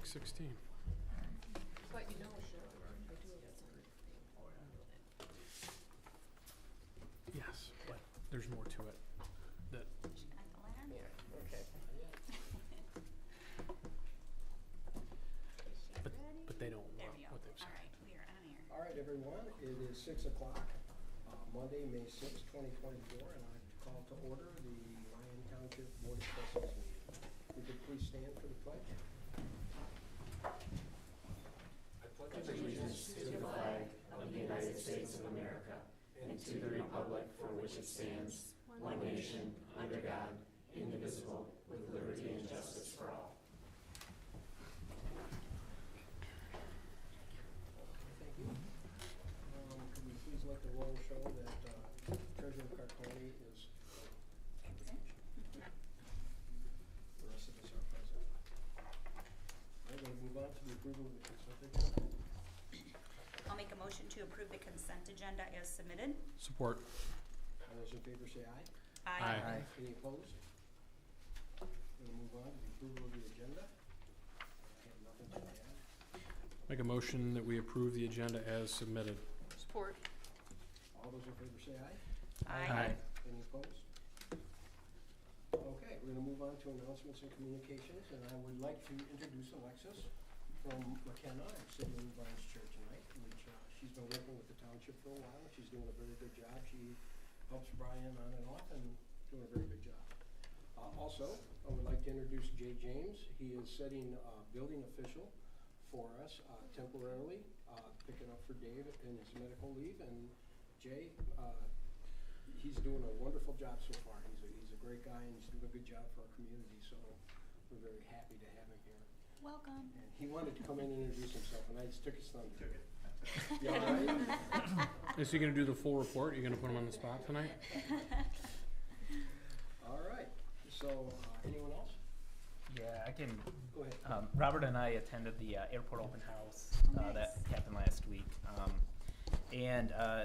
6:16. But you know, Yes, but there's more to it. That yeah, okay. but they don't There want we go. what they've said. All right, we are on here. All right, everyone, it is 6 o'clock, Monday, May 6, 2024, and I call to order the Lyon Township Board of Trustees meeting. Would you please stand for the pledge? I pledge allegiance to the flag of the United States of America and to the republic for which it stands, one nation, under God, indivisible, with liberty and justice for all. Thank you. Could we please let the roll show that Treasurer Carconi is Okay. the rest of us are present. All right, we'll move on to the approval of the consent agenda. I'll make a motion to approve the consent agenda as submitted. Support. All those in favor say aye. Aye. Any opposed? We'll move on to the approval of the agenda. I have nothing to add. Make a motion that we approve the agenda as submitted. Support. All those in favor say aye. Aye. Any opposed? Okay, we're gonna move on to announcements and communications, and I would like to introduce Alexis from McKenna and St. Brian's Church tonight, which she's been working with the township for a while. She's doing a very good job. She helps Brian on and off and doing a very good job. Also, I would like to introduce Jay James. He is setting building official for us temporarily, picking up for Dave in his medical leave. And Jay, he's doing a wonderful job so far. He's a great guy, and he's doing a good job for our community. So we're very happy to have him here. Welcome. And he wanted to come in and introduce himself, and I just took his thunder. Took it. You all right? Is he going to do the full report? You're going to put him on the spot tonight? All right. So, anyone else? Yeah, I can. Go ahead. Robert and I attended the airport open house Nice. that happened last week.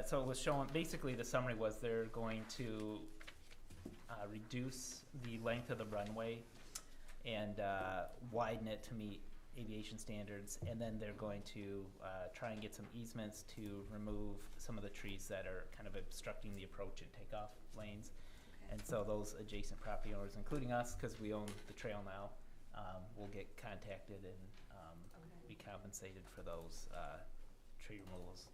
So it was showing, basically the summary was they're going to reduce the length of the runway and widen it to meet aviation standards, and then they're going to try and get some easements to remove some of the trees that are kind of obstructing the approach and takeoff lanes. Okay. And so those adjacent property owners, including us, because we own the trail now, will get contacted and be compensated for those tree removals.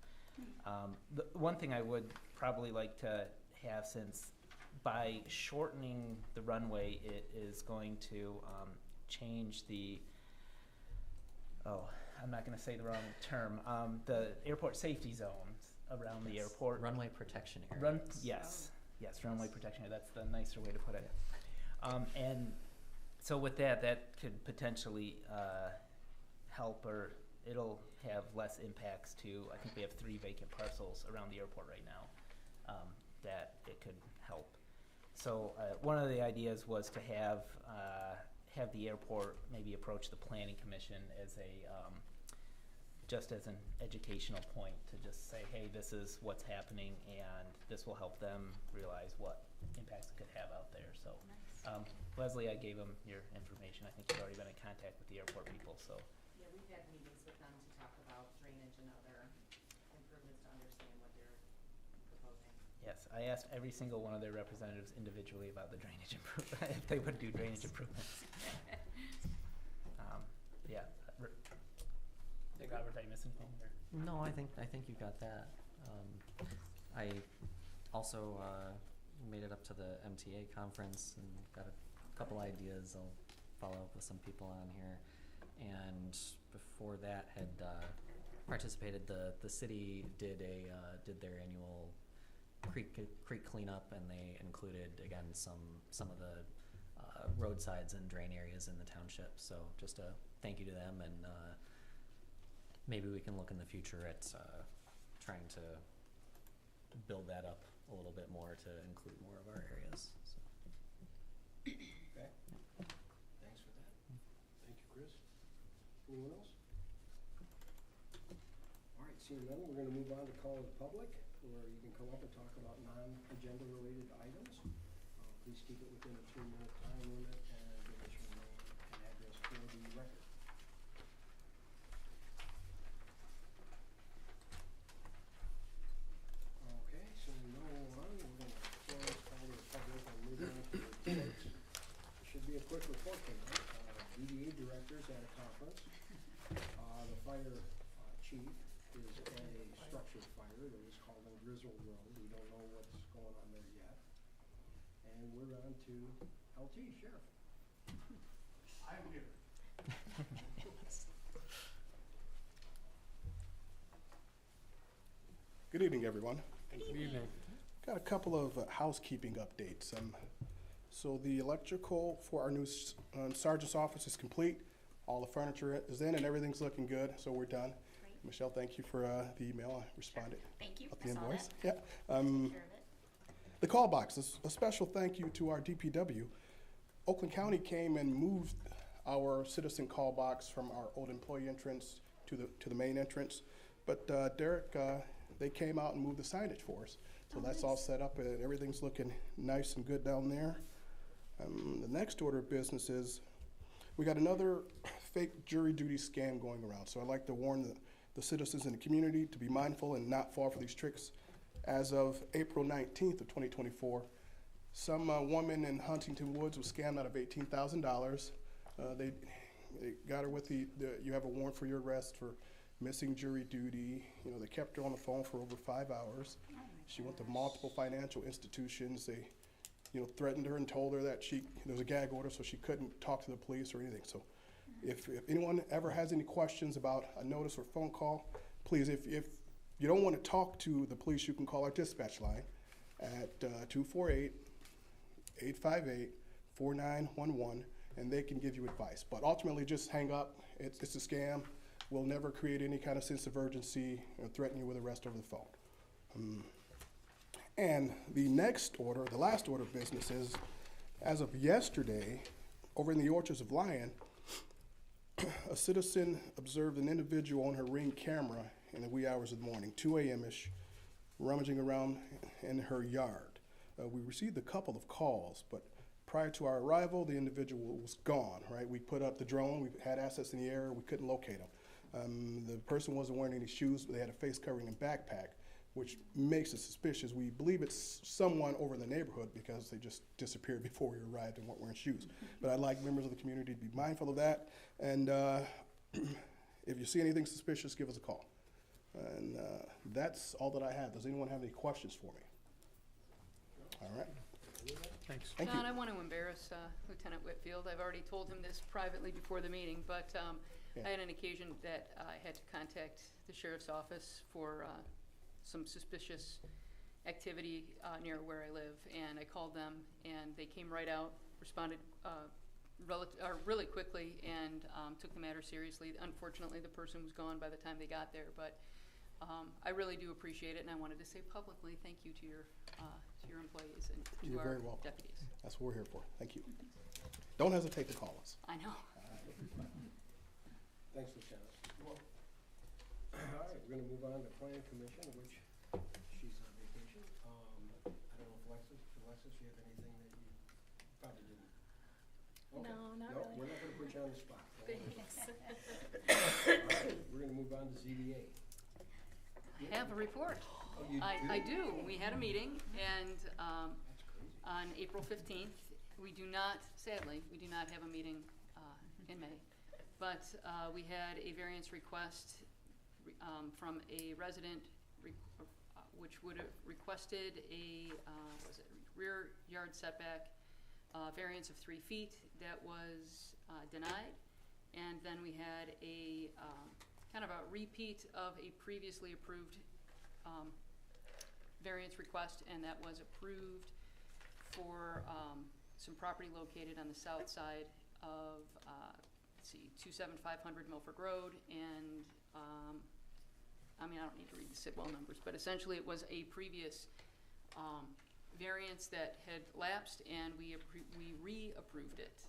The one thing I would probably like to have, since by shortening the runway, it is going to change the, I'm not going to say the wrong term, the airport safety zones around the airport. Runway protection area. Yes, runway protection area. That's the nicer way to put it. And so with that could potentially help, or it'll have less impacts to, I think we have 3 vacant parcels around the airport right now, that it could help. So one of the ideas was to have the airport maybe approach the planning commission as a just as an educational point, to just say, hey, this is what's happening, and this will help them realize what impacts it could have out there. So Nice. Leslie, I gave him your information. I think you've already been in contact with the airport people. So Yeah, we've had meetings with them to talk about drainage and other improvements to understand what they're proposing. yes, I asked every single one of their representatives individually about the drainage improvement, if they would do drainage improvements. Yeah. Robert, are you missing anything? Or? No, I think you got that. I also made it up to the MTA conference and got a couple ideas. I'll follow up with some people on here. And before that, had participated. The city did their annual creek cleanup, and they included again some of the roadsides and drain areas in the township. So just a thank you to them, and maybe we can look in the future at trying to build that up a little bit more to include more of our areas. So. Okay. Thanks for that. Thank you, Chris. Anyone else? All right, seeing none, we're going to move on to call of the public, where you can come up and talk about non-agenda related items. Please keep it within a 3-minute time limit, and give us your name and address for the record. officers at a conference. The fire chief is at a structure fire that was called on Grizzle Road. We don't know what's going on there yet. And we're on to LT, Sheriff. I'm here. Good evening, everyone. Good evening. Got a couple of housekeeping updates. So the electrical for our new sergeant's office is complete. All the furniture is in and everything's looking good, so we're done. Great. Michelle, thank you for the email. I responded. Thank you. Of I the saw invoice. that. Yeah. Took care of it. The call box, a special thank you to our DPW. Oakland County came and moved our citizen call box from our old employee entrance to the main entrance. But Derek, they came out and moved the signage for us. So that's all set up and everything's looking nice and good down there. The next order of business is we got another fake jury duty scam going around. So I'd like to warn the citizens in the community to be mindful and not fall for these tricks. As of April 19th of 2024, some woman in Huntington Woods was scammed out of $18,000. They got her with you have a warrant for your arrest for missing jury duty. You know, they kept her on the phone for over 5 hours. Oh my She went to gosh. multiple financial institutions. They, threatened her and told her that there was a gag order, so she couldn't talk to the police or anything. So if anyone ever has any questions about a notice or phone call, please, if you don't want to talk to the police, you can call our dispatch line at 248-858-4911, and they can give you advice. But ultimately, just hang up. It's a scam. We'll never create any kind of sense of urgency or threaten you with arrest over the phone. And the last order of business is, as of yesterday, over in the Orchards of Lyon, a citizen observed an individual on her Ring camera in the wee hours of the morning, 2 a.m.-ish, rummaging around in her yard. We received a couple of calls, but prior to our arrival, the individual was gone, right? We put up the drone, we had assets in the air, we couldn't locate him. The person wasn't wearing any shoes, but they had a face covering and backpack, which makes it suspicious. We believe it's someone over in the neighborhood because they just disappeared before we arrived and weren't wearing shoes. But I'd like members of the community to be mindful of that. And if you see anything suspicious, give us a call. And that's all that I have. Does anyone have any questions for me? All right. Thanks. Thank John, you. I want to embarrass Lieutenant Whitfield. I've already told him this privately before the meeting, but Yeah. I had an occasion that I had to contact the sheriff's office for some suspicious activity near where I live, and I called them, and they came right out, responded really quickly, and took the matter seriously. Unfortunately, the person was gone by the time they got there, but I really do appreciate it, and I wanted to say publicly thank you to your employees and to You're our very welcome. deputies. That's what we're here for. Thank you. Don't hesitate to call us. I know. Thanks, Lieutenant. All right, we're gonna move on to Planning Commission, which she's on vacation. I don't know if Alexis, you have anything that you probably didn't? Okay. No, not No, really. we're not gonna put you on the spot. Thanks. All right, we're gonna move on to ZBA. I have a report. Oh, you I do. We had a meeting, and That's crazy. on April 15th, sadly, we do not have a meeting in May, but we had a variance request from a resident which would have requested a rear yard setback variance of 3 feet. That was denied. And then we had a kind of a repeat of a previously approved variance request, and that was approved for some property located on the south side of 27500 Milford Road, and I don't need to read the Sidwell numbers, but essentially it was a previous variance that had lapsed, and we reapproved it.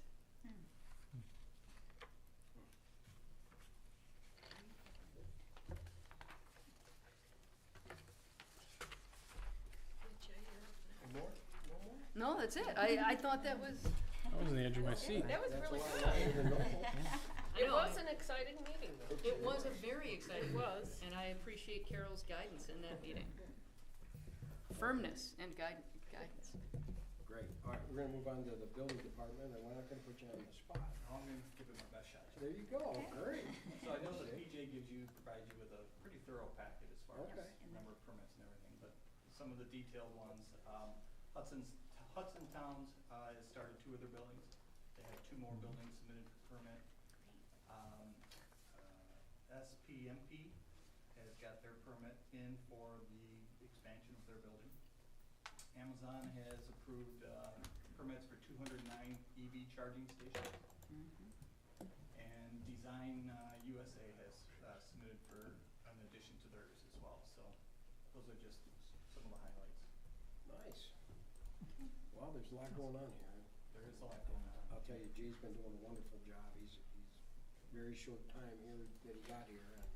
Any more? No more? No, that's it. I thought that was. That was on the edge of my seat. That was That's really a lot good. longer than normal. It was an exciting meeting, though. It was a very exciting It was. and I appreciate Carol's guidance in that meeting. Firmness and guidance. Great. All right, we're gonna move on to the building department, and we're not gonna put you on the spot. I'm gonna give it my best shot. There you go, great. So I know that PJ provides you with a pretty thorough packet as far Okay. as number of permits and everything, but some of the detailed ones, Hudson Towns, has started 2 of their buildings. They have 2 more buildings submitted for permit. SPMP has got their permit in for the expansion of their building. Amazon has approved, permits for 209 EV charging stations. And Design USA has submitted for an addition to theirs as well. So those are just some of the highlights. Nice. Well, there's a lot going on here. There is a lot going on. I'll tell you, Jay's been doing a wonderful job. He's very short time here that he got here, and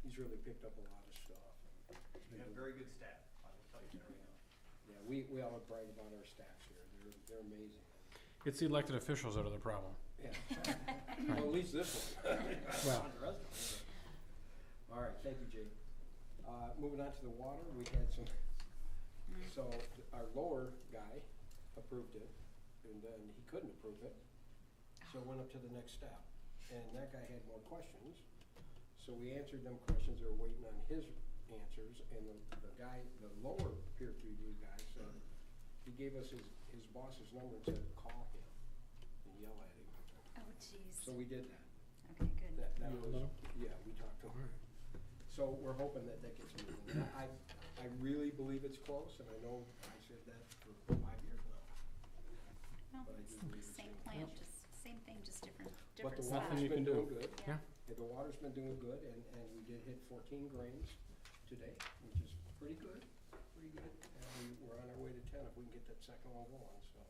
he's really picked up a lot of stuff. We have very good staff, I will tell you that right now. Yeah, we all brag about our staffs here. They're amazing. It's the elected officials that are the problem. Yeah. Well, at least this one. Well. The rest of them. All right, thank you, Jay. Moving on to the water, we had some, so our lower guy approved it, and then he couldn't approve it, so it went up to the next step. And that guy had more questions, so we answered them questions. They were waiting on his answers, and the guy, the lower peer review guy, said, he gave us his boss's number and said, call him and yell at him. Oh, jeez. So we did that. Okay, good. That You was, let him? yeah, we talked to him. So we're hoping that gets moving. I really believe it's close, and I know I said that for 5 years now. No, But I it's do believe it's same gonna plant, just same thing, just different But the spots. water's you been can do. doing good. Yeah. Yeah, the water's been doing good, and we did hit 14 grains today, which is pretty good, And we're on our way to 10 if we can get that second one going, so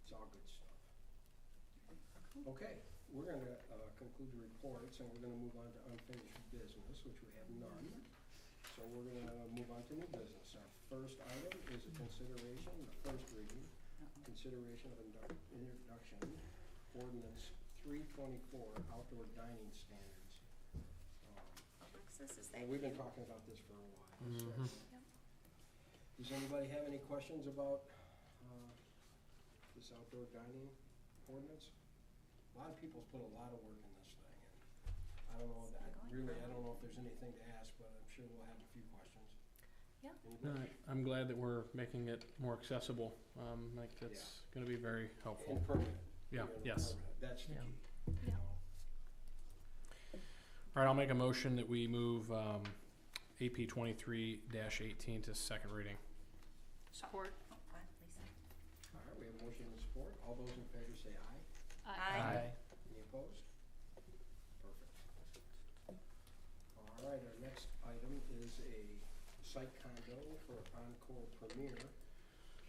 it's all good stuff. Okay, we're gonna conclude the reports, and we're gonna move on to unfinished business, which we have none. So we're gonna move on to new business. Our first item is a consideration, the first reading, consideration of introduction ordinance 324, outdoor dining standards. Alexis, is that And we've been you? talking about this for a while. Mhm. So, does anybody have any questions about this outdoor dining ordinance? A lot of people's put a lot of work in this thing, and I don't know, I don't know if there's anything to ask, but I'm sure we'll have a few questions. Yeah. No, Anybody? I'm glad that we're making it more accessible. Like, that's gonna be very helpful. And permanent. Yeah, You know, yes. permanent. That's the Yeah. key. Yeah. You know. All right, I'll make a motion that we move AP 23-18 to second reading. Support. Oh, go ahead, Lisa. All right, we have a motion and support. All those in favor say aye. Aye. Any opposed? Perfect. All right, our next item is a site condo for Encore Premier,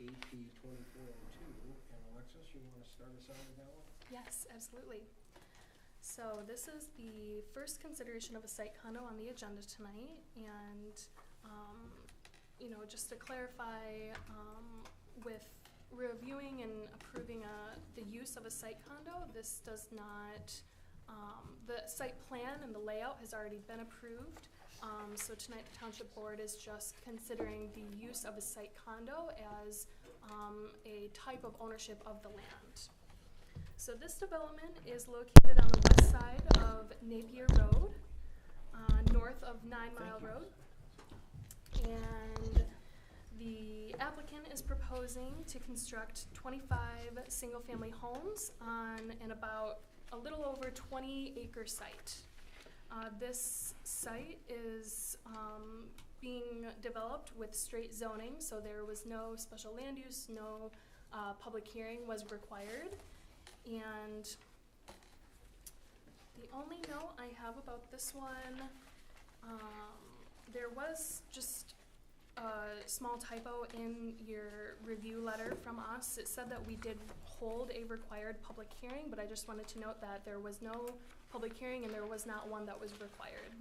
AP 2402. And Alexis, you want to start us out with that one? Yes, absolutely. So this is the first consideration of a site condo on the agenda tonight, and just to clarify, with reviewing and approving the use of a site condo, this does not, the site plan and the layout has already been approved. So tonight the Township Board is just considering the use of a site condo as a type of ownership of the land. So this development is located on the west side of Napier Road, north of 9 Mile Road. And the applicant is proposing to construct 25 single-family homes on an about a little over 20-acre site. This site is being developed with straight zoning, so there was no special land use, no public hearing was required. And the only note I have about this one, there was just a small typo in your review letter from us. It said that we did hold a required public hearing, but I just wanted to note that there was no public hearing and there was not one that was required.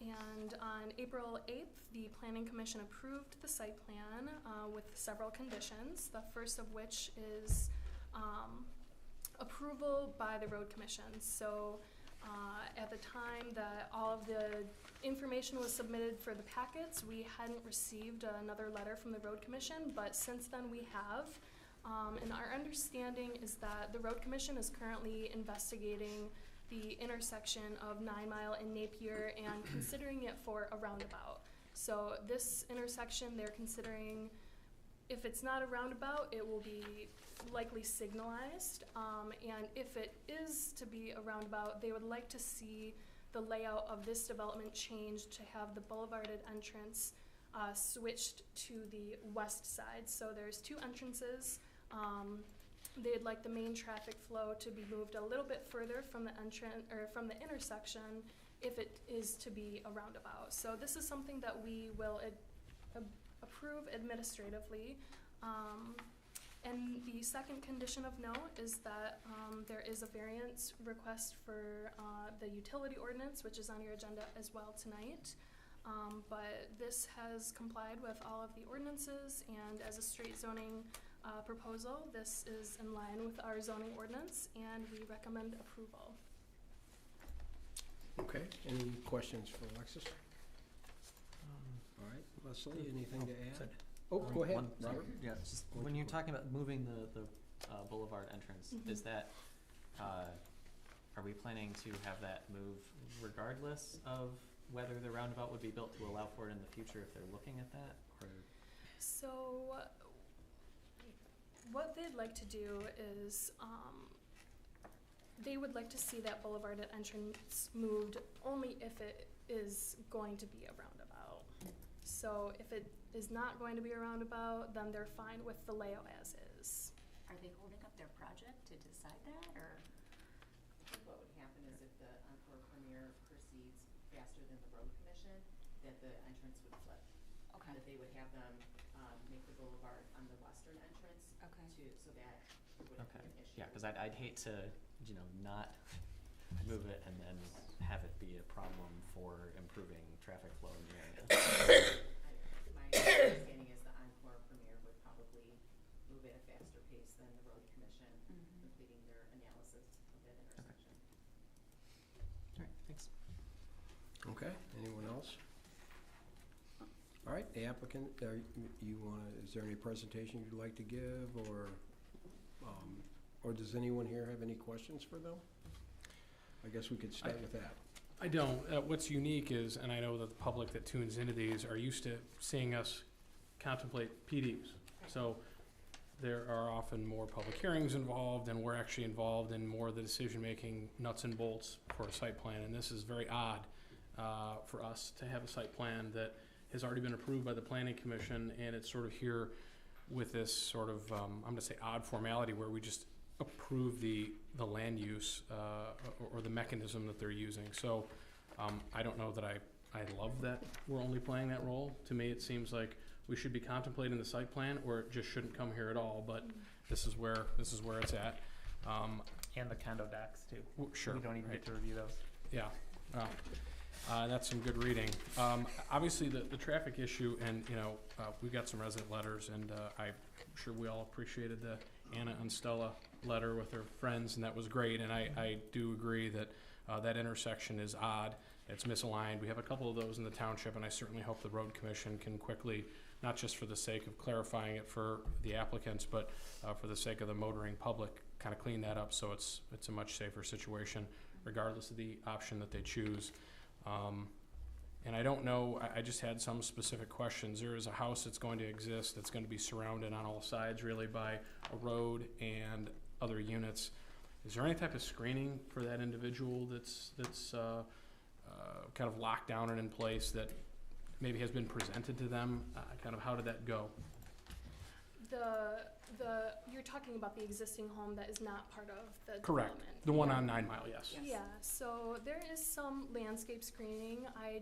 And on April 8th, the Planning Commission approved the site plan with several conditions, the first of which is approval by the road commission. So At the time that all of the information was submitted for the packets, we hadn't received another letter from the road commission, but since then we have. And our understanding is that the road commission is currently investigating the intersection of 9 Mile and Napier and considering it for a roundabout. So this intersection, they're considering, if it's not a roundabout, it will be likely signalized. And if it is to be a roundabout, they would like to see the layout of this development changed to have the boulevarded entrance switched to the west side. So there's 2 entrances. They'd like the main traffic flow to be moved a little bit further from the entrance or from the intersection if it is to be a roundabout. So this is something that we will approve administratively. And the second condition of note is that there is a variance request for the utility ordinance, which is on your agenda as well tonight. But this has complied with all of the ordinances, and as a straight zoning proposal, this is in line with our zoning ordinance, and we recommend approval. Okay, any questions for Alexis? All right, Leslie, anything to add? Oh, go ahead, Robert. Yeah, just Go when ahead. you're talking about moving the boulevard entrance, is that, are we planning to have that move regardless of whether the roundabout would be built to allow for it in the future if they're looking at that, or? So what they'd like to do is they would like to see that boulevarded entrance moved only if it is going to be a roundabout. So if it is not going to be a roundabout, then they're fine with the layout as is. Are they holding up their project to decide that, or? I think what would happen is if the Encore Premier proceeds faster than the road commission, that the entrance would flip. Okay. That they would have them, make the boulevard on the western entrance Okay. so that it wouldn't be Okay, an issue. yeah, cause I'd hate to, not move it and then have it be a problem for improving traffic flow in the area. My understanding is the Encore Premier would probably move at a faster pace than the road commission, completing their analysis of that intersection. Alright, thanks. Okay, anyone else? All right, the applicant, is there any presentation you'd like to give, or does anyone here have any questions for them? I guess we could start with that. I don't. What's unique is, and I know that the public that tunes into these are used to seeing us contemplate PDs. So there are often more public hearings involved, and we're actually involved in more of the decision-making nuts and bolts for a site plan. And this is very odd for us to have a site plan that has already been approved by the Planning Commission, and it's sort of here with this sort of, I'm gonna say odd formality where we just approve the land use or the mechanism that they're using. So I don't know that I love that we're only playing that role. To me, it seems like we should be contemplating the site plan, or it just shouldn't come here at all, but this is where it's at. And the condo docs too. Sure. We don't even get to review those. Yeah, that's some good reading. Obviously, the traffic issue, and we got some resident letters, and I'm sure we all appreciated the Anna and Stella letter with their friends, and that was great. And I do agree that that intersection is odd. It's misaligned. We have a couple of those in the township, and I certainly hope the road commission can quickly, not just for the sake of clarifying it for the applicants, but for the sake of the motoring public, kind of clean that up so it's a much safer situation, regardless of the option that they choose. And I don't know, I just had some specific questions. There is a house that's going to exist that's going to be surrounded on all sides really by a road and other units. Is there any type of screening for that individual that's kind of locked down and in place that maybe has been presented to them? Kind of how did that go? You're talking about the existing home that is not part of the Correct. development. The one on 9 Mile, yes. Yeah, so there is some landscape screening. I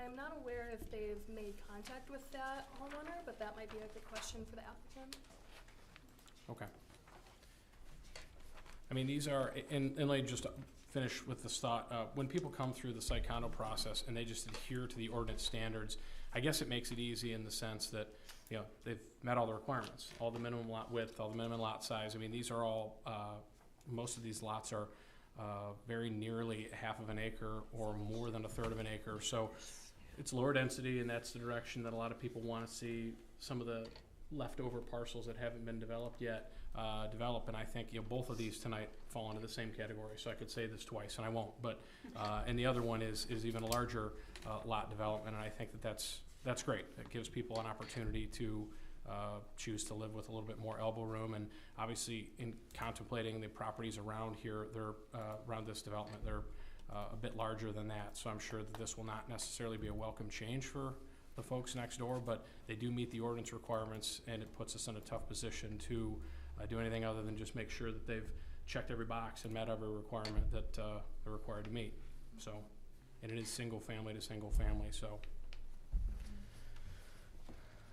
am not aware if they've made contact with that homeowner, but that might be a good question for the applicant. Okay. I mean, these are, and let me just finish with this thought. When people come through the site condo process and they just adhere to the ordinance standards, I guess it makes it easy in the sense that, they've met all the requirements, all the minimum lot width, all the minimum lot size. I mean, these are all, most of these lots are very nearly half of an acre or more than a third of an acre. So it's lower density, and that's the direction that a lot of people want to see some of the leftover parcels that haven't been developed yet develop. And I think both of these tonight fall into the same category. So I could say this twice, and I won't. But and the other one is even a larger lot development, and I think that's great. It gives people an opportunity to choose to live with a little bit more elbow room. And obviously, in contemplating the properties around here, they're around this development, they're a bit larger than that. So I'm sure that this will not necessarily be a welcome change for the folks next door, but they do meet the ordinance requirements, and it puts us in a tough position to do anything other than just make sure that they've checked every box and met every requirement that they're required to meet. So, and it is single family to single family. So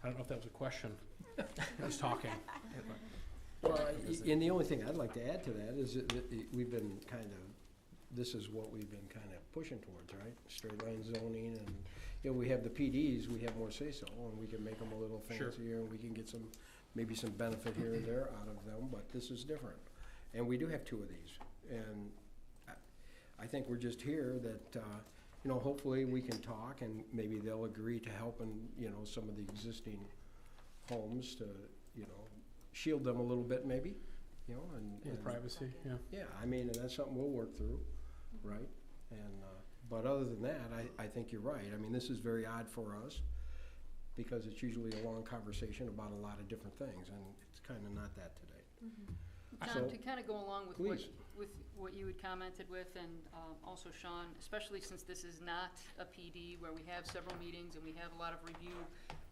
I don't know if that was a question. I was talking. Well, and the only thing I'd like to add to that is that we've been this is what we've been kind of pushing towards, right? Straight line zoning, and we have the PDs, we have more say-so, and we can make them a little Sure. fancier, and we can get maybe some benefit here and there out of them, but this is different. And we do have two of these, and I think we're just here that, hopefully we can talk, and maybe they'll agree to help in, some of the existing homes to, shield them a little bit maybe, and Privacy, yeah. yeah, and that's something we'll work through, right? And, but other than that, I think you're right. This is very odd for us because it's usually a long conversation about a lot of different things, and it's kind of not that today. Tom, to kind of go along with Please. what you had commented with, and also Sean, especially since this is not a PD where we have several meetings and we have a lot of review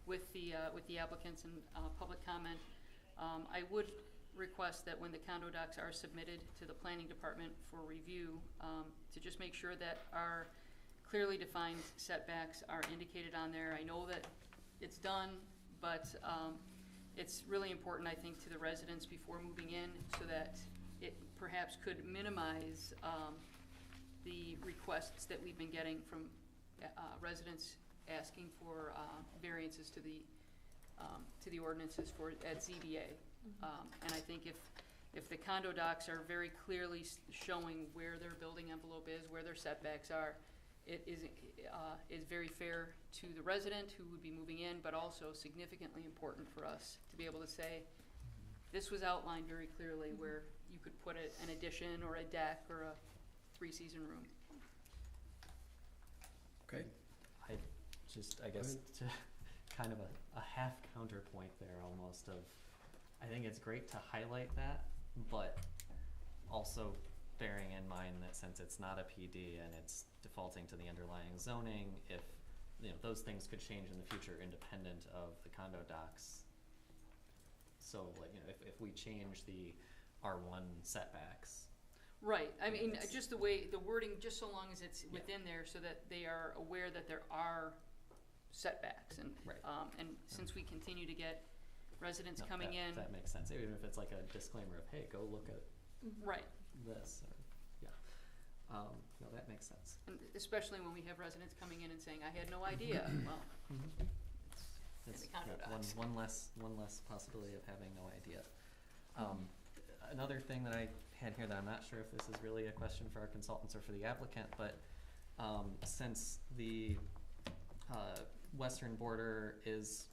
with the applicants and public comment, I would request that when the condo docs are submitted to the planning department for review, to just make sure that our clearly defined setbacks are indicated on there. I know that it's done, but it's really important, I think, to the residents before moving in, so that it perhaps could minimize the requests that we've been getting from residents asking for variances to the ordinances at ZBA. And I think if the condo docs are very clearly showing where their building envelope is, where their setbacks are, it is very fair to the resident who would be moving in, but also significantly important for us to be able to say, this was outlined very clearly where you could put an addition or a deck or a 3-season room. Okay. I guess to kind of a half counterpoint there almost of, I think it's great to highlight that, but also bearing in mind that since it's not a PD and it's defaulting to the underlying zoning, if those things could change in the future independent of the condo docs. So if we change the R1 setbacks. Right, just the way, the wording, just so long as it's within there so that they are aware that there are setbacks. And, right. And since we continue to get residents coming in. That makes sense, even if it's like a disclaimer of, hey, go look at right. this, or, no, that makes sense. And especially when we have residents coming in and saying, I had no idea. Well, it's in the condo docs. One less possibility of having no idea. Another thing that I had here that I'm not sure if this is really a question for our consultants or for the applicant, but since the western border is,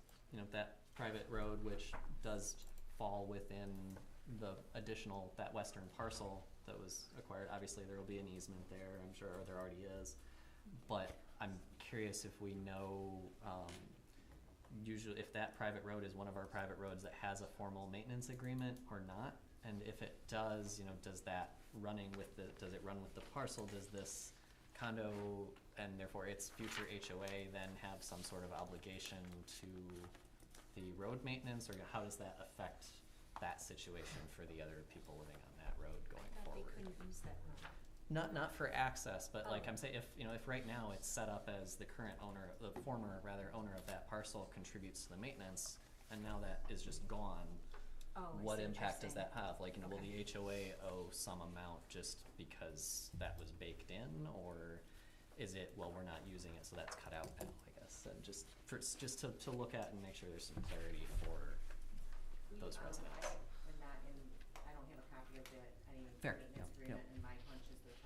that private road which does fall within the additional, that western parcel that was acquired, obviously there will be an easement there, I'm sure, or there already is, but I'm curious if we know usually if that private road is one of our private roads that has a formal maintenance agreement or not, and if it does, does it run with the parcel? Does this condo and therefore its future HOA then have some sort of obligation to the road maintenance, or how does that affect that situation for the other people living on that road going forward? They couldn't use that road. Not for access, but like I'm saying, if right now it's set up as the current owner, the former owner of that parcel contributes to the maintenance, and now that is just gone, what impact does that have? Like, will the HOA owe some amount just because that was baked in, or is it, well, we're not using it, so that's cut out now, I guess, and just to look at and make sure there's some clarity for those residents. And I don't have a copy of any Fair. maintenance Yep. agreement, and my hunch is that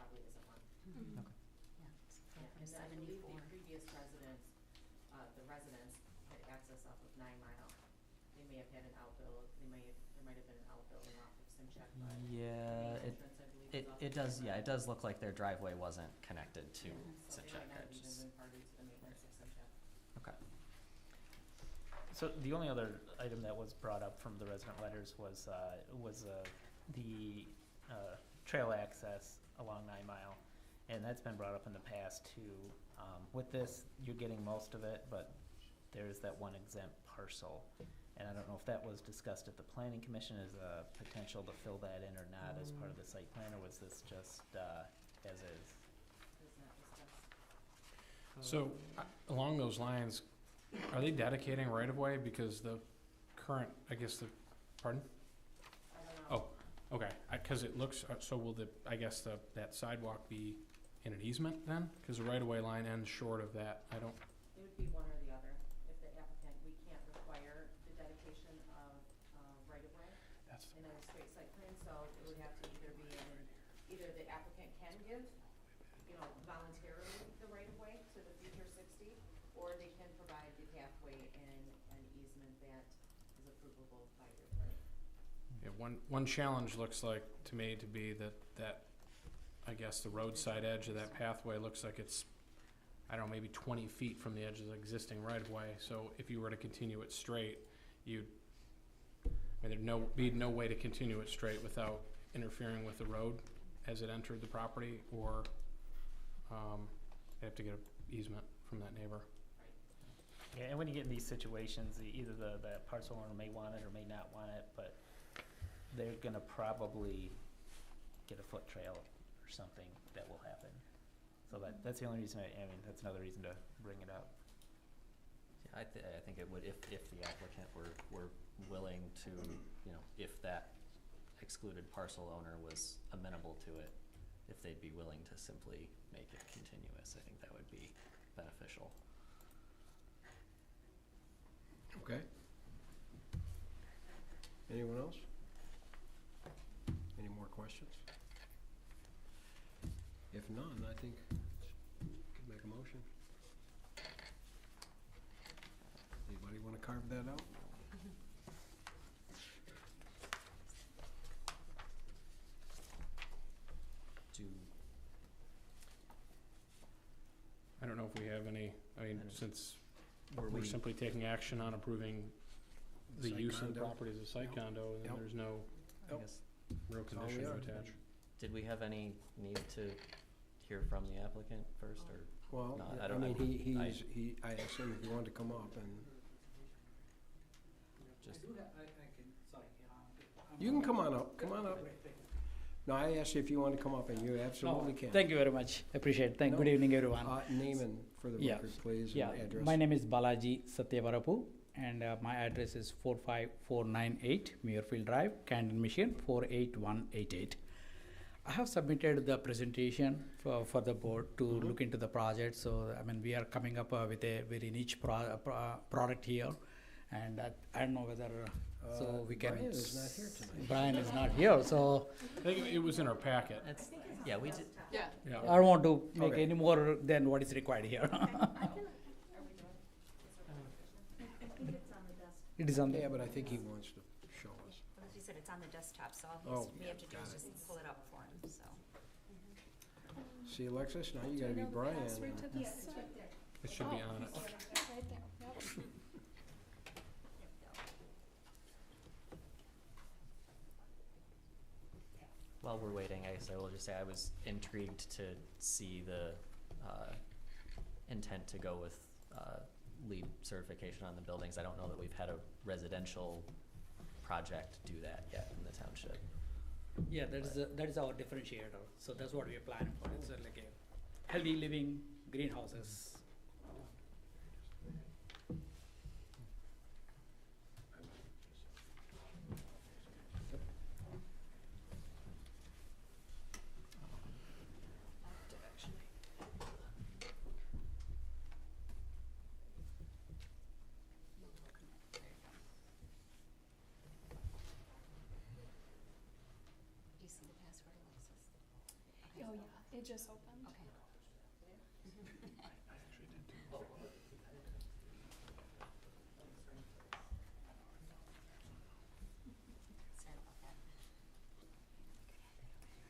Mhm. Okay. And then I believe the previous residents, the residents had access off of 9 Mile. They may have had an outbuild, there might have been an outbuilding off of Simchak, but the Yeah, main entrance, I believe, is off it of does, 9 yeah, Mile. it does look like their driveway wasn't connected to So they Simchak. might not have even been party to the maintenance of Simchak. Okay. So the only other item that was brought up from the resident letters was the trail access along 9 Mile. And that's been brought up in the past too. With this, you're getting most of it, but there's that one exempt parcel. And I don't know if that was discussed at the planning commission as a potential to fill that in or not as part of the site plan, or was this just as is? Is not discussed. So, along those lines, are they dedicating right of way because the current, I guess the, pardon? I don't know. Oh, okay, cause it looks, so will that sidewalk be in an easement then? Cause the right of way line ends short of that, It would be one or the other. If the applicant, we can't require the dedication of right of way that's, in a straight site plan, so it would have to either be either the applicant can give, voluntarily the right of way to the future 60, or they can provide the pathway in an easement that is approvable by your attorney. yeah, one challenge looks like to me to be that I guess the roadside edge of that pathway looks like it's, I don't know, maybe 20 feet from the edge of the existing right of way, so if you were to continue it straight, there'd be no way to continue it straight without interfering with the road as it entered the property, or, you have to get an easement from that neighbor. Yeah, and when you get in these situations, either the parcel owner may want it or may not want it, but they're gonna probably get a foot trail or something that will happen. So that's the only reason, that's another reason to bring it up. Yeah, I think it would, if the applicant were willing to, if that excluded parcel owner was amenable to it, if they'd be willing to simply make it continuous, I think that would be beneficial. Okay. Anyone else? Any more questions? If none, I think we can make a motion. Anybody want to carve that out? I don't know if we have any, since we're we- simply taking action on approving the Site use of the condo. property as a site Yep. condo, and then Yep. there's no I Yep. guess, real That's all we condition to are. attach. did we have any need to hear from the applicant first, or? Well, No, yeah, I don't- I mean, I- I asked him if he wanted to come up, and Just, you can come on up, come on up. No, I asked you if you wanted to come up, and you absolutely can. Thank you very much. Appreciate it. No. Good evening, everyone. Name and for the Yeah. record, please, Yeah, and address. my name is Balaji Satyavarapu, and my address is 45498 Muirfield Drive, Camden, Michigan 48188. I have submitted the presentation for the board to look into the project. So we are coming up with a very niche product here, and I don't know whether so we can. Brian is not here tonight. Brian is not here, so I think it was in our packet, yeah, we did, Yeah. yeah. I don't want to make Okay. any more than what is required here. Are we doing? I think it's on the desk. It is on the. Yeah, but I think he wants to show us. Well, he said it's on the desktop, so all Oh, we have to do got is it. just pull it up for him, so. See, Alexis, now you gotta be Brian. Password to this site? It should be on it. Right there, yep. while we're waiting, I guess I will just say I was intrigued to see the intent to go with LEED certification on the buildings. I don't know that we've had a residential project do that yet in the township. Yeah, that is our differentiator. So that's what we are planning for. It's like a healthy living greenhouses. Do you see the password, Alexis? Oh, yeah, it just opened.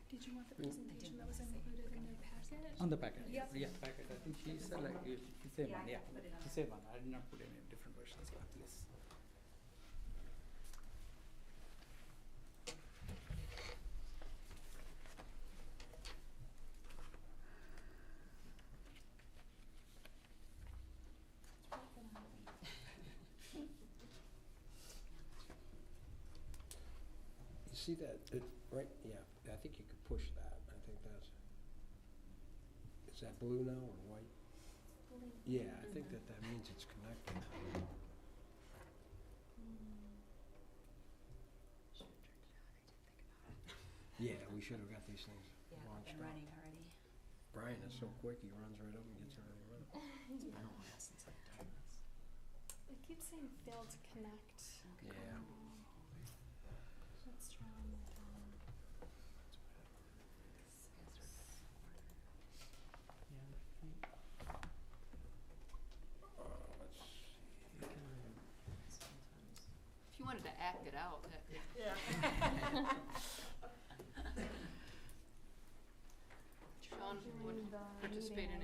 Did you want the presentation that was included in your packet? On the packet? Yep. Yeah, packet, I think she said like, the same one, yeah, the same one, I did not put any different versions, but please. You see that, right, yeah, I think you could push that, I think that's, is that blue now or white? Yeah, I think that means it's connected. Yeah, we should have got these things launched up. already. Brian is so quick, he runs right up and gets everything running. It keeps saying failed to connect. Yeah. Let's try one more time. If you wanted to act it out, that could. Sean would participate in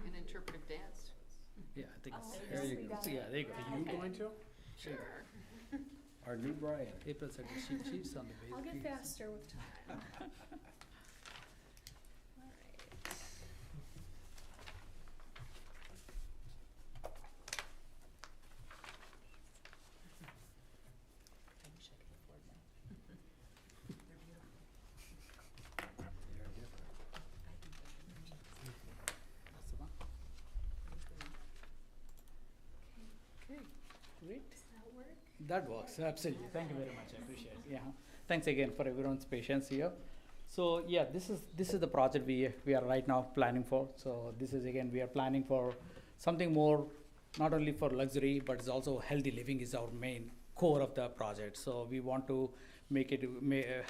an interpretive dance. Yeah, I think it's, There you go. yeah, there you go. Are you going to? Sure. Our new Brian. April said that she's on the base. I'll get faster with time. Alright. They're different. Okay, great. Does that work? That works, absolutely. Thank you very much, I appreciate it. Yeah, thanks again for everyone's patience here. So yeah, this is the project we are right now planning for. So this is again, we are planning for something more, not only for luxury, but it's also healthy living is our main core of the project. So we want to make it,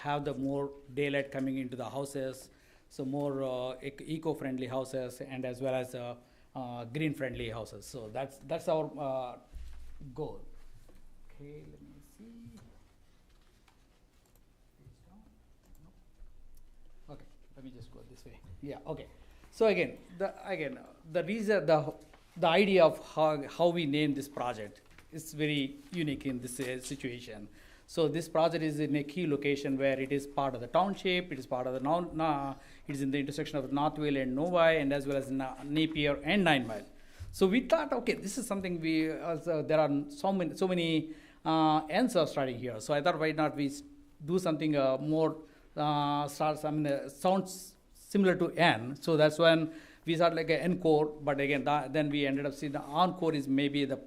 have the more daylight coming into the houses, so more eco-friendly houses, and as well as green-friendly houses. So that's our goal. Okay, let me see. Page down. No. Okay, let me just go this way. Yeah, okay. So again, the reason, the idea of how we name this project is very unique in this situation. So this project is in a key location where it is part of the township, it is part of the it is in the intersection of Northville and Novi, and as well as Napier and 9 Mile. So we thought, okay, this is something there are so many ends are starting here. So I thought, why not we do something more sounds similar to N. So that's when we started like an encore, but again, then we ended up seeing the encore is maybe the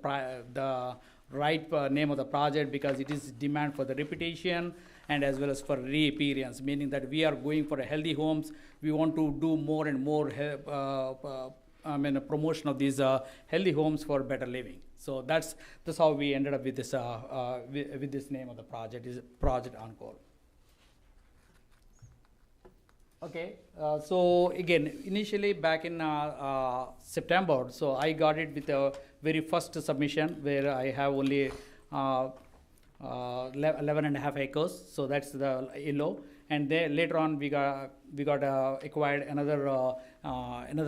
right name of the project, because it is demand for the reputation and as well as for reappearance, meaning that we are going for a healthy homes. We want to do more and more a promotion of these healthy homes for better living. So that's how we ended up with this with this name of the project, is Project Encore. Okay, so again, initially back in September, so I got it with the very first submission where I have only 11.5 acres, so that's the yellow. And then later on, we got acquired another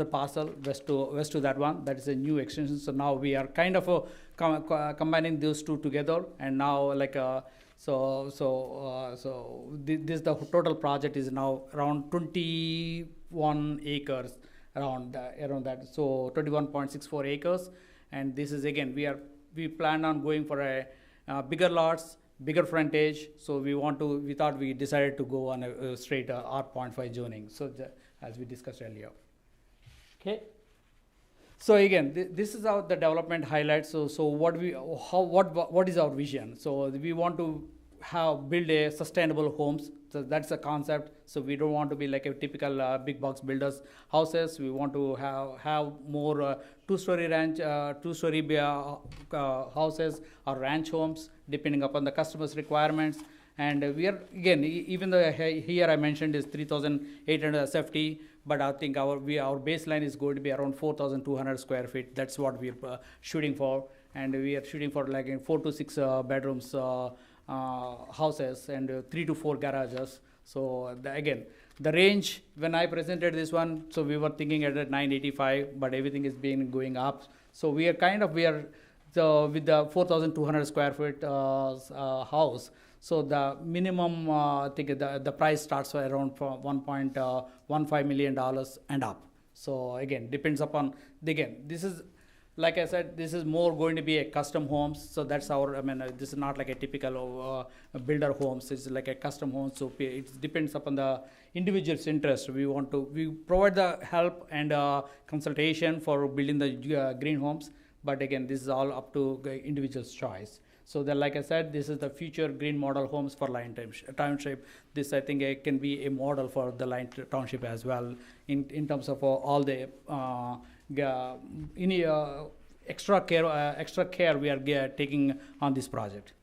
parcel west to that one. That is a new extension. So now we are kind of combining those two together, and now like this the total project is now around 21 acres around that. So 21.64 acres, and this is again we plan on going for a bigger lots, bigger frontage. So we decided to go on a straight R.5 zoning. So as we discussed earlier. Okay. So again, this is how the development highlights. So what is our vision? So we want to build a sustainable homes. So that's the concept. So we don't want to be like a typical big box builders houses. We want to have more two-story houses or ranch homes, depending upon the customer's requirements. And we are, again, even though here I mentioned is 3,800 SFT, but I think our baseline is going to be around 4,200 square feet. That's what we're shooting for, and we are shooting for like in 4 to 6 bedrooms houses and 3 to 4 garages. So again, the range when I presented this one, so we were thinking at 985, but everything is been going up. So we are so with the 4,200 square feet house. So the minimum, I think the price starts around $1.15 million and up. So again, depends upon, again, this is, like I said, this is more going to be a custom homes. So that's our, this is not like a typical builder homes. It's like a custom home. So it depends upon the individual's interest. We provide the help and consultation for building the green homes. But again, this is all up to the individual's choice. So then, like I said, this is the future green model homes for Lion Township. This, I think, can be a model for the Lion Township as well in terms of all the any extra care we are taking on this project.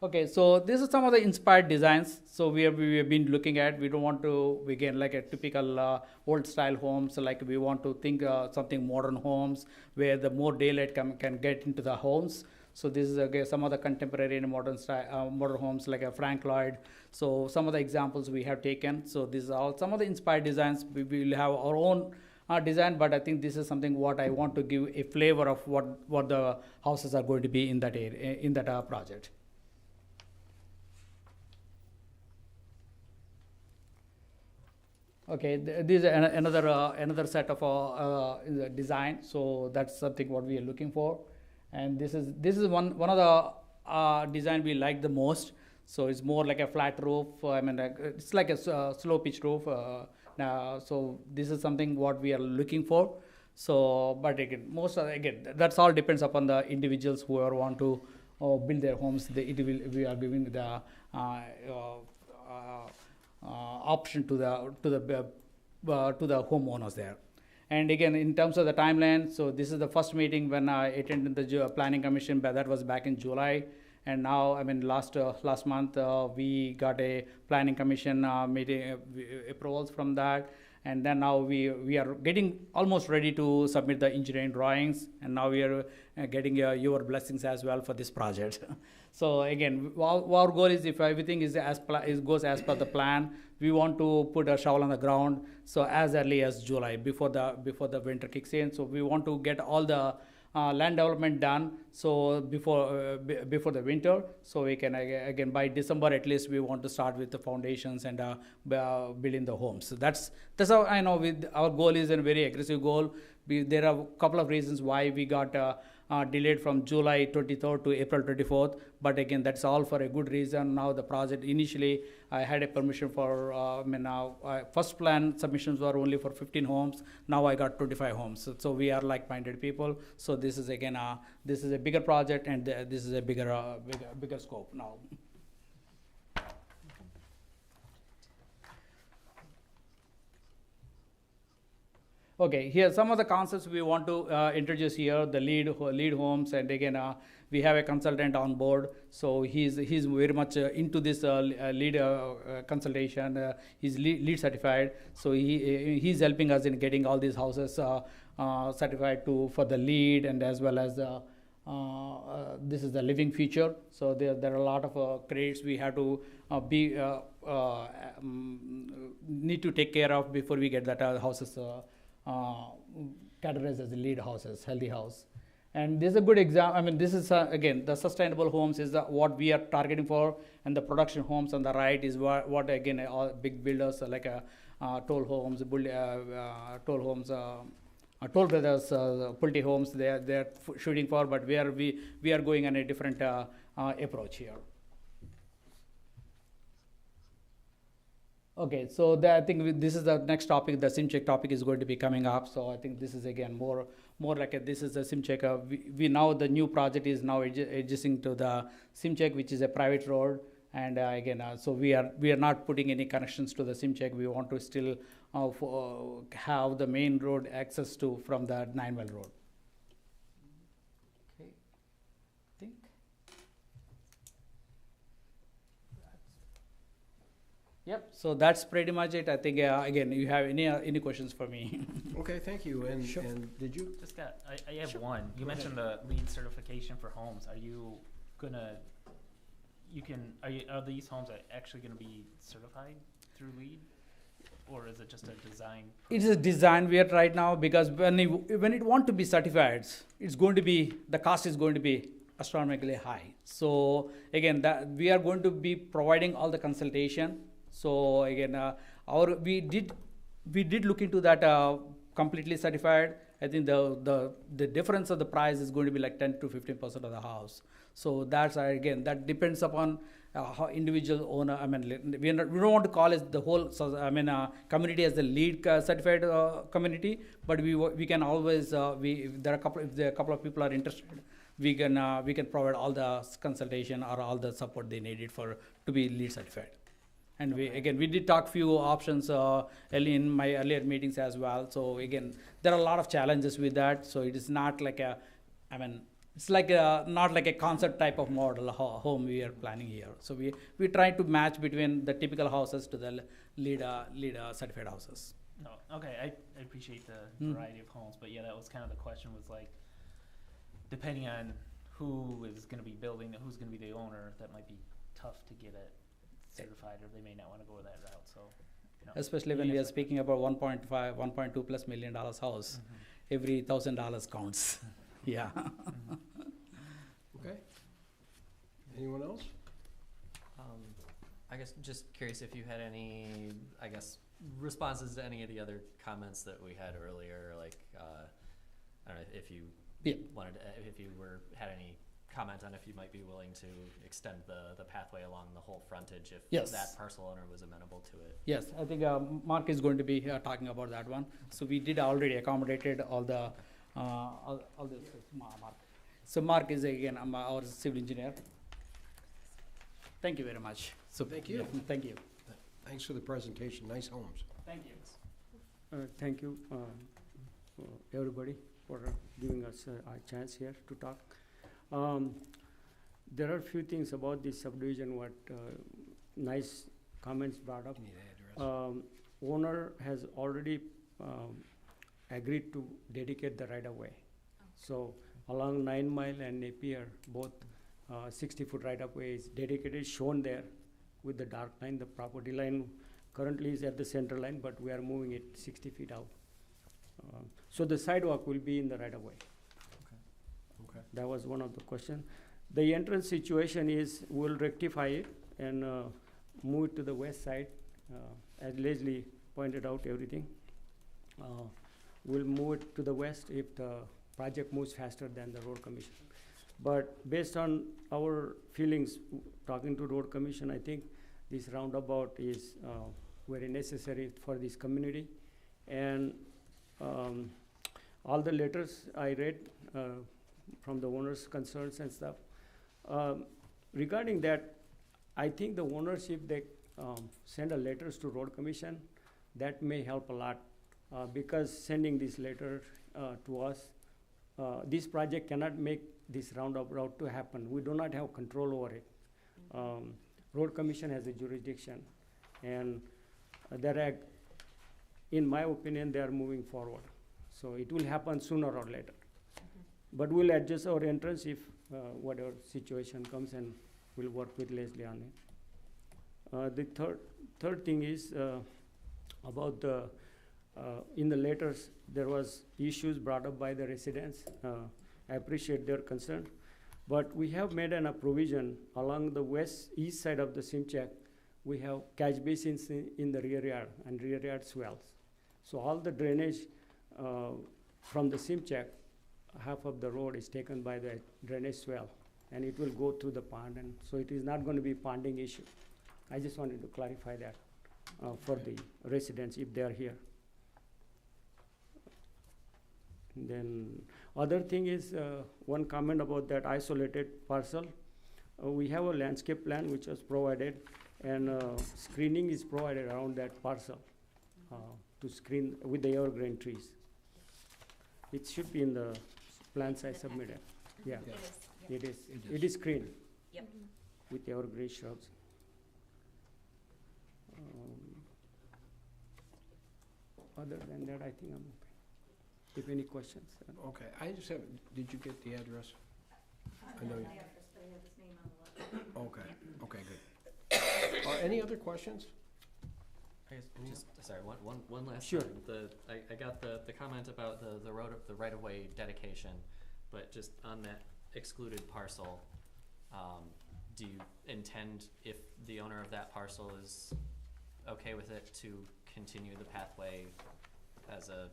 Okay, so this is some of the inspired designs. So we have been looking at. We don't want to begin like a typical old style homes. Like we want to think something modern homes where the more daylight can get into the homes. So this is some of the contemporary and modern style modern homes like a Frank Lloyd. So some of the examples we have taken. So these are all some of the inspired designs. We will have our own design, but I think this is something what I want to give a flavor of what the houses are going to be in that area, in that project. Okay, this is another set of design. So that's something what we are looking for, and this is one of the design we like the most. So it's more like a flat roof. It's like a slow pitch roof. Now, so this is something what we are looking for. So, but again, that's all depends upon the individuals who want to build their homes. We are giving the option to the homeowners there. And again, in terms of the timeline, so this is the first meeting when I attended the planning commission, but that was back in July. And now, last month we got a planning commission meeting approvals from that. And then now we are getting almost ready to submit the engineering drawings, and now we are getting your blessings as well for this project. So again, our goal is if everything is goes as per the plan, we want to put a shovel on the ground. So as early as July, before the winter kicks in. So we want to get all the land development done. So before the winter, so we can again by December at least we want to start with the foundations and building the homes. So that's how I know our goal is a very aggressive goal. There are a couple of reasons why we got delayed from July 23rd to April 24th. But again, that's all for a good reason. Now the project, initially I had a permission for, first plan submissions were only for 15 homes. Now I got 25 homes. So we are like-minded people. So this is again, this is a bigger project, and this is a bigger scope now. Okay, here some of the concepts we want to introduce here, the lead homes, and again we have a consultant on board, so he's very much into this lead consultation. He's lead certified, so he's helping us in getting all these houses certified for the lead, and as well as this is the living feature. So there are a lot of credits we have to need to take care of before we get that houses categorized as the lead houses, healthy house. And this is a good example. This is again the sustainable homes is what we are targeting for, and the production homes on the right is what again all big builders like Toll Homes, Toll Homes, Toll Brothers, Pulte Homes. They're shooting for, but we are going on a different approach here. Okay, so I think this is the next topic. The SIMCHEC topic is going to be coming up. So I think this is again more like this is a SIMCHEC. We now the new project is now adjacent to the SIMCHEC, which is a private road. And again, so we are not putting any connections to the SIMCHEC. We want to still have the main road access to from the 9-well road. Okay, I think Yep, so that's pretty much it. I think, again, you have any questions for me? Okay, thank you, and, Sure. and did you? Just got, I have Sure. one. You Go ahead. mentioned the LEED certification for homes. Are you gonna, are these homes actually gonna be certified through LEED? Or is it just a design? It is a design we are right now, because when it want to be certified, it's going to be, the cost is going to be astronomically high. So again, that we are going to be providing all the consultation. So again, we did look into that completely certified. I think the difference of the price is going to be like 10 to 15% of the house. So that's again, that depends upon how individual owner. I mean, we don't want to call it the whole. Community as the LEED certified community, but we can always if there are a couple of people are interested, we can provide all the consultation or all the support they needed to be LEED certified. And we did talk few options early in my earlier meetings as well. So again, there are a lot of challenges with that. So it is not like it's like not like a concept type of model home we are planning here. So we try to match between the typical houses to the LEED certified houses. No, okay, I appreciate the variety of homes, but yeah, that was kind of the question, was like, depending on who is gonna be building, who's gonna be the owner, that might be tough to get it certified, or they may not wanna go that route, so. Especially when we are speaking about 1.5, 1.2 plus $1 million house, every $1,000 counts. Yeah. Okay. Anyone else? I guess just curious if you had any, I guess, responses to any of the other comments that we had earlier, like, I don't know if you wanted to, if you had any comment on if you might be willing to extend the pathway along the whole frontage if that parcel owner was amenable to it. Yes, I think Mark is going to be talking about that one. So we did already accommodated all the all this. Mark. So Mark is again our civil engineer. Thank you very much. So Thank you. Thank you. Thanks for the presentation, nice homes. Thank you. Thank you, everybody, for giving us a chance here to talk. There are a few things about this subdivision what nice comments brought up. Need an address. Owner has already agreed to dedicate the right-of-way. So along 9 Mile and Napier, both 60-foot right-of-way is dedicated, shown there with the dark line. The property line currently is at the center line, but we are moving it 60 feet out. So the sidewalk will be in the right-of-way. Okay. That was one of the questions. The entrance situation is, we'll rectify it and move it to the west side. As Leslie pointed out everything. We'll move it to the west if the project moves faster than the road commission. But based on our feelings, talking to road commission, I think this roundabout is very necessary for this community. And all the letters I read from the owners' concerns and stuff. Regarding that, I think the owners, if they send a letters to road commission, that may help a lot. Because sending this letter to us, this project cannot make this roundabout to happen. We do not have control over it. Road commission has a jurisdiction, and in my opinion, they are moving forward. So it will happen sooner or later. But we'll adjust our entrance if whatever situation comes, and we'll work with Leslie on it. The third thing is about the in the letters there was issues brought up by the residents. I appreciate their concern, but we have made a provision along the east side of the Simchak. We have catch basins in the rear yard and rear yard swells. So all the drainage from the Simchak, half of the road is taken by the drainage swell, and it will go through the pond, and so it is not going to be ponding issue. I just wanted to clarify that for the residents if they are here. Then other thing is one comment about that isolated parcel. We have a landscape plan which was provided, and screening is provided around that parcel to screen with the evergreen trees. It should be in the plans I submitted. Yeah, It is. it is screened. Yep. With evergreen shrubs. other than that, I think I'm okay. If any questions. Okay, I just have, did you get the address? I know you- Okay, okay, good. Any other questions? I guess just, sorry, one last Sure. time. I got the comment about the road, the right-of-way dedication, but just on that excluded parcel, do you intend, if the owner of that parcel is okay with it, to continue the pathway as a,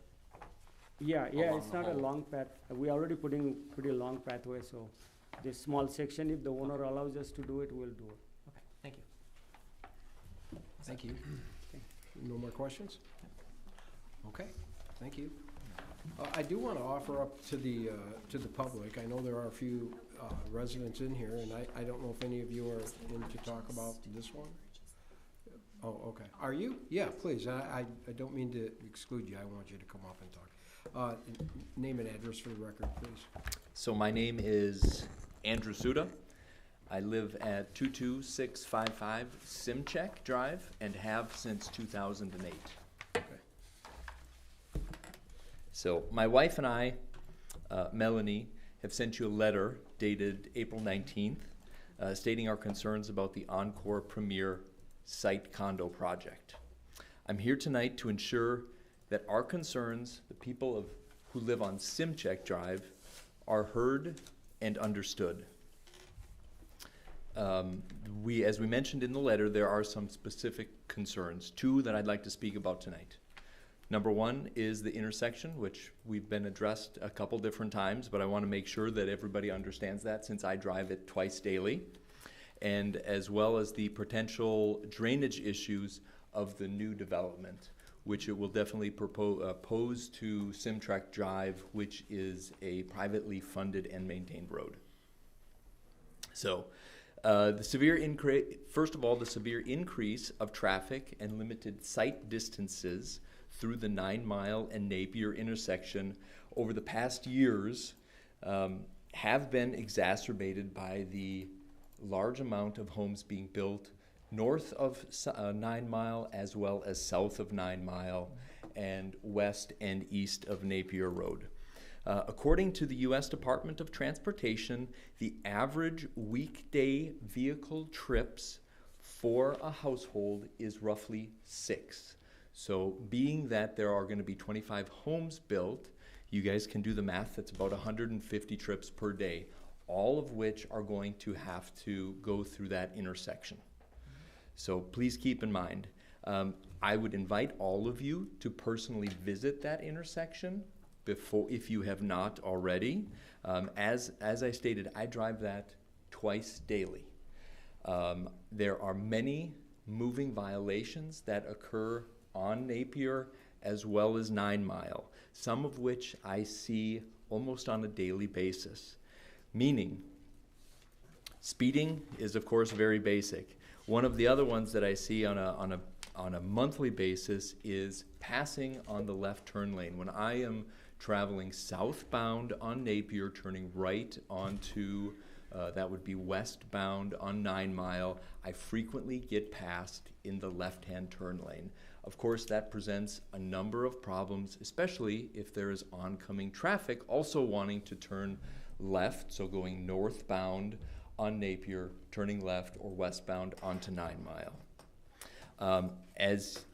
Yeah, along it's the not a whole- long path. We already putting pretty long pathway, so this small section, if the owner allows us to do it, we'll do it. okay, thank you. Thank you. No more questions? Okay, thank you. I do want to offer up to the public, I know there are a few residents in here, and I don't know if any of you are in to talk about this one? Oh, okay. Are you? Yeah, please. I don't mean to exclude you. I want you to come up and talk. Name and address for the record, please. So my name is Andrew Suda. I live at 22655 Simcheck Drive and have since 2008. Okay. So my wife and I, Melanie, have sent you a letter dated April 19th stating our concerns about the Encore Premier Site Condo project. I'm here tonight to ensure that our concerns, the people who live on Simcheck Drive, are heard and understood. As we mentioned in the letter, there are some specific concerns, two that I'd like to speak about tonight. Number one is the intersection, which we've been addressed a couple different times, but I want to make sure that everybody understands that since I drive it twice daily, and as well as the potential drainage issues of the new development, which it will definitely pose to Simcheck Drive, which is a privately funded and maintained road. So, first of all, the severe increase of traffic and limited sight distances through the 9 Mile and Napier intersection over the past years have been exacerbated by the large amount of homes being built north of 9 Mile as well as south of 9 Mile and west and east of Napier Road. According to the U.S. Department of Transportation, the average weekday vehicle trips for a household is roughly 6. So being that there are going to be 25 homes built, you guys can do the math, that's about 150 trips per day, all of which are going to have to go through that intersection. So please keep in mind, I would invite all of you to personally visit that intersection if you have not already. As I stated, I drive that twice daily. There are many moving violations that occur on Napier as well as 9 Mile, some of which I see almost on a daily basis. Meaning, speeding is of course very basic. One of the other ones that I see on a monthly basis is passing on the left turn lane. When I am traveling southbound on Napier, turning right onto that would be westbound on 9 Mile, I frequently get passed in the left-hand turn lane. Of course, that presents a number of problems, especially if there is oncoming traffic also wanting to turn left, so going northbound on Napier, turning left, or westbound onto 9 Mile. As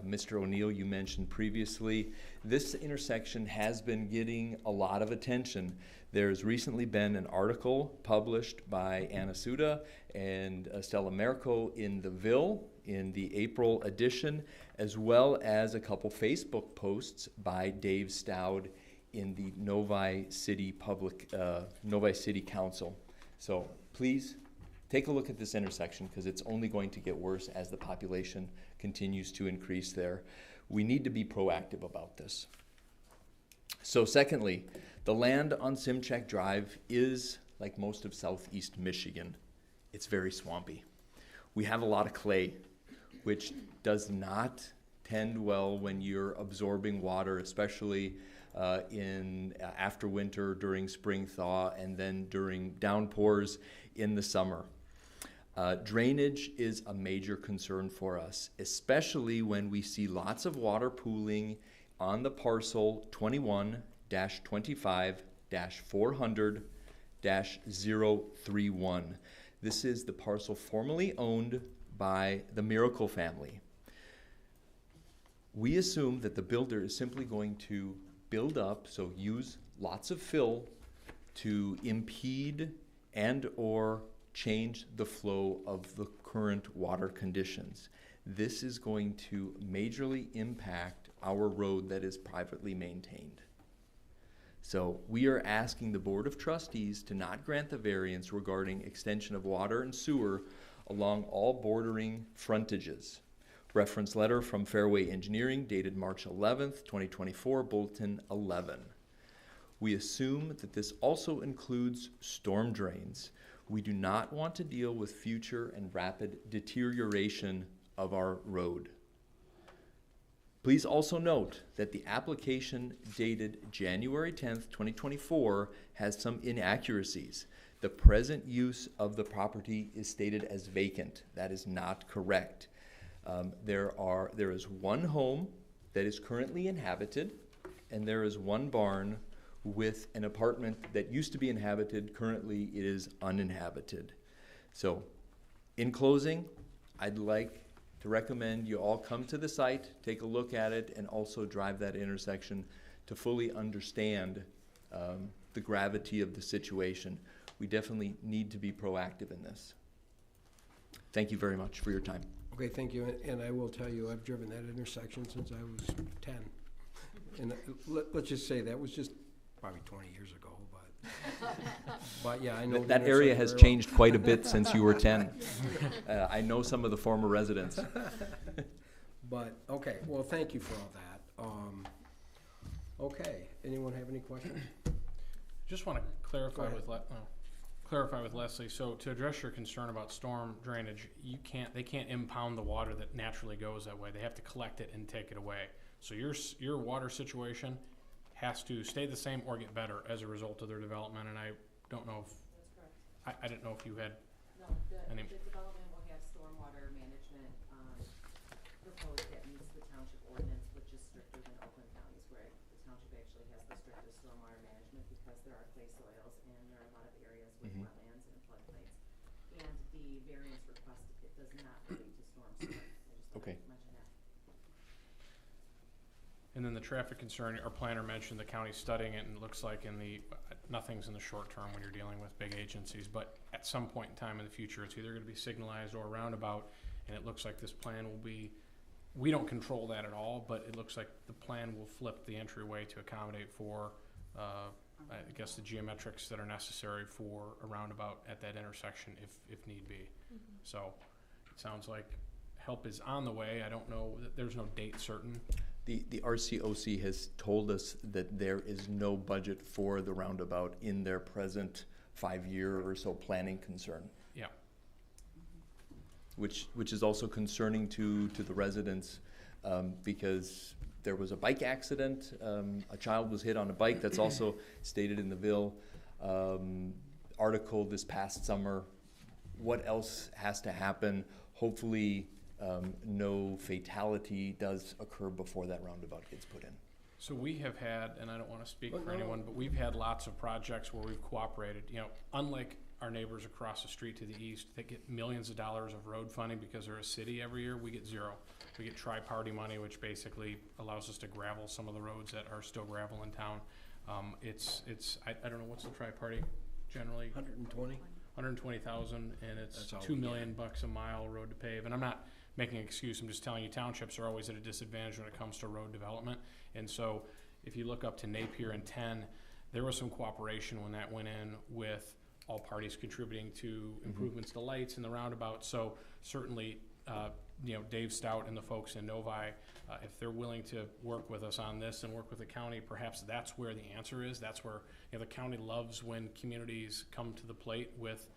Mr. O'Neill, you mentioned previously, this intersection has been getting a lot of attention. There's recently been an article published by Anna Suda and Stella Merco in The Ville in the April edition, as well as a couple Facebook posts by Dave Staude in the Novi City Council. So please take a look at this intersection because it's only going to get worse as the population continues to increase there. We need to be proactive about this. So secondly, the land on Simcheck Drive is like most of southeast Michigan. It's very swampy. We have a lot of clay, which does not tend well when you're absorbing water, especially after winter, during spring thaw, and then during downpours in the summer. Drainage is a major concern for us, especially when we see lots of water pooling on the parcel 21-25-400-031. This is the parcel formerly owned by the Miracle family. We assume that the builder is simply going to build up, so use lots of fill to impede and or change the flow of the current water conditions. This is going to majorly impact our road that is privately maintained. So we are asking the Board of Trustees to not grant the variance regarding extension of water and sewer along all bordering frontages. Reference letter from Fairway Engineering dated March 11th, 2024, Bulletin 11. We assume that this also includes storm drains. We do not want to deal with future and rapid deterioration of our road. Please also note that the application dated January 10th, 2024 has some inaccuracies. The present use of the property is stated as vacant. That is not correct. There is one home that is currently inhabited, and there is one barn with an apartment that used to be inhabited. Currently, it is uninhabited. So, in closing, I'd like to recommend you all come to the site, take a look at it, and also drive that intersection to fully understand the gravity of the situation. We definitely need to be proactive in this. Thank you very much for your time. Okay, thank you, and I will tell you, I've driven that intersection since I was 10. And let's just say that was just probably 20 years ago, but yeah, I know. That area has changed quite a bit since you were 10. I know some of the former residents. But, okay, well, thank you for all that. Okay, anyone have any questions? Just want to clarify with Leslie. So to address your concern about storm drainage, they can't impound the water that naturally goes that way. They have to collect it and take it away. So your water situation has to stay the same or get better as a result of their development. And I don't know if That's correct. I didn't know if you had. No, the development will have stormwater management, proposed that meets the township ordinance, which is stricter than Oakland County's, where the township actually has the strictest stormwater management because there are clay soils and there are a lot of areas with wetlands and floodplains. And the variance request, it does not relate to storm sewer. I just wanted to mention that. And then the traffic concern, our planner mentioned the county studying it, and it looks like nothing's in the short term when you're dealing with big agencies, but at some point in time in the future, it's either going to be signalized or a roundabout, and it looks like this plan will be, we don't control that at all, but it looks like the plan will flip the entryway to accommodate for, I guess, the geometrics that are necessary for a roundabout at that intersection if need be. So it sounds like help is on the way. I don't know, there's no date certain. The RCOC has told us that there is no budget for the roundabout in their present 5-year or so planning concern. Yeah. Which is also concerning to the residents because there was a bike accident. A child was hit on a bike. That's also stated in the Ville article this past summer. What else has to happen? Hopefully no fatality does occur before that roundabout gets put in. So we have had, and I don't want to speak for anyone, but we've had lots of projects where we've cooperated. You know, unlike our neighbors across the street to the east that get millions of dollars of road funding because they're a city every year, we get zero. We get tri-party money, which basically allows us to gravel some of the roads that are still gravel in town. I don't know, what's the tri-party generally? 120,000, and it's $2 million bucks a mile road to pave. And I'm not making an excuse, I'm just telling you townships are always at a disadvantage when it comes to road development. And so if you look up to Napier and 10, there was some cooperation when that went in with all parties contributing to improvements to lights and the roundabout. So certainly, Dave Stout and the folks in Novi, if they're willing to work with us on this and work with the county, perhaps that's where the answer is. That's where the county loves when communities come to the plate with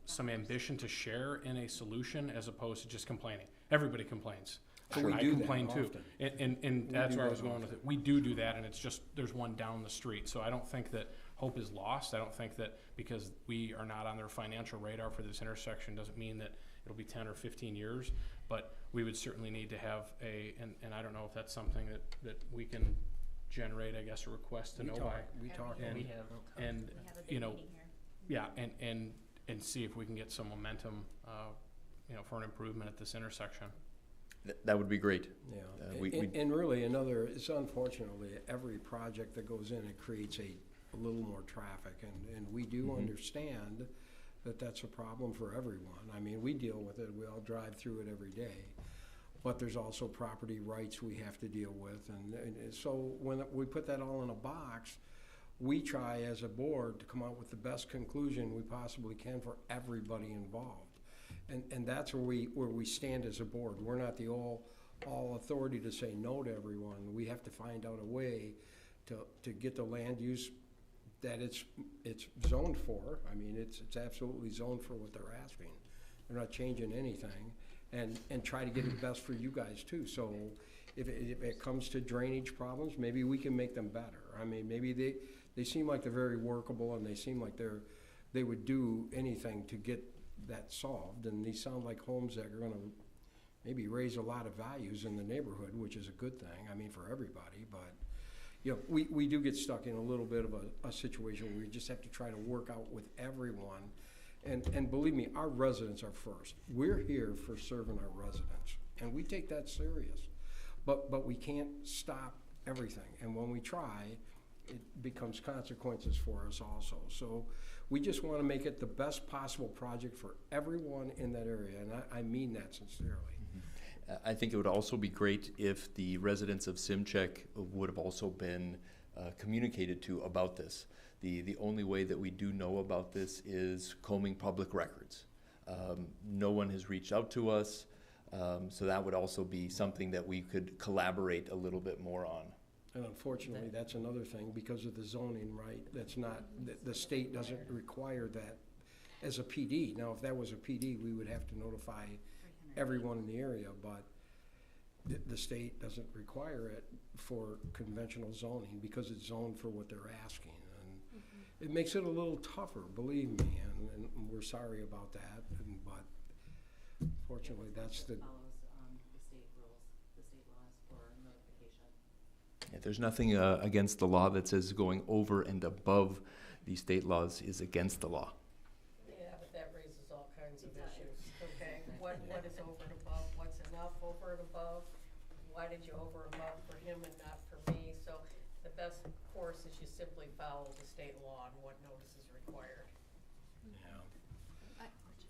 some ambition to share in a solution as opposed to just complaining. Everybody complains. I complain too. And that's where I was going with it. We do that, and it's just there's one down the street. So I don't think that hope is lost. I don't think that because we are not on their financial radar for this intersection doesn't mean that it'll be 10 or 15 years. But we would certainly need to have and I don't know if that's something that we can generate, I guess, a request to know by. We talked. And, We have, and, We have a you big know, meeting here. yeah, and see if we can get some momentum, for an improvement at this intersection. That would be great. Yeah, and really it's unfortunately, every project that goes in, it creates a little more traffic, and we do understand that that's a problem for everyone. I mean, we deal with it, we all drive through it every day, but there's also property rights we have to deal with, and so when we put that all in a box, we try as a board to come out with the best conclusion we possibly can for everybody involved. And that's where we stand as a board. We're not the all authority to say no to everyone. We have to find out a way to get the land use that it's zoned for. I mean, it's absolutely zoned for what they're asking. They're not changing anything, and try to get it best for you guys too. So if it comes to drainage problems, maybe we can make them better. I mean, maybe they seem like they're very workable, and they seem like they would do anything to get that solved, and these sound like homes that are gonna maybe raise a lot of values in the neighborhood, which is a good thing, I mean, for everybody, but, we do get stuck in a little bit of a situation where we just have to try to work out with everyone, and believe me, our residents are first. We're here for serving our residents, and we take that serious, but we can't stop everything, and when we try, it becomes consequences for us also. So we just want to make it the best possible project for everyone in that area, and I mean that sincerely. I think it would also be great if the residents of Simchek would have also been communicated to about this. The only way that we do know about this is combing public records. No one has reached out to us, so that would also be something that we could collaborate a little bit more on. And unfortunately, that's another thing, because of the zoning, right? That's not, the state doesn't require that as a PD. Now, if that was a PD, we would have to notify everyone in the area, but the state doesn't require it for conventional zoning because it's zoned for what they're asking. And it makes it a little tougher, believe me, and we're sorry about that, but fortunately, that's the. Follows the state rules, the state laws for notification. Yeah, there's nothing against the law that says going over and above the state laws is against the law. Yeah, but that raises all kinds of issues, okay? What is over and above, what's enough over and above? Why did you over and above for him and not for me? So the best course is you simply follow the state law and what notice is required. Yeah.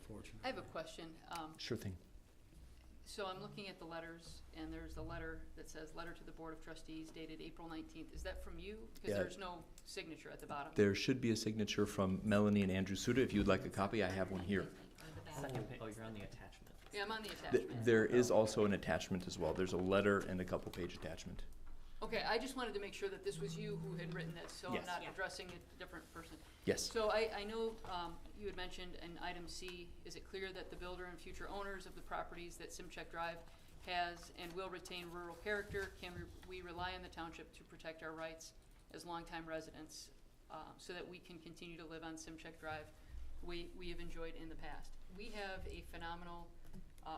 Fortunately. I have a question. Sure thing. So I'm looking at the letters, and there's the letter that says, "Letter to the Board of Trustees dated April 19th. Is that from you? Because Yeah. there's no signature at the bottom. There should be a signature from Melanie and Andrew Suda. If you'd like a copy, I have one here. Second page. Oh, you're on the attachment. Yeah, I'm on the attachment. There is also an attachment as well. There's a letter and a couple page attachment. Okay, I just wanted to make sure that this was you who had written this, so Yes. I'm not Yeah. addressing a different person. Yes. So I know you had mentioned in item C, is it clear that the builder and future owners of the properties that Simchek Drive has and will retain rural character? Can we rely on the township to protect our rights as longtime residents so that we can continue to live on Simchek Drive we have enjoyed in the past? We have a phenomenal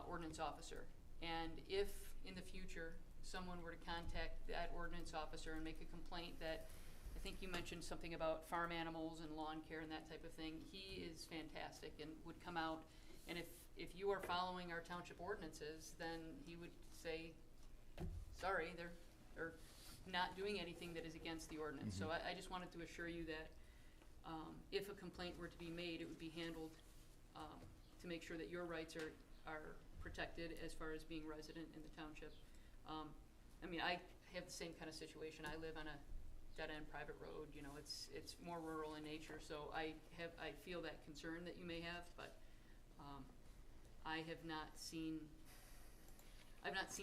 ordinance officer, and if in the future someone were to contact that ordinance officer and make a complaint that, I think you mentioned something about farm animals and lawn care and that type of thing, he is fantastic and would come out, and if you are following our township ordinances, then he would say, sorry, they're not doing anything that is against the ordinance. So I just wanted to assure you that if a complaint were to be made, it would be handled to make sure that your rights are protected as far as being resident in the township. I mean, I have the same kind of situation. I live on a dead-end private road. You know, it's more rural in nature, so I feel that concern that you may have, but I have not seen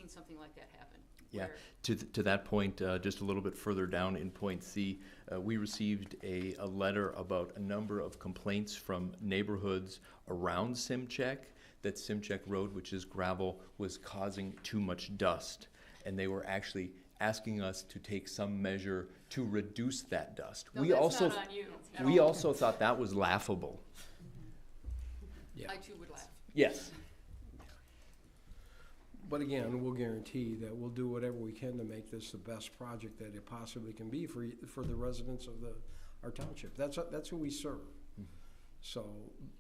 something like that happen. Yeah, to that point, just a little bit further down in point C, we received a letter about a number of complaints from neighborhoods around Simchek that Simchek Road, which is gravel, was causing too much dust. And they were actually asking us to take some measure to reduce that dust. No, we that's also not on you at we all. also thought that was laughable. Yeah. I too would laugh. Yes. But again, we'll guarantee that we'll do whatever we can to make this the best project that it possibly can be for the residents of our township. That's who we serve. So,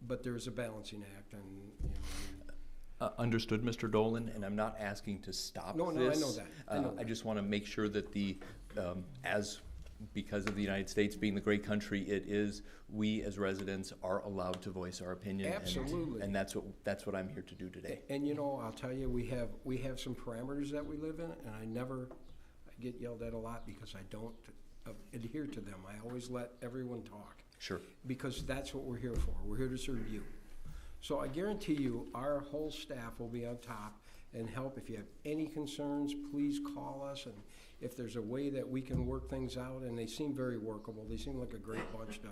but there's a balancing act, and you know. Understood, Mr. Dolan, and I'm not asking to stop No, this. I know that. I know I that. just want to make sure that because of the United States being the great country it is, we as residents are allowed to voice our opinion. Absolutely. And that's what I'm here to do today. And you know, I'll tell you, we have some parameters that we live in, and I get yelled at a lot because I don't adhere to them. I always let everyone talk. Sure. Because that's what we're here for. We're here to serve you. So I guarantee you, our whole staff will be on top and help. If you have any concerns, please call us, and if there's a way that we can work things out, and they seem very workable. They seem like a great bunch to.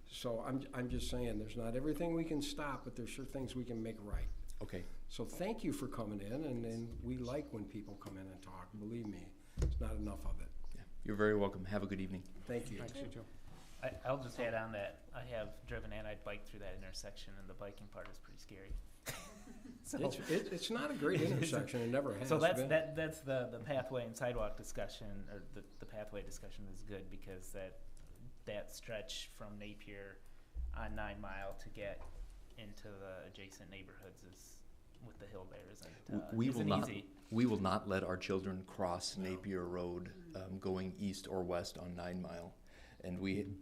So I'm just saying, there's not everything we can stop, but there's sure things we can make right. Okay. So thank you for coming in, and we like when people come in and talk. Believe me, it's not enough of it. Yeah. You're very welcome. Have a good evening. Thank you. Thanks, you too. I'll just add on that I have driven and I biked through that intersection, and the biking part is pretty scary. So It's not a great intersection. It never has so that's been. that's the pathway and sidewalk discussion, or the pathway discussion is good, because that stretch from Napier on 9 Mile to get into the adjacent neighborhoods is with the hill bears, and We will not let our children cross Napier Road going east or west on 9 Mile. And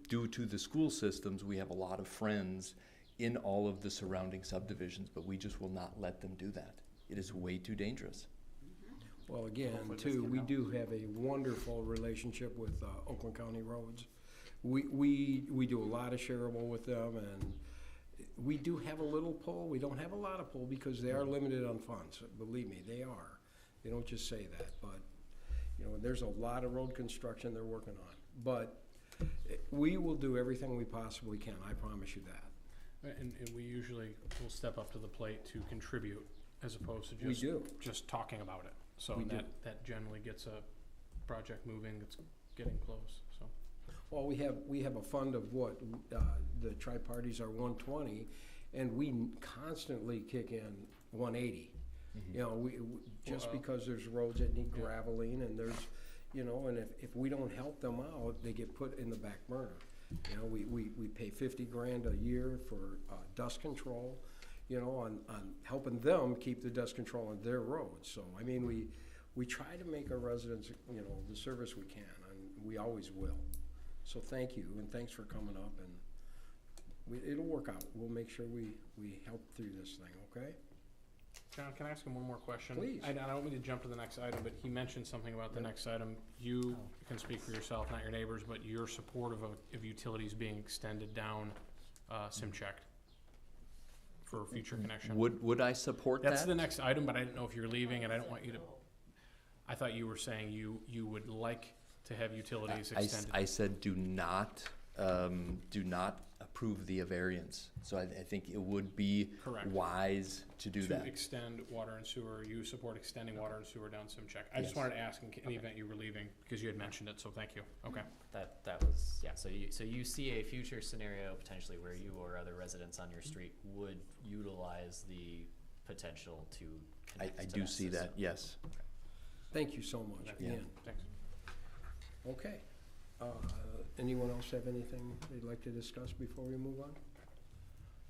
due to the school systems, we have a lot of friends in all of the surrounding subdivisions, but we just will not let them do that. It is way too dangerous. Well, again, too, we do have a wonderful relationship with Oakland County Roads. We do a lot of shareable with them, and we do have a little pull. We don't have a lot of pull because they are limited on funds. Believe me, they are. They don't just say that, but you know, there's a lot of road construction they're working on. But we will do everything we possibly can. I promise you that. And we usually will step up to the plate to contribute as opposed to We do. just talking about it. So We do. that generally gets a project moving that's getting close, so. Well, we have a fund of what, the tri-parties are 120, and we constantly kick in 180. Mm-hmm. You know, we just Well, because there's roads that need yeah. graveling, and there's, you know, and if we don't help them out, they get put in the back burner. You know, we pay 50 grand a year for dust control, you know, on helping them keep the dust control on their roads. So, I mean, we try to make our residents, you know, the service we can, and we always will. So thank you, and thanks for coming up, and it'll work out. We'll make sure we help through this thing, okay? John, can I ask him one more question? Please. I don't mean to jump to the next item, but he mentioned something about the next item. You can speak for yourself, not your neighbors, but you're supportive of utilities being extended down Simcheck for future connection. Would I support that? That's the next item, but I didn't know if you're leaving, and I don't want you to. I thought you were saying you would like to have utilities extended. I said do not approve the variance. So I think it would be Correct. wise to do that. To extend water and sewer, you support extending water and sewer down Simcheck. I just Yes. wanted to ask in the event you were leaving, because you had mentioned it, so thank you. Okay. That was, yeah, so you see a future scenario potentially where you or other residents on your street would utilize the potential to connect I to do that see system. that, yes. Thank you so much, Yeah. again. Thanks. Okay. Anyone else have anything they'd like to discuss before we move on?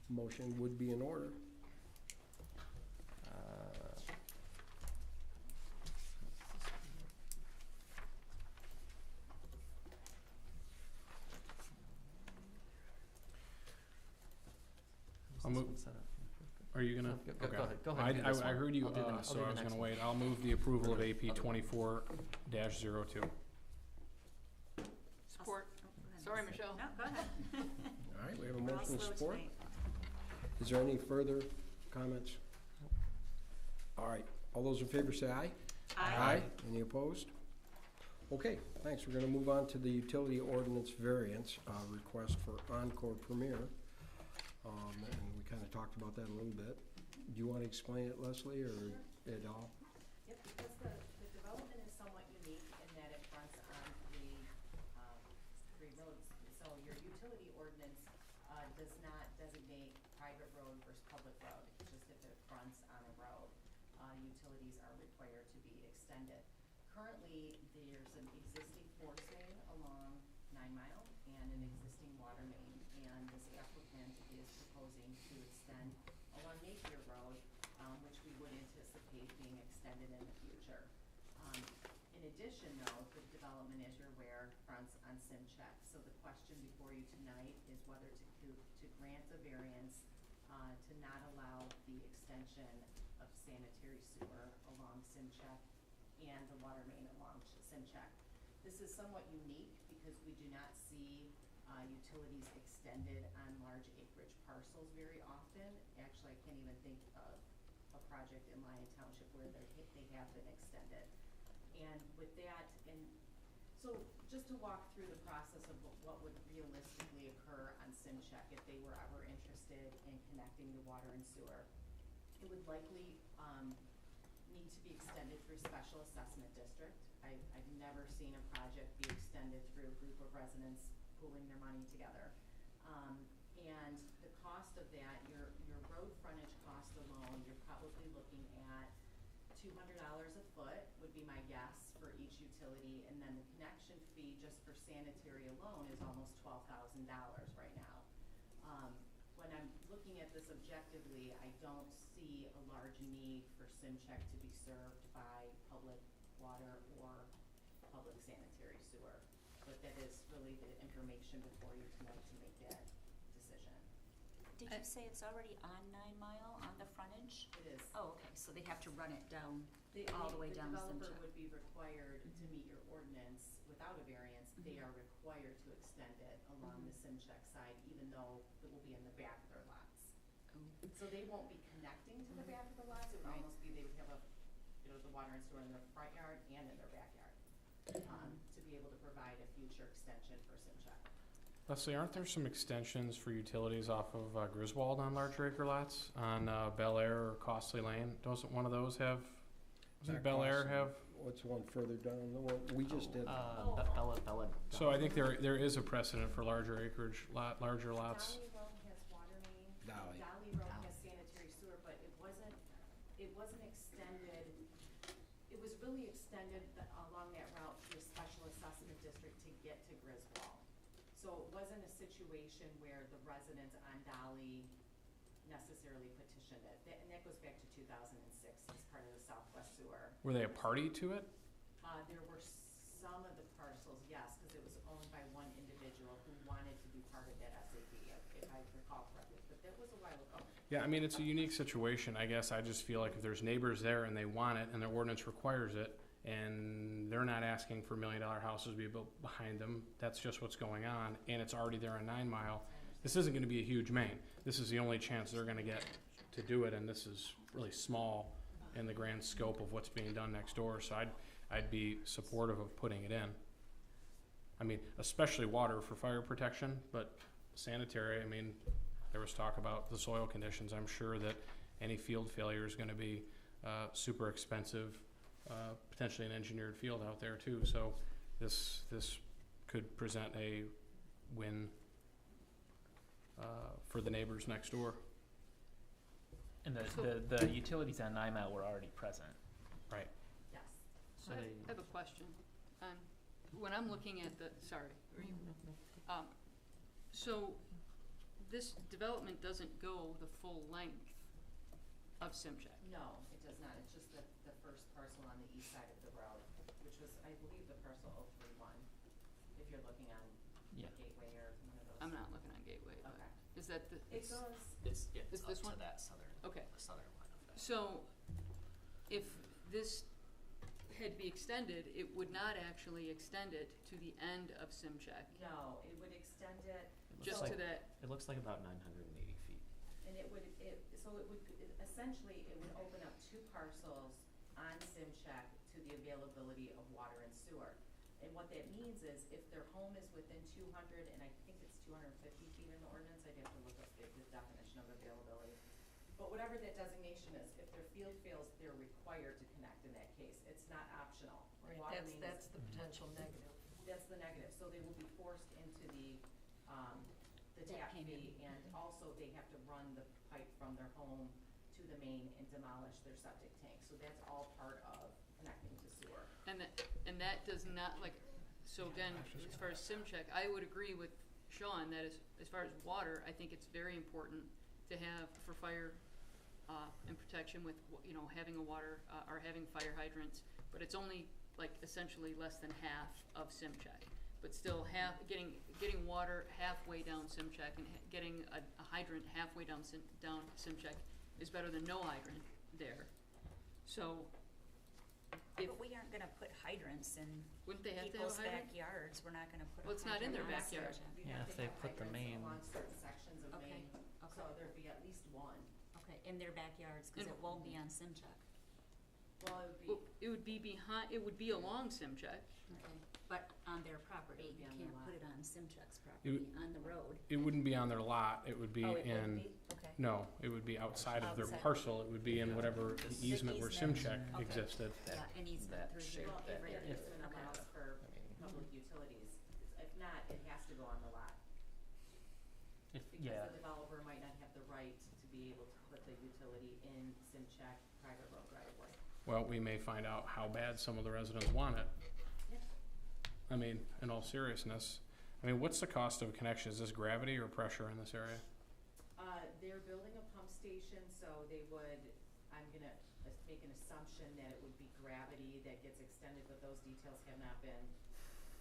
Motion would be in order. I'll move. Are you gonna? Go okay. ahead, go ahead and do this I one. heard you, I'll do the- I'll so do I the was next gonna one. wait. I'll move the approval of AP 24-02. Support. Sorry, Michelle. No, go ahead. All right, we have a We're all motion and slow support. tonight. Is there any further comments? All right, all those in favor say aye. Aye. Any opposed? Okay, thanks. We're gonna move on to the utility ordinance variance, request for Encore Premier. And we kinda talked about that a little bit. Do you wanna explain it, Leslie, or at all? Yep, because the development is somewhat unique in that it fronts on three roads. So your utility ordinance, does not designate private road versus public road. It's just if it fronts on a road. Utility utilities are required to be extended. Currently, there's an existing force main along 9 Mile and an existing water main, and this applicant is proposing to extend along Napier Road, which we would anticipate being extended in the future. In addition, though, the development, as you're aware, fronts on Simcheck. So the question before you tonight is whether to grant a variance to not allow the extension of sanitary sewer along Simcheck and the water main along Simcheck. This is somewhat unique because we do not see utilities extended on large acreage parcels very often. Actually, I can't even think of a project in Lyon Township where they have been extended. And with that, and so just to walk through the process of what would realistically occur on Simcheck if they were ever interested in connecting the water and sewer, it would likely need to be extended through special assessment district. I've never seen a project be extended through a group of residents pooling their money together. And the cost of that, your road frontage cost alone, you're probably looking at $200 a foot would be my guess for each utility, and then the connection fee just for sanitary alone is almost $12,000 right now. When I'm looking at this objectively, I don't see a large need for Simcheck to be served by public water or public sanitary sewer. But that is really the information before you tonight to make that decision. Did you say it's already on 9 Mile on the frontage? It is. Oh, okay, so they have to run it down all the way down The developer Simcheck. would be required to meet your ordinance without a variance. They are required to extend it along the Simcheck side, even though it will be in the back of their lots. So they won't be connecting to the back of the lots. It would Right. almost be they would have the water and sewer in their front yard and in their backyard to be able to provide a future extension for Simcheck. Leslie, aren't there some extensions for utilities off of Griswold on larger acre lots on Bel Air or Costley Lane? Doesn't one of those have, doesn't Bel Air have? What's one further down, the one we just did? Bella. So I think there is a precedent for larger acreage, larger lots. Dolly Road has water main. Dolly. Dolly Road has sanitary sewer, but it wasn't extended. It was really extended along that route through a special assessment district to get to Griswold. So it wasn't a situation where the residents on Dolly necessarily petitioned it. And that goes back to 2006 as part of the Southwest Sewer. Were they a party to it? There were some of the parcels, yes, because it was owned by one individual who wanted to be part of that SAB, if I recall correctly, but that was a while ago. Yeah, I mean, it's a unique situation. I guess I just feel like if there's neighbors there and they want it and their ordinance requires it and they're not asking for $1 million houses to be built behind them, that's just what's going on, and it's already there on 9 Mile. This isn't gonna be a huge main. This is the only chance they're gonna get to do it, and this is really small in the grand scope of what's being done next door, so I'd be supportive of putting it in. I mean, especially water for fire protection, but sanitary, I mean, there was talk about the soil conditions. I'm sure that any field failure is gonna be super expensive, potentially an engineered field out there too, so this could present a win for the neighbors next door. And the utilities on 9 Mile were already present. Right. Yes. So I have a question. When I'm looking at the, so this development doesn't go the full length of Simcheck? No, it does not. It's just the first parcel on the east side of the road, which was, I believe, the parcel 031, if you're looking on Gateway or one of those. I'm not looking on Gateway, but Okay. is that the? It goes, It's Is up this to one? that southern, Okay. the southern line of that. So, if this had be extended, it would not actually extend it to the end of Simcheck, no, it would extend it. just to that, It looks like about 980 feet. And it would, essentially, it would open up 2 parcels on Simcheck to the availability of water and sewer. And what that means is if their home is within 200, and I think it's 250 feet in the ordinance, I'd have to look up the definition of availability. But whatever that designation is, if their field fails, they're required to connect in that case. It's not optional. Right, Water main is- that's the potential negative. That's the negative, so they will be forced into the tap fee, and also they have to run the pipe from their home to the main and demolish their septic tank. So that's all part of connecting to sewer. And that does not, like, so again, as far as SimCheck, I would agree with Sean that as far as water, I think it's very important to have for fire and protection with, you know, having a water, or having fire hydrants, but it's only like essentially less than half of SimCheck. But still getting water halfway down SimCheck and getting a hydrant halfway down SimCheck is better than no hydrant there. So But we aren't gonna put hydrants in wouldn't they have to have a people's hydrant? backyards, we're not gonna put a Well, it's not in their hydrant on backyard. SimCheck. You Yeah, have if to they have put the hydrants main- along certain sections of Okay, main, so okay. there'd be at least one. Okay, in their backyards, cause And- it won't be on SimCheck. Well, it would be. Well, it would be behind, it would be along SimCheck. Okay, but on their property, It would be you on their can't lot. put it on SimCheck's property, on the road. It wouldn't be on their lot, it would be Oh, it in, wouldn't be? Okay. no, it would be outside of their Outside. parcel, it would be in whatever easement where easement. SimCheck Okay. existed. Yeah, an easement that through shape, the Well, that if area. the easement Okay. allows for I mean, public utilities, if not, it has to go on the lot. if, Because yeah, the developer might not have the right to be able to put the utility in SimCheck private road right of way. Well, we may find out how bad some of the residents want it. Yeah. I mean, in all seriousness, I mean, what's the cost of a connection? Is this gravity or pressure in this area? They're building a pump station, so they would, I'm gonna make an assumption that it would be gravity that gets extended, but those details have not been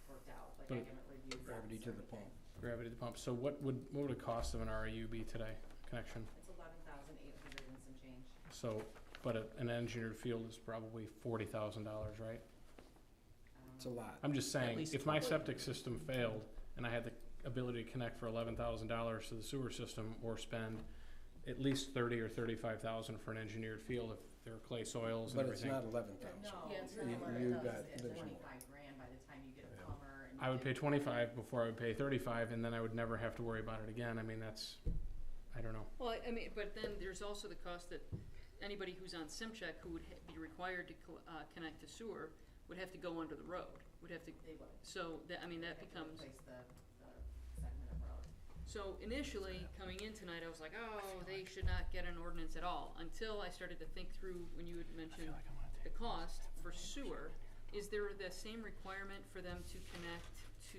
worked out, like I But- haven't reviewed. Gravity that to the sort of pump. thing. Gravity to the pump. So what would the cost of an RAU be today, connection? It's 11,800 and some change. So, but an engineered field is probably $40,000, right? It's a lot. I'm just saying, least if my 20. septic system failed and I had the ability to connect for $11,000 to the sewer system, or spend at least 30 or 35,000 for an engineered field if there are clay soils and But it's everything, not 11,000. No, Yeah, it's no, not it 11,000. got- It's there's more. 25 grand by the time you get a plumber and. I would you pay get- 25 before I would pay 35, and then I would never have to worry about it again. I mean, that's, I don't know. Well, I mean, but then there's also the cost that anybody who's on SimCheck who would be required to connect to sewer would have to go under the road, would have to, They would. so that, I mean, that Have to becomes, replace the segment of road. so initially, coming in tonight, I was like, oh, they should not get an ordinance at all, until I started to think through, when you had mentioned the cost for sewer, is there the same requirement for them to connect to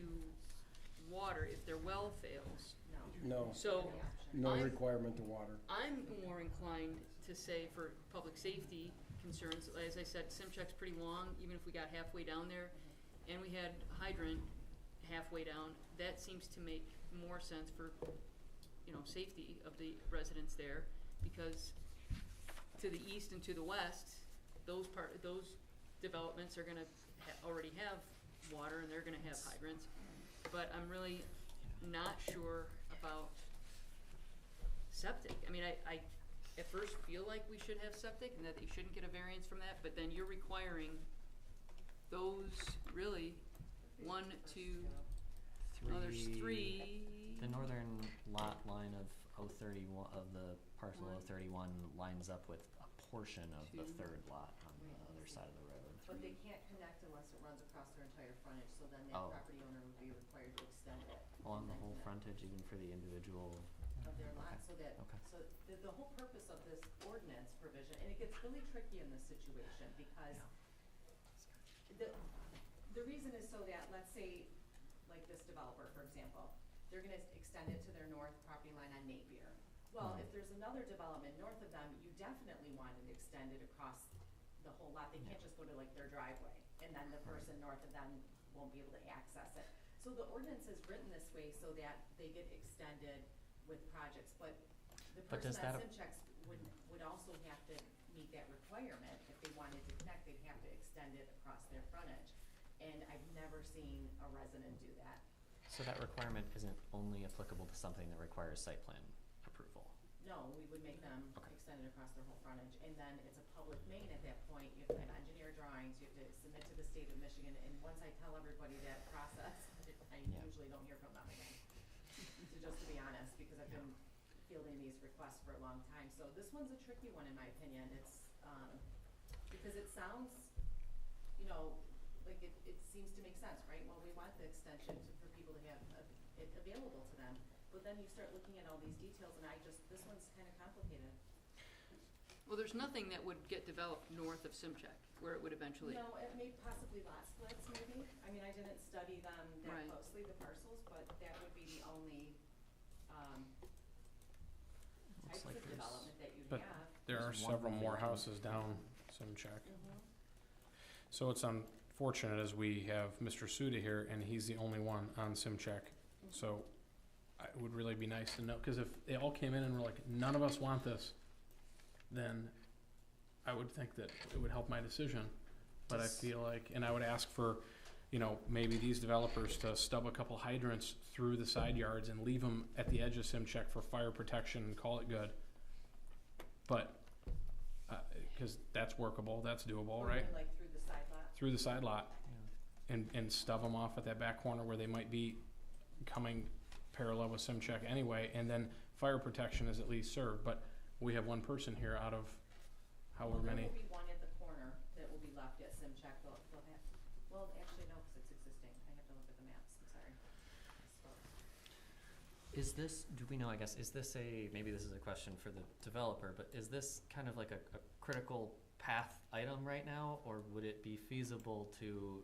water if their well fails? No. No, So, no I'm- requirement to water. I'm more inclined to say for public safety concerns, as I said, SimCheck's pretty long, even if we got halfway down there, and we had hydrant halfway down, that seems to make more sense for, you know, safety of the residents there, because to the east and to the west, those developments are gonna already have water, and they're gonna have hydrants, but I'm really not sure about septic. I mean, I at first feel like we should have septic and that they shouldn't get a variance from that, but then you're requiring those really, one, two, oh, there's three. The northern lot line of 031, of the parcel One. 031 lines up with a portion of the Two. third lot on the other side of the road. But they can't connect unless it runs across their entire frontage, so then that Oh. property owner would be required to extend it. On the and whole connect frontage, even for the individual. Of their lot, Okay. so that, Okay. so the whole purpose of this ordinance provision, and it gets really tricky in this situation, because the reason is so that, let's say, like this developer, for example, they're gonna extend it to their north property line on Napier. Well, if there's another development north of them, you definitely want it extended across the whole lot. They can't just go to like their driveway, and then the person north of them won't be able to access it. So the ordinance is written this way so that they get extended with projects, but the But does person on that SimCheck's would also have to meet that requirement. If they wanted to connect, they'd have to extend it across their frontage. And I've never seen a resident do that. So that requirement isn't only applicable to something that requires site plan approval? No, we would make them Okay. extend it across their whole frontage, and then it's a public main at that point. You have to have engineer drawings, you have to submit to the state of Michigan, and once I tell everybody that process, I Yeah. usually don't hear from them again. So just to be honest, because I've been fielding these requests for a long time, so this one's a tricky one in my opinion. It's, because it sounds, you know, like it seems to make sense, right? Well, we want the extension for people to have it available to them, but then you start looking at all these details, and this one's kind of complicated. Well, there's nothing that would get developed north of Simchek, where it would eventually. No, it may possibly lot splits maybe. I mean, I didn't study them that Right. closely, the parcels, but that would be the only, Looks types like of there's- development that you'd But have. There are There's one several more vacant. houses down Simchek. Mhm. So it's unfortunate as we have Mr. Suda here, and he's the only one on Simchek. So it would really be nice to know, because if they all came in and were like, none of us want this, then I would think that it would help my decision. But I feel like, and I would ask for, you know, maybe these developers to stub a couple hydrants through the side yards and leave them at the edge of Simchek for fire protection and call it good. But, because that's workable, that's doable, Or right? even like through the side lot. Through the side lot, Yeah. and stub them off at that back corner where they might be coming parallel with Simchek anyway, and then fire protection is at least served, but we have one person here out of however Well, many. there will be one at the corner that will be left at Simchek. They'll have, well, actually, no, because it's existing. I have to look at the maps, I'm sorry. I suppose. Is this, do we know, I guess, is this a, maybe this is a question for the developer, but is this kind of like a critical path item right now? Or would it be feasible to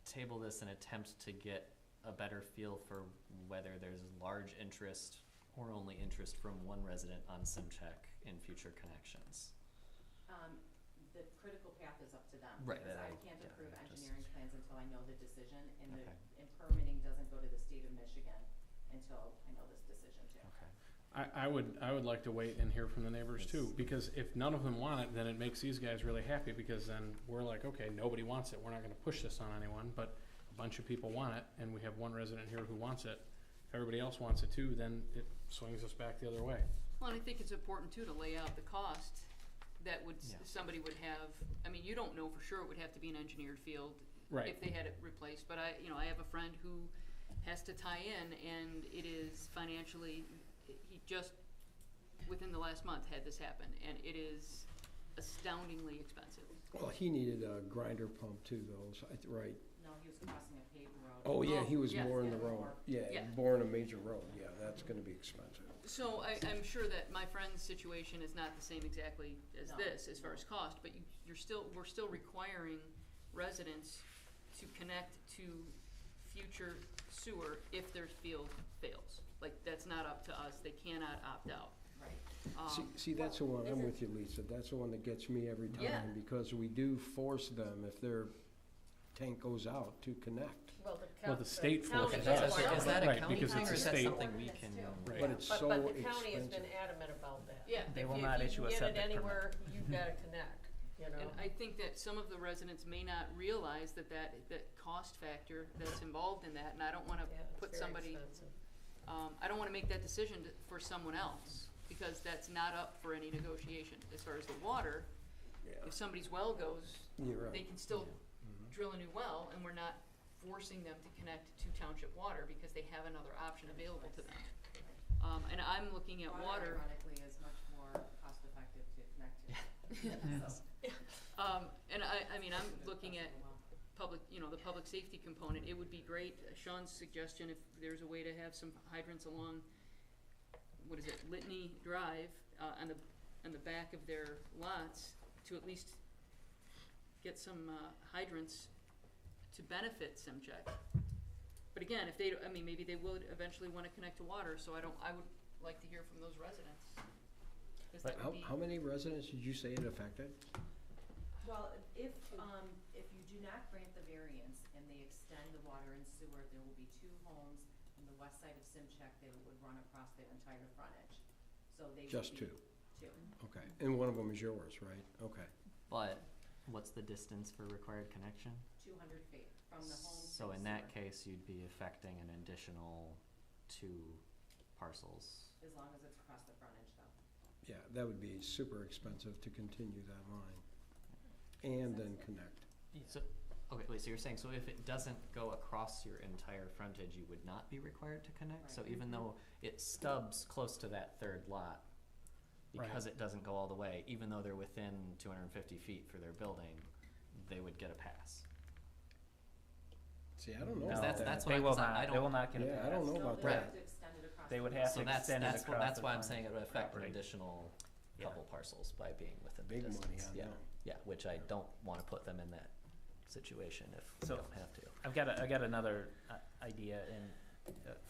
table this and attempt to get a better feel for whether there's large interest or only interest from one resident on Simchek in future connections? The critical path is up to them. Right, Because that I I- can't yeah, approve I just- engineering plans until I know the decision, and Okay. and permitting doesn't go to the state of Michigan until I know this decision too. Okay. I would like to wait and hear from the neighbors too, because if none of them want it, then it makes these guys really happy, because then we're like, okay, nobody wants it, we're not gonna push this on anyone, but a bunch of people want it, and we have one resident here who wants it. If everybody else wants it too, then it swings us back the other way. Well, and I think it's important too to lay out the cost that would, Yeah. somebody would have, I mean, you don't know for sure, it would have to be an engineered field Right. if they had it replaced, but I have a friend who has to tie in, and it is financially, he just, within the last month, had this happen, and it is astoundingly expensive. Well, he needed a grinder pump too, though, so right. No, he was crossing a paved road. Oh, yeah, he was yes, boring yeah, the road. more. Yeah, Yeah. boring a major road, yeah, that's gonna be expensive. So I'm sure that my friend's situation is not the same exactly as No, this, as far no. as cost, but we're still requiring residents to connect to future sewer if their field fails. Like, that's not up to us, they cannot opt out. Right. See, that's the one, I'm with you, Lisa, that's the one that gets me every Yeah. time, because we do force them, if their tank goes out, to connect. Well, the state county forces Is us. that, is that a Right, county because thing, it's or a is that state. something we can? Right. But it's so But the expensive. county has been adamant about that. Yeah. They will not issue a If you septic can get it permit. anywhere, you've gotta connect, you know? And I think that some of the residents may not realize that cost factor that's involved in that, and I don't wanna Yeah, it's put very somebody, expensive. I don't wanna make that decision for someone else, because that's not up for any negotiation. As far as the water, Yeah, if somebody's well goes, you're they right. can still drill a new well, and we're not forcing them to connect to township water, because they have another option available to them. And I'm looking at water, Ironically is much more cost effective to connect to. So, and I mean, I'm looking at public, the public safety component. It would be great, Sean's suggestion, if there's a way to have some hydrants along, what is it, Litany Drive, on the back of their lots, to at least get some hydrants to benefit Simchek. But again, if they, maybe they would eventually wanna connect to water, so I would like to hear from those residents. 'Cause that would be. How many residents did you say it affected? Well, if you do not grant the variance and they extend the water and sewer, there will be 2 homes on the west side of Simchek that would run across their entire frontage. So they would Just be 2? 2. Okay, and one of them is yours, right? Okay. But what's the distance for required connection? 200 feet from the home to So the in that sewer, case, you'd be affecting an additional 2 parcels. as long as it's across the frontage though. Yeah, that would be super expensive to continue that line and then connect. So, okay, wait, so you're saying, so if it doesn't go across your entire frontage, you would not be required to connect? So Right. even though it stubs close to that third lot, because it doesn't go all the way, even though they're within 250 feet for their building, they would get a pass? See, I don't know No, about that. that's what they I- will 'cause I not, they don't- will not get a Yeah, pass. I don't know No, about they that. have to extend it across. They would the have So to that's, extend it that's, across that's the why I'm front saying it would affect an property. additional Yeah. couple parcels by being within the Big money distance. on Yeah, that. yeah, which I don't wanna put them in that situation if we So- don't have to. I got another idea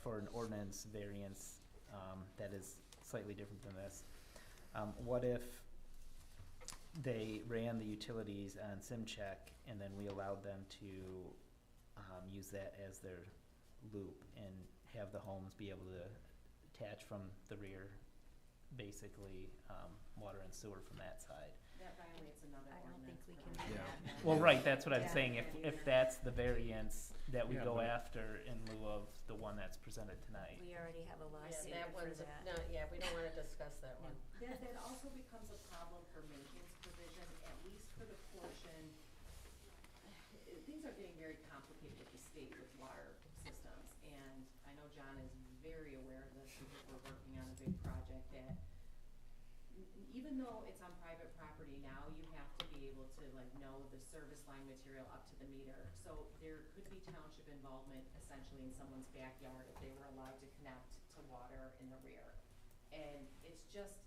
for an ordinance variance that is slightly different than this. What if they ran the utilities on SimCheck and then we allowed them to use that as their loop and have the homes be able to attach from the rear, basically water and sewer from that side? That violates another I don't think ordinance. we for can that. do Yeah. that. Well, right, that's what I'm Yeah. saying, if that's the variance that we Yeah, go but- after in lieu of the one that's presented tonight. We already have a Yeah, lawsuit that for one's, that. no, yeah, we don't wanna discuss that one. That also becomes a problem for maintenance provision, at least for the portion. Things are getting very complicated with the state with water systems, and I know John is very aware of this because we're working on a big project that even though it's on private property now, you have to be able to like know the service line material up to the meter. So there could be township involvement essentially in someone's backyard if they were allowed to connect to water in the rear. And it's just,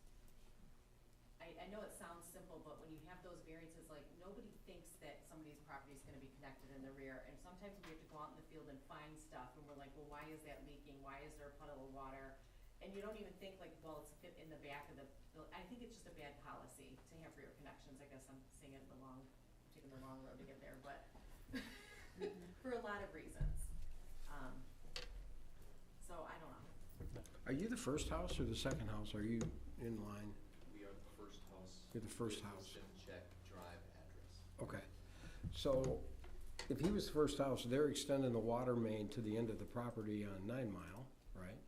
I know it sounds simple, but when you have those variances, like nobody thinks that somebody's property is gonna be connected in the rear. And sometimes we have to go out in the field and find stuff and we're like, well, why is that leaking? Why is there a puddle of water? And you don't even think like, well, it's fit in the back of the, I think it's just a bad policy to have rear connections. I guess I'm saying it taking the long road to get there, but for a lot of reasons. So I don't know. Are you the first house or the second house? Are you in line? We are the first house. You're the first with house. Simcheck Drive address. Okay. So if he was the first house, they're extending the water main to the end of the property on 9 Mile, right?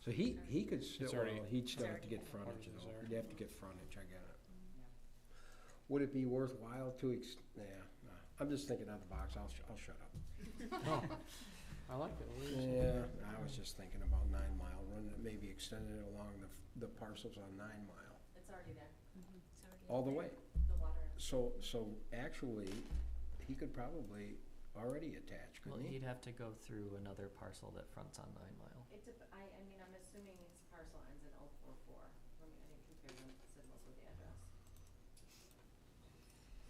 So he could still, already- well, he'd still have to get It's frontage, already though. there. He'd have to get frontage, I get it. Would it be worthwhile to nah, I'm just thinking out of the box, I'll shut up. Oh, I like it. What do you say? Yeah, I was just thinking about 9 Mile, running it, maybe extending it along the parcels on 9 Mile, It's already there, It's already all the there. way. the water. So actually, he could probably already attach, Well, couldn't he? he'd have to go through another parcel that fronts on 9 Mile. I mean, I'm assuming his parcel ends in 044. I didn't compare the signals with the address.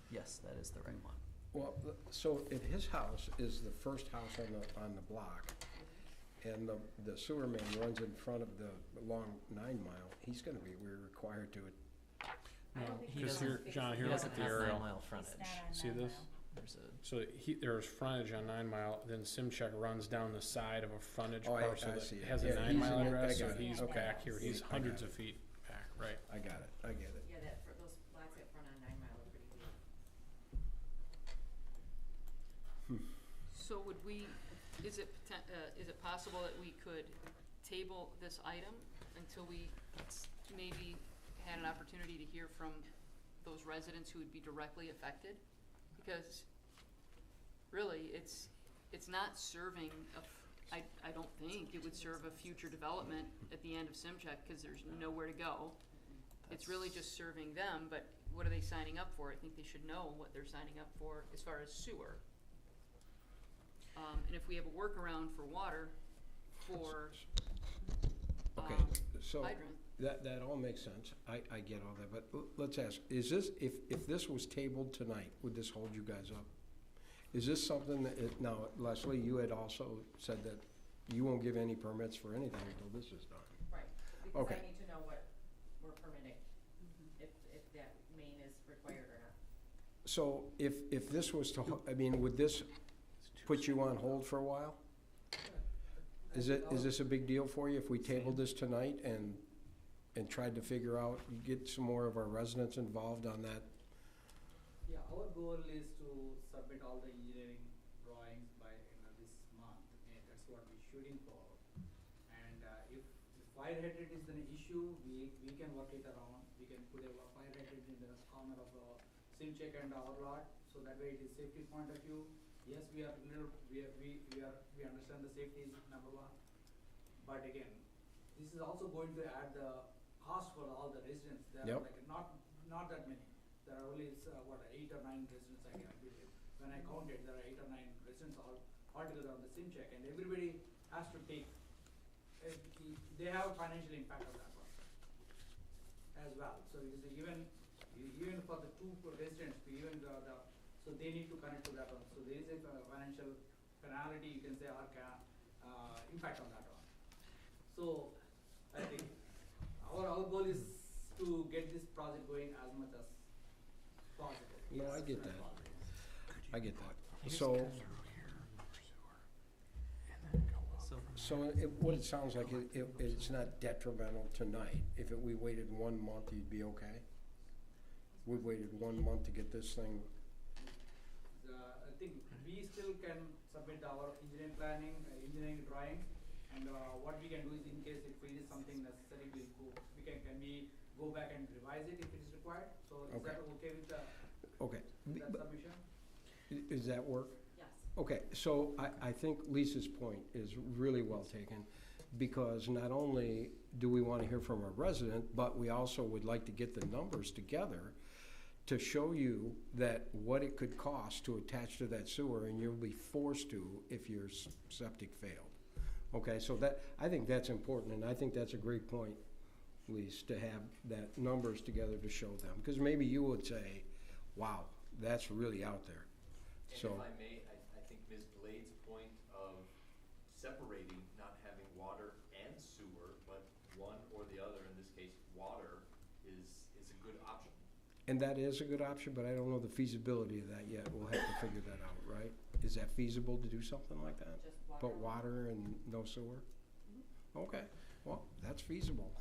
Yes, that is the right one. Well, so if his house is the first house on the block, and the sewer main runs in front of the long 9 Mile, he's gonna be required to, I No, don't think he because doesn't here, fix John, it. here, He look doesn't at the have 9 aerial. Mile It's frontage. not on See 9 this? Mile. There's a, So there's frontage on 9 Mile, then Simcheck runs down the side of a frontage Oh, I parcel that see it. has a Yeah, 9 he's Mile in it. address, I so got it. he's Okay. back here, he's I got hundreds it. of feet back, right? I get it. Yeah, those lots at front on 9 Mile are pretty deep. So would we, is it possible that we could table this item until we maybe had an opportunity to hear from those residents who would be directly affected? Because really, it's not serving I don't think it would serve a future development at the end of Simcheck, cause there's nowhere to go. It's really just serving them, but what are they signing up for? I think they should know what they're signing up for as far as sewer. And if we have a workaround for water, for, Okay, so hydrant. that all makes sense. I get all that, but let's ask, is this, if this was tabled tonight, would this hold you guys up? Is this something that, now Leslie, you had also said that you won't give any permits for anything until this is done. Right, because Okay. I need to know what we're permitting, if that main is required or not. So if this was to, I mean, would this put you on hold for a while? Is this a big deal for you if we tabled this tonight and tried to figure out, get some more of our residents involved on that? Yeah, our goal is to submit all the engineering drawings by end of this month, and that's what we're shooting for. And if fire hydrant is an issue, we can work it around. We can put a fire hydrant in the corner of the Simcheck and our lot, so that way it is safety point of view. Yes, we understand the safety is number one, but again, this is also going to add the cost for all the residents. There are Yep. like not that many. There are only 8 or 9 residents I can believe. When I counted, there are 8 or 9 residents altogether on the Simcheck, and everybody has to take. They have a financial impact on that one. as well. So it is even for the two residents, so they need to connect to that one. So there is a financial penalty, you can say, or impact on that one. So I think our goal is to get this project going as much as possible. No, I get As soon as that. possible. I get that. So, what it sounds like, it's not detrimental tonight. If we waited 1 month, you'd be okay? We waited 1 month to get this thing, I think we still can submit our engineering planning, engineering drawings, and what we can do is, in case if it is something necessary, can we go back and revise it if it is required? So is Okay. that okay with the okay. with that submission? Does that work? Yes. Okay, so I think Lisa's point is really well taken, because not only do we want to hear from a resident, but we also would like to get the numbers together to show you that what it could cost to attach to that sewer, and you'll be forced to if your septic failed. Okay, so I think that's important, and I think that's a great point, Lisa, to have that numbers together to show them, because maybe you would say, wow, that's really out there. And So. if I may, I think Ms. Blade's point of separating, not having water and sewer, but one or the other, in this case, water, is a good option. And that is a good option, but I don't know the feasibility of that yet. We'll have to figure that out, right? Is that feasible to do something like that? Just water. Put water and no sewer? Okay, well, that's feasible.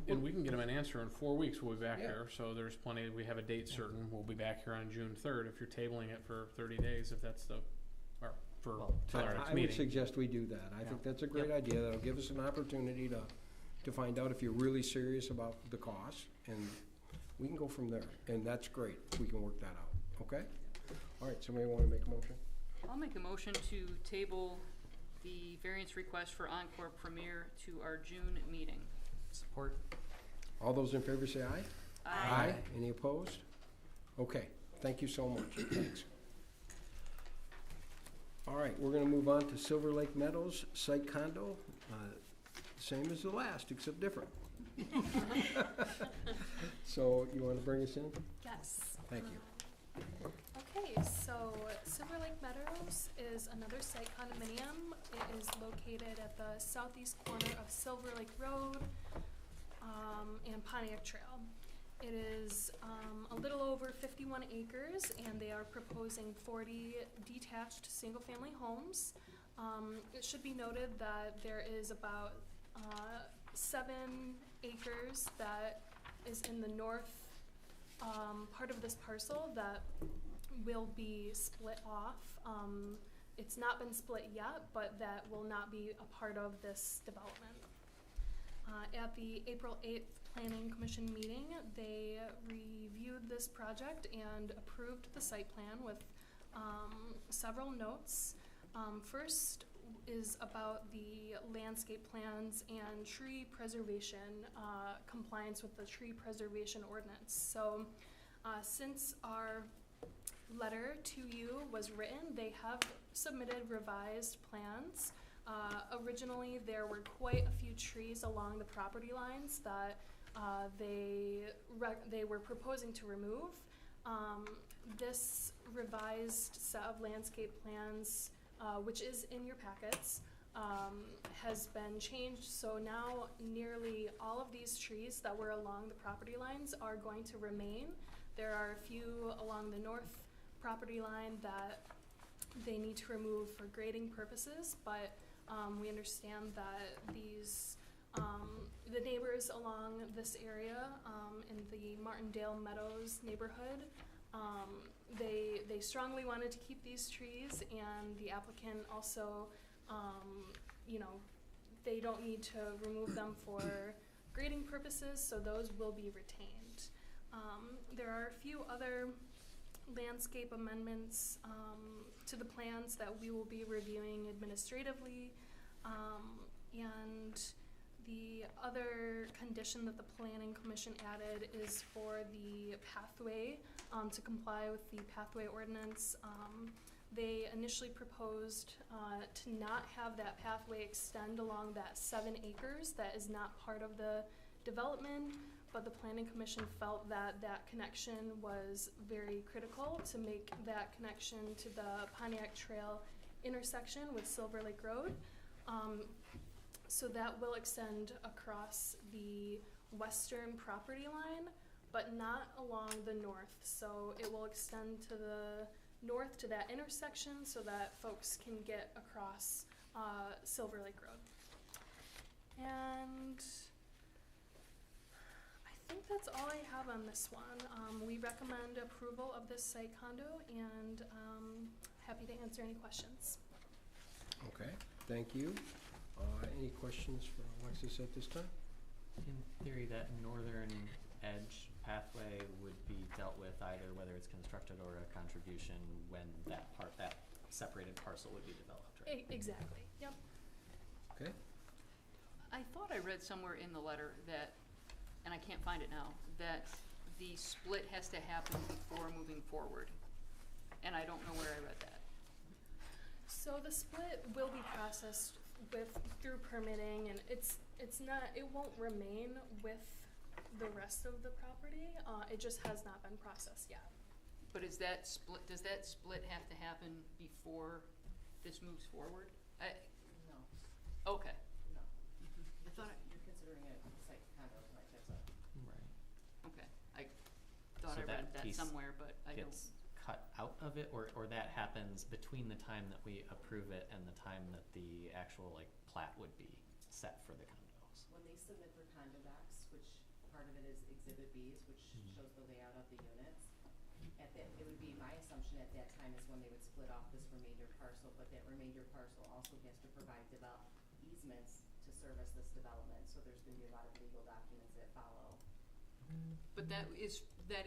And we can get them an answer in 4 weeks. We'll be back Yeah. here. So there's plenty. We have a date certain. We'll be back here on June 3rd. If you're tabling it for 30 days, if that's or for Well, till our next I would meeting. suggest we do that. I think that's a great idea. That'll give us an opportunity to find out if you're really serious about the cost, and we can go from there. And that's great. We can work that out, okay? All right, somebody want to make a motion? I'll make a motion to table the variance request for Encore Premier to our June meeting. Support. All those in favor say aye. Aye. Any opposed? Okay, thank you so much. Thanks. All right, we're gonna move on to Silver Lake Meadows Site Condo. Same as the last, except different. So, you wanna bring us in? Yes. Thank you. Okay, so Silver Lake Meadows is another site condominium. It is located at the southeast corner of Silver Lake Road and Pontiac Trail. It is a little over 51 acres, and they are proposing 40 detached single-family homes. It should be noted that there is about 7 acres that is in the north part of this parcel that will be split off. It's not been split yet, but that will not be a part of this development. At the April 8th Planning Commission meeting, they reviewed this project and approved the site plan with several notes. First is about the landscape plans and tree preservation, compliance with the tree preservation ordinance. So since our letter to you was written, they have submitted revised plans. Originally, there were quite a few trees along the property lines that they were proposing to remove. This revised set of landscape plans, which is in your packets, has been changed. So now nearly all of these trees that were along the property lines are going to remain. There are a few along the north property line that they need to remove for grading purposes, but we understand that these the neighbors along this area in the Martindale Meadows neighborhood, they strongly wanted to keep these trees, and the applicant also, they don't need to remove them for grading purposes, so those will be retained. There are a few other landscape amendments to the plans that we will be reviewing administratively, and the other condition that the Planning Commission added is for the pathway to comply with the pathway ordinance. They initially proposed to not have that pathway extend along that 7 acres that is not part of the development. but the planning commission felt that that connection was very critical to make that connection to the Pontiac Trail intersection with Silver Lake Road. So that will extend across the western property line, but not along the north. So it will extend to the north to that intersection so that folks can get across Silver Lake Road. And I think that's all I have on this one. We recommend approval of this site condo, and happy to answer any questions. Okay, thank you. Any questions for Alexis at this time? In theory, that northern edge pathway would be dealt with either whether it's constructed or a contribution when that separated parcel would be developed, right? Exactly, yep. Okay. I thought I read somewhere in the letter that, and I can't find it now, that the split has to happen before moving forward. And I don't know where I read that. So the split will be processed through permitting, and it won't remain with the rest of the property. It just has not been processed yet. But does that split have to happen before this moves forward? No, Okay. no. I thought You're considering it site condo, right, that's a. Right. Okay, I thought So I read that that piece somewhere, but I don't. Gets cut out of it, or that happens between the time that we approve it and the time that the actual plat would be set for the condos. When they submit their condo docs, which part of it is Exhibit Bs, which shows the layout of the units, it would be my assumption at that time is when they would split off this remainder parcel, but that remainder parcel also has to provide easements to service this development, so there's gonna be a lot of legal documents that follow. But that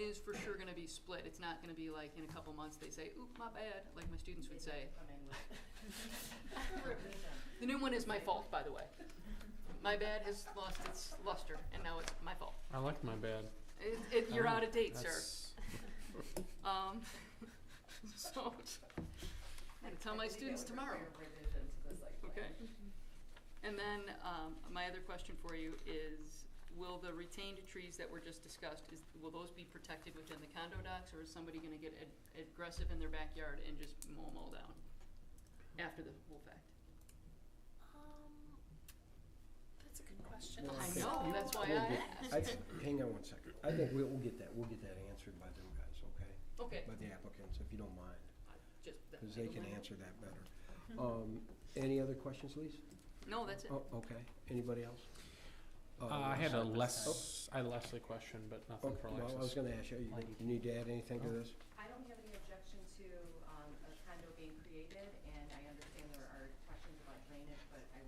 is for sure gonna be split. It's not gonna be like in a couple months they say, oop, my bad, like my students would say. Come in with The new one is my fault, by the way. My bad has lost its luster, and now it's my fault. I like my bad. You're out of date, sir. So, I'm gonna tell my students tomorrow. Revision to the site plan. Okay. And then, my other question for you is, will the retained trees that were just discussed, will those be protected within the condo docs, or is somebody gonna get aggressive in their backyard and just mow them all down after the whole fact? That's a good question. I know, that's why I asked. Hang on one second. I think we'll get that answered by them guys, okay? Okay. By the applicants, if you don't mind, Just because they can answer that better. Any other questions, Lise? No, that's it. Oh, okay. Anybody else? I had a Leslie question, but nothing for Alexis. Well, I was gonna ask you, you need to add anything to this? I don't have any objection to a condo being created, and I understand there are questions about drainage, but I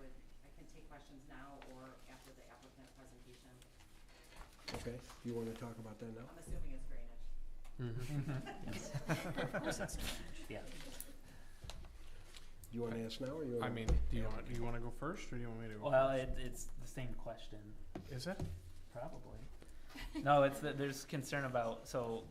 can take questions now or after the applicant presentation. Okay, you wanna talk about that now? I'm assuming it's drainage. Of course it's yeah. Do you wanna ask now, or you wanna? Do you wanna go first, or do you want me to go Well, first? it's the same question. Is it? Probably. No, it's that there's concern about, so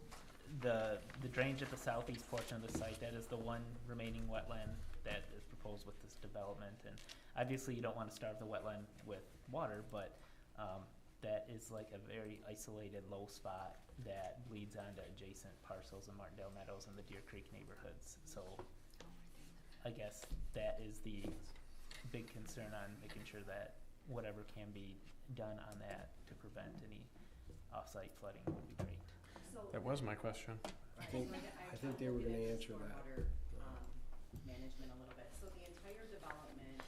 the drainage at the southeast portion of the site, that is the one remaining wetland that is proposed with this development. And obviously you don't want to starve the wetland with water, but that is like a very isolated low spot that leads onto adjacent parcels in Martindale Meadows and the Deer Creek neighborhoods. So I guess that is the big concern on making sure that whatever can be done on that to prevent any off-site flooding would be great. So That was my question. I think they were gonna answer that. Stormwater, management a little bit. So the entire development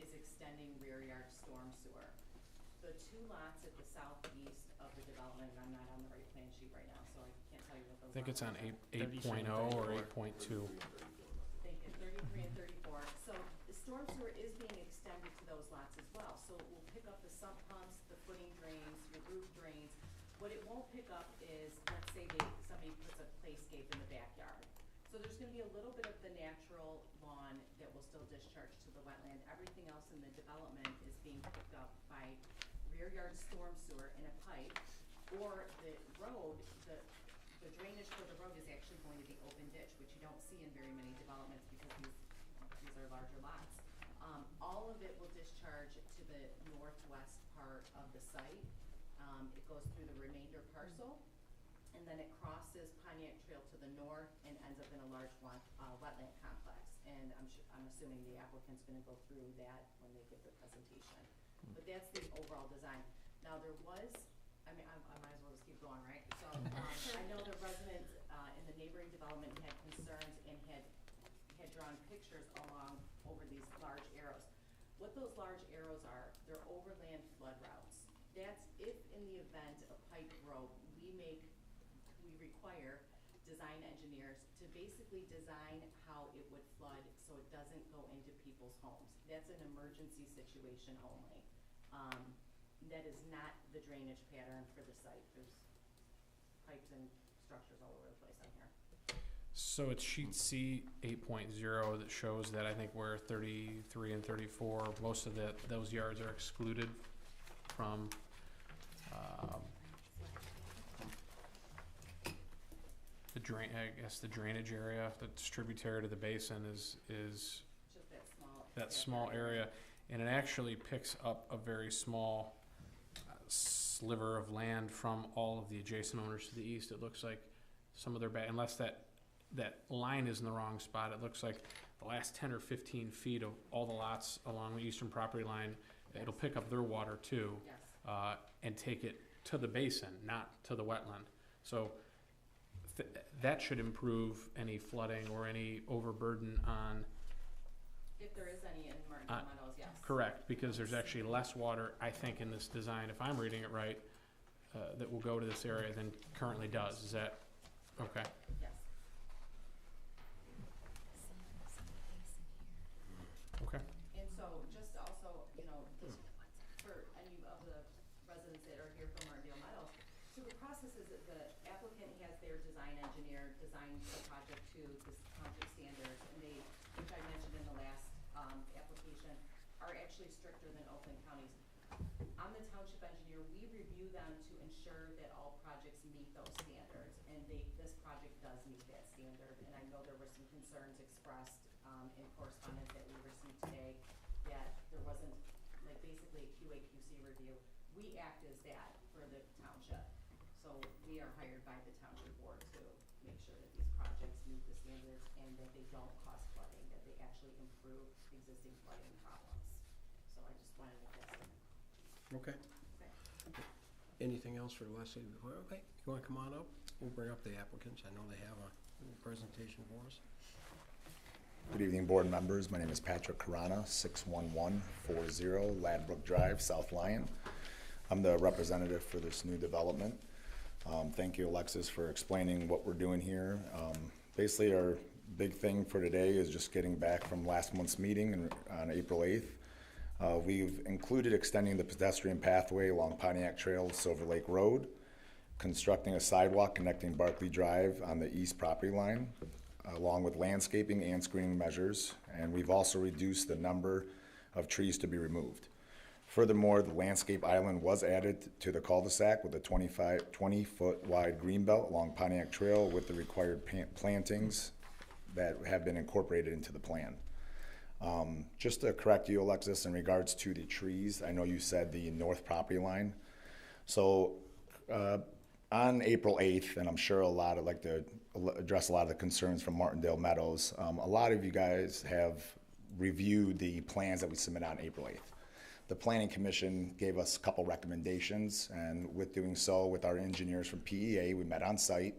is extending rear yard storm sewer. The two lots at the southeast of the development, and I'm not on the right plan sheet right now, so I can't tell you what those I think it's on lots are. 8.0 or 8.2. Thank you, 33 and 34. So the storm sewer is being extended to those lots as well. So it will pick up the sump pumps, the footing drains, your roof drains. What it won't pick up is, let's say somebody puts a playscape in the backyard. So there's gonna be a little bit of the natural lawn that will still discharge to the wetland. Everything else in the development is being picked up by rear yard storm sewer in a pipe, or the road, the drainage for the road is actually going to be open ditch, which you don't see in very many developments because these are larger lots. All of it will discharge to the northwest part of the site, It goes through the remainder parcel, and then it crosses Pontiac Trail to the north and ends up in a large wetland complex. And I'm assuming the applicant's gonna go through that when they give the presentation. But that's the overall design. Now, there was, I mean, I might as well just keep going, right? So, I know the residents, in the neighboring development had concerns and had drawn pictures along over these large arrows. What those large arrows are, they're overland flood routes. That's if in the event a pipe broke, we require design engineers to basically design how it would flood so it doesn't go into people's homes. That's an emergency situation only. That is not the drainage pattern for the site. There's pipes and structures all over the place on here. So it's sheet C 8.0 that shows that I think where 33 and 34, most of those yards are excluded from the drainage area. That's tributary to the basin is Just that small area, and it actually picks up a very small sliver of land from all of the adjacent owners to the east. It looks like some of their unless that line is in the wrong spot, it looks like the last 10 or 15 feet of all the lots along the eastern property line, it'll pick up their water too, and take it to the basin, not to the wetland. So that should improve any flooding or any overburden on. If there is any in Martindale Meadows, yes. Correct, because there's actually less water, I think, in this design, if I'm reading it right, that will go to this area than currently does. Is that okay? Yes. Okay. And so just also, you know, just for any of the residents that are here from Martindale Meadows, so the process is that the applicant has their design engineer design the project to the township standards, and they, which I mentioned in the last application, are actually stricter than Oakland County's. I'm the township engineer. We review them to ensure that all projects meet those standards, and this project does meet that standard. And I know there were some concerns expressed in correspondence that we received today that there wasn't, like, basically a QA/QC review. We act as that for the township. So we are hired by the township board to make sure that these projects meet the standards and that they don't cause flooding, that they actually improve existing flooding problems. So I just wanted to get that. Okay. Anything else for Leslie before? Okay, you wanna come on up? We'll bring up the applicants. I know they have a presentation for us. Good evening, board members. My name is Patrick Carana, 61140 Ladbrook Drive, South Lyon. I'm the representative for this new development. Thank you, Alexis, for explaining what we're doing here. Basically, our big thing for today is just getting back from last month's meeting on April 8th. We've included extending the pedestrian pathway along Pontiac Trail to Silver Lake Road, constructing a sidewalk connecting Barclay Drive on the east property line, along with landscaping and screening measures, and we've also reduced the number of trees to be removed. Furthermore, the landscape island was added to the cul-de-sac with a 20-foot wide greenbelt along Pontiac Trail with the required plantings that have been incorporated into the plan. Just to correct you, Alexis, in regards to the trees, I know you said the north property line. So on April 8th, and I'm sure I'd like to address a lot of the concerns from Martindale Meadows. A lot of you guys have reviewed the plans that we submitted on April 8th. The Planning Commission gave us a couple recommendations, and with doing so, with our engineers from PEA, we met on site,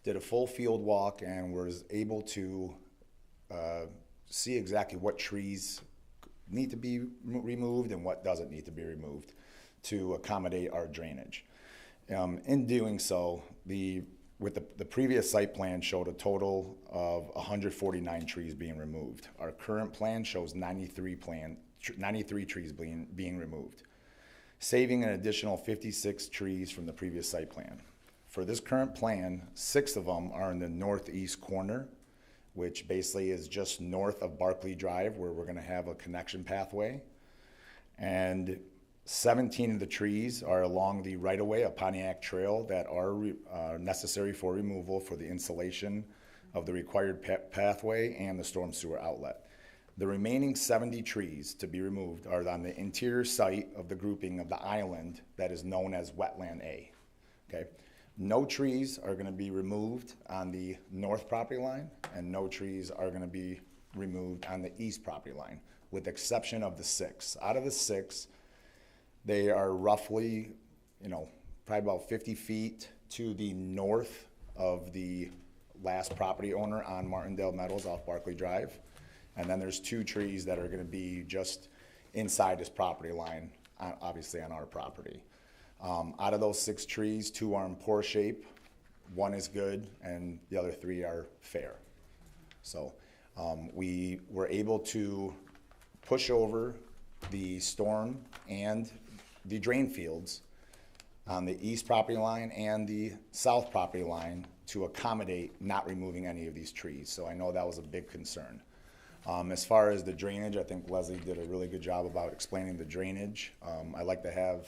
did a full field walk, and was able to see exactly what trees need to be removed and what doesn't need to be removed to accommodate our drainage. In doing so, the previous site plan showed a total of 149 trees being removed. Our current plan shows 93 trees being removed, saving an additional 56 trees from the previous site plan. For this current plan, 6 of them are in the northeast corner, which basically is just north of Barclay Drive, where we're gonna have a connection pathway. And 17 of the trees are along the right-of-way of Pontiac Trail that are necessary for removal for the installation of the required pathway and the storm sewer outlet. The remaining 70 trees to be removed are on the interior site of the grouping of the island that is known as Wetland A. Okay? No trees are going to be removed on the north property line, and no trees are going to be removed on the east property line, with the exception of the 6. Out of the 6, they are roughly, probably about 50 feet to the north of the last property owner on Martindale Meadows off Barclay Drive. And then there's 2 trees that are gonna be just inside this property line, obviously on our property. Out of those 6 trees, 2 are in poor shape, 1 is good, and the other 3 are fair. So we were able to push over the storm and the drain fields on the east property line and the south property line to accommodate not removing any of these trees. So I know that was a big concern. As far as the drainage, I think Leslie did a really good job about explaining the drainage. I'd like to have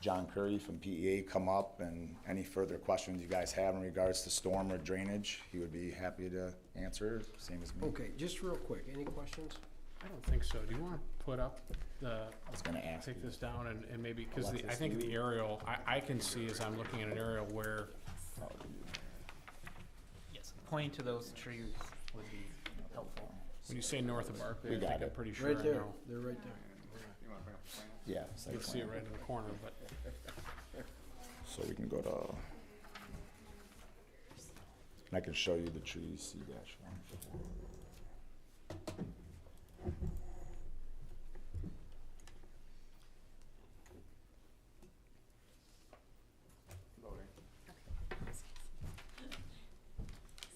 John Curry from PEA come up, and any further questions you guys have in regards to storm or drainage, he would be happy to answer, same as me. Okay, just real quick, any questions? I don't think so. Do you want to put up the, I was gonna ask take you. this down and maybe, because I Alexis, think you- the aerial, I can see as I'm looking at an aerial where, Yes, pointing to those trees would be helpful. when you say north of Barclay, We I got think I'm it. pretty sure Right I there, know. they're right there. Yeah. You'll see it right in the corner, but So we can go to, and I can show you the trees, C-1.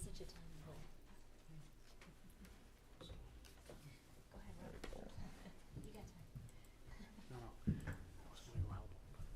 Such a tiny hole. Go ahead, Rob. You got time. no, that was my help. Lots of lag tonight.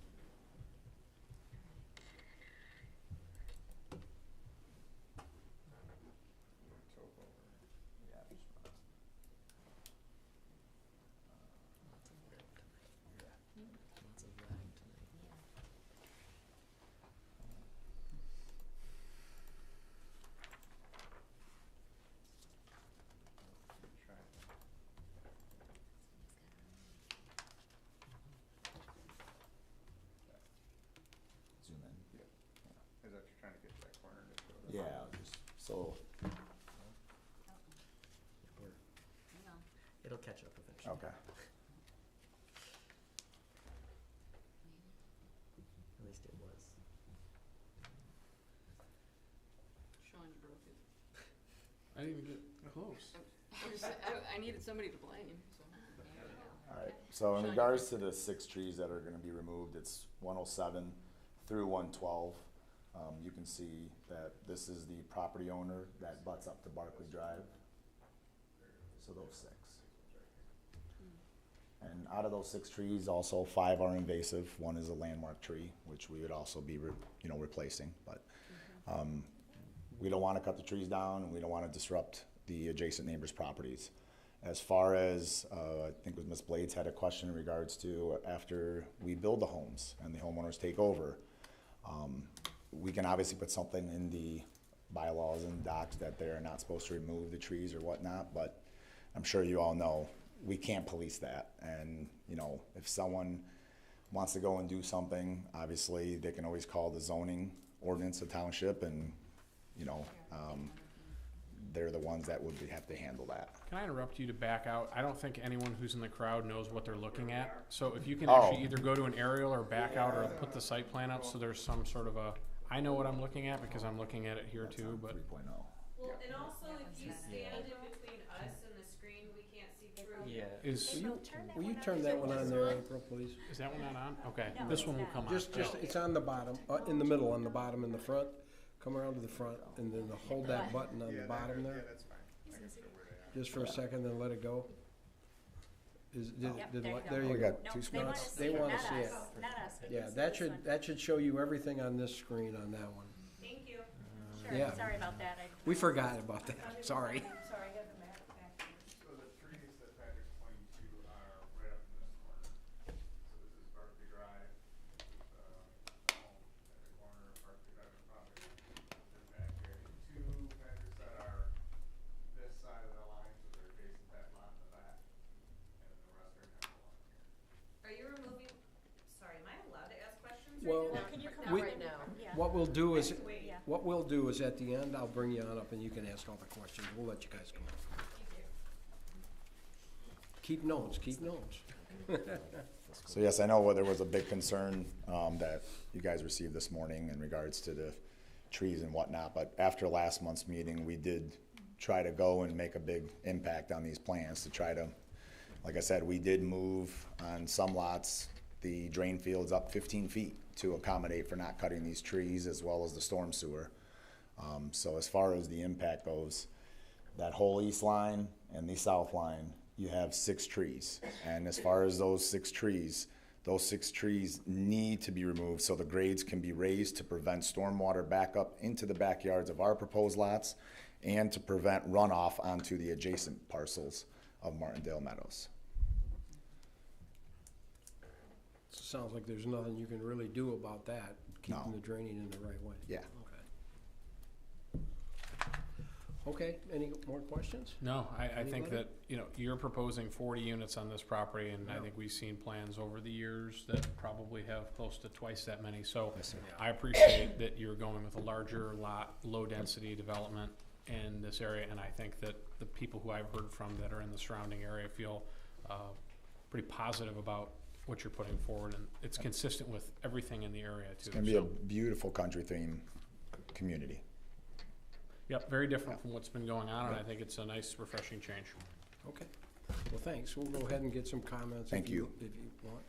Zoom in. Is that you're trying to get to that corner to show that? Yeah, just, so, Hang on. It'll catch up eventually. okay. At least it was. Sean, you broke it. I didn't even get close. I needed somebody to blame, so. All right, so in regards to the 6 trees that are gonna be removed, it's 107 through 112. You can see that this is the property owner that butts up to Barclay Drive. So those 6. And out of those 6 trees, also 5 are invasive. 1 is a landmark tree, which we would also be, replacing. But we don't want to cut the trees down, and we don't want to disrupt the adjacent neighbors' properties. As far as, I think it was Ms. Blades had a question in regards to after we build the homes and the homeowners take over, we can obviously put something in the bylaws and docs that they're not supposed to remove the trees or whatnot, but I'm sure you all know, we can't police that. And, if someone wants to go and do something, obviously, they can always call the zoning ordinance of township, and, they're the ones that would have to handle that. Can I interrupt you to back out? I don't think anyone who's in the crowd knows what they're looking at. So if you can Oh. actually either go to an aerial or back out or put the site plan up so there's some sort of a, I know what I'm looking at because I'm looking at it here too, but 3.0. Well, and also if you stand in between us and the screen, we can't see through. Yeah. Will you turn that one on there, April, please? is that one not on? Okay, No, this it's one will not. come on. Just, it's on the bottom, in the middle, on the bottom, in the front. Come around to the front, and then hold that button on the bottom there, That's fine. I can figure where they are. just for a second, then let it go. Yep, there you go. There We you go. got No, 2 they wanna spots. see They it, wanna not see us, it. not us. We Yeah, can see that this should, one. that should show you everything on this screen on that one. Thank you. Sure, yeah. sorry about that. We forgot about that, sorry. Sorry, I got the back to you. So the trees that Patrick's pointing to are right up in this corner. So this is Barclay Drive, this is, the home at the corner of Barclay Drive and property. Then back here, the 2 Patrick said are this side of the line, so they're facing that lot in the back. do is, Yeah. what we'll do is at the end, I'll bring you on up and you can ask all the questions. We'll let you guys come up. Keep notes, keep notes. So yes, I know there was a big concern that you guys received this morning in regards to the trees and whatnot, but after last month's meeting, we did try to go and make a big impact on these plans to try to, like I said, we did move on some lots the drain fields up 15 feet to accommodate for not cutting these trees as well as the storm sewer. So as far as the impact goes, that whole east line and the south line, you have 6 trees. And as far as those six trees need to be removed so the grades can be raised to prevent stormwater backup into the backyards of our proposed lots and to prevent runoff onto the adjacent parcels of Martindale Meadows. Sounds like there's nothing you can really do about that, keeping No. the draining in the right way. Yeah. Okay, any more questions? No, I think Anybody? that, you know, you're proposing 40 units on this property, and I Yeah. think we've seen plans over the years that probably have close to twice that many. So Yes, sir. I appreciate that you're going with a larger lot, low-density development in this area, and I think that the people who I've heard from that are in the surrounding area feel pretty positive about what you're putting forward, and it's consistent with everything in the area, too. It's gonna be a So, beautiful country theme community. yep, very different from what's been going on, and I think it's a nice, refreshing change. Okay, well, thanks. We'll go ahead and get some comments. Thank you. If you want.